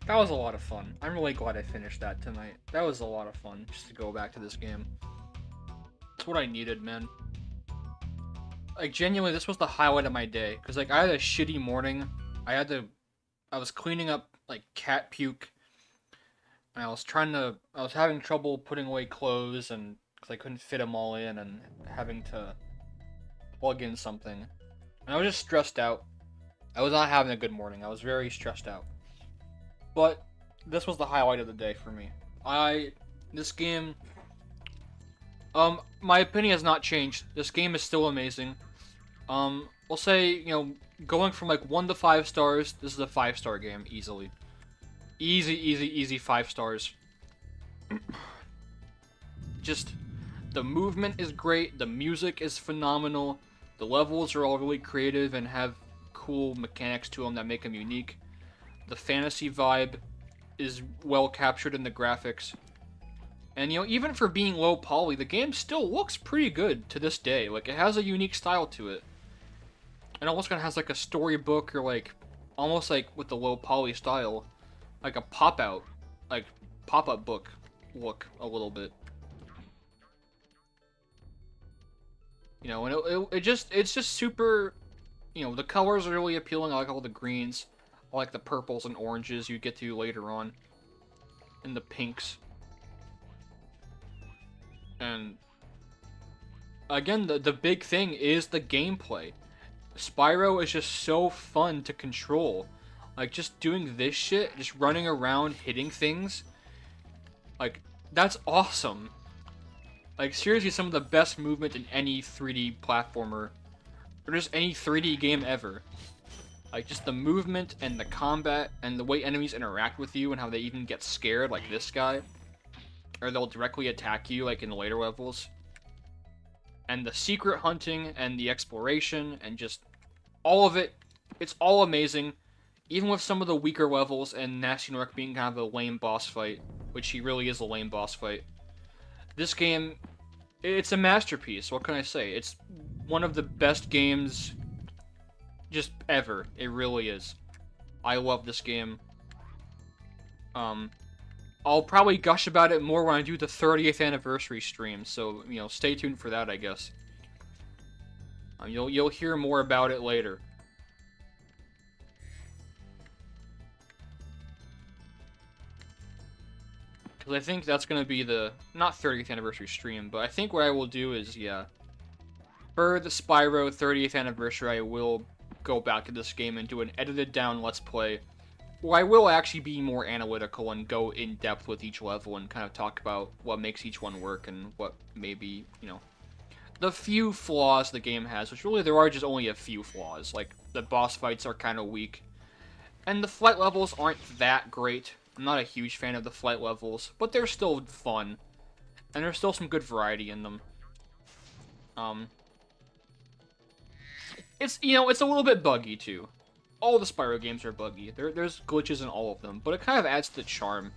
That was a lot of fun. I'm really glad I finished that tonight. That was a lot of fun, just to go back to this game. It's what I needed, man. like genuinely, this was the highlight of my day. Cause like I had a shitty morning. I was cleaning up like cat puke, and I was having trouble putting away clothes, and cause I couldn't fit them all in, and having to plug in something, and I was just stressed out. I was not having a good morning. I was very stressed out. But this was the highlight of the day for me. This game, my opinion has not changed. This game is still amazing. We'll say, going from like 1 to 5 stars, this is a 5-star game, easily. Easy 5 stars. Just, the movement is great, the music is phenomenal, the levels are all really creative and have cool mechanics to them that make them unique. The fantasy vibe is well captured in the graphics. And, even for being low poly, the game still looks pretty good to this day. Like, it has a unique style to it. It almost kind of has, like, a storybook or, like, almost like with the low poly style, like a pop-up book look a little bit. And it's just super, the colors are really appealing. I like all the greens. I like the purples and oranges you get to later on. And the pinks. And again, the big thing is the gameplay. Spyro is just so fun to control. Like, just doing this shit, just running around, hitting things. Like, that's awesome. Like, seriously, some of the best movement in any 3D platformer. Or just any 3D game ever. Like, just the movement and the combat and the way enemies interact with you and how they even get scared, like this guy. Or they'll directly attack you, like in the later levels. And the secret hunting and the exploration and just all of it. It's all amazing. Even with some of the weaker levels and Nasty Nork being kind of a lame boss fight. Which he really is a lame boss fight. This game, it's a masterpiece. What can I say? It's one of the best games just ever. It really is. I love this game. I'll probably gush about it more when I do the 30th anniversary stream, so, stay tuned for that, I guess. You'll hear more about it later. Because I think that's going to be the, not 30th anniversary stream, but I think what I will do is, for the Spyro 30th anniversary, I will go back to this game and do an edited down Let's Play. Where I will actually be more analytical and go in depth with each level and kind of talk about what makes each one work and what maybe, the few flaws the game has, which really there are just only a few flaws. Like, the boss fights are kind of weak. And the flight levels aren't that great. I'm not a huge fan of the flight levels, but they're still fun. And there's still some good variety in them. It's, it's a little bit buggy, too. All the Spyro games are buggy. There's glitches in all of them, but it kind of adds to the charm.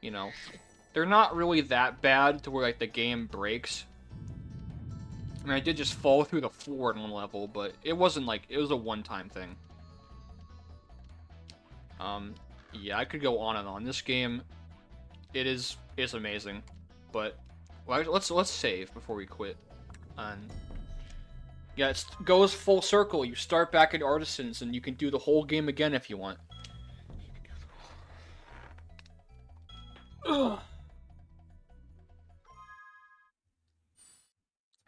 They're not really that bad to where, like, the game breaks. I mean, I did just fall through the floor in one level, but it wasn't like, it was a one-time thing. Yeah, I could go on and on. This game, it's amazing. But, well, let's save before we quit. And yeah, it goes full circle. You start back at Artisans, and you can do the whole game again if you want.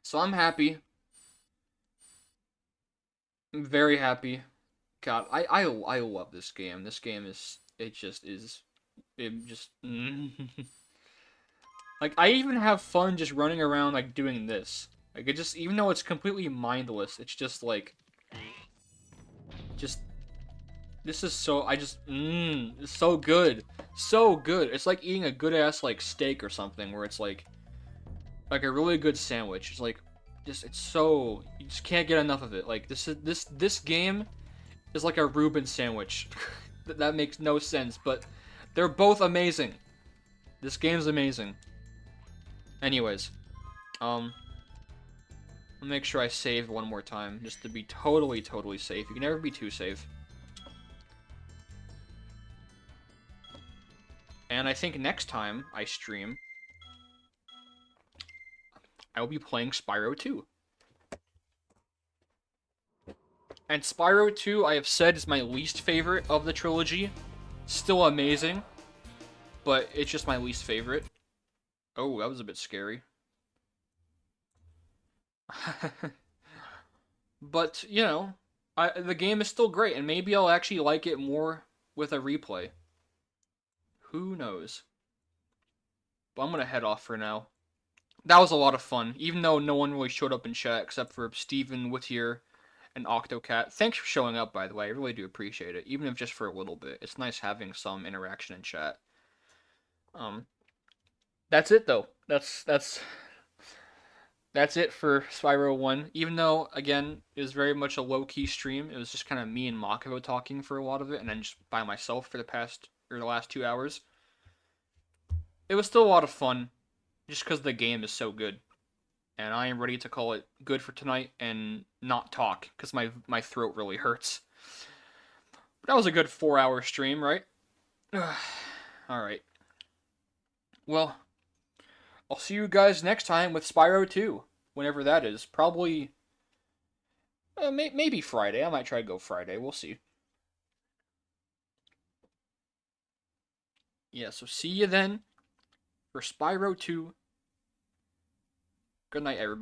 So I'm happy. I'm very happy. God, I love this game. This game is, it just... Like, I even have fun just running around, like, doing this. Like, it just, even though it's completely mindless, it's just, like, this is so, it's so good. So good. It's like eating a good-ass, like, steak or something, where it's, like a really good sandwich. It's, like, it's so, you just can't get enough of it. Like, this game is like a Reuben sandwich. That makes no sense, but they're both amazing. This game's amazing. Anyways, I'll make sure I save one more time, just to be totally safe. You can never be too safe. And I think next time I stream, I will be playing Spyro 2. And Spyro 2, I have said, is my least favorite of the trilogy. Still amazing, but it's just my least favorite. Oh, that was a bit scary. But, you know, the game is still great, and maybe I'll actually like it more with a replay. Who knows? But I'm gonna head off for now. That was a lot of fun, even though no one really showed up in chat except for Steven, Whittier, and Octocat. Thanks for showing up, by the way. I really do appreciate it, even if just for a little bit. It's nice having some interaction in chat. That's it though. That's it for Spyro 1. Even though, again, it was very much a low-key stream. It was just kind of me and Makovo talking for a lot of it, and then just by myself for the last 2 hours. It was still a lot of fun, just because the game is so good. And I am ready to call it good for tonight and not talk, because my throat really hurts. But that was a good 4-hour stream, right? Alright. Well, I'll see you guys next time with Spyro 2, whenever that is. Probably, maybe Friday. I might try to go Friday. We'll see. Yeah, so see you then for Spyro 2. Good night, everybody.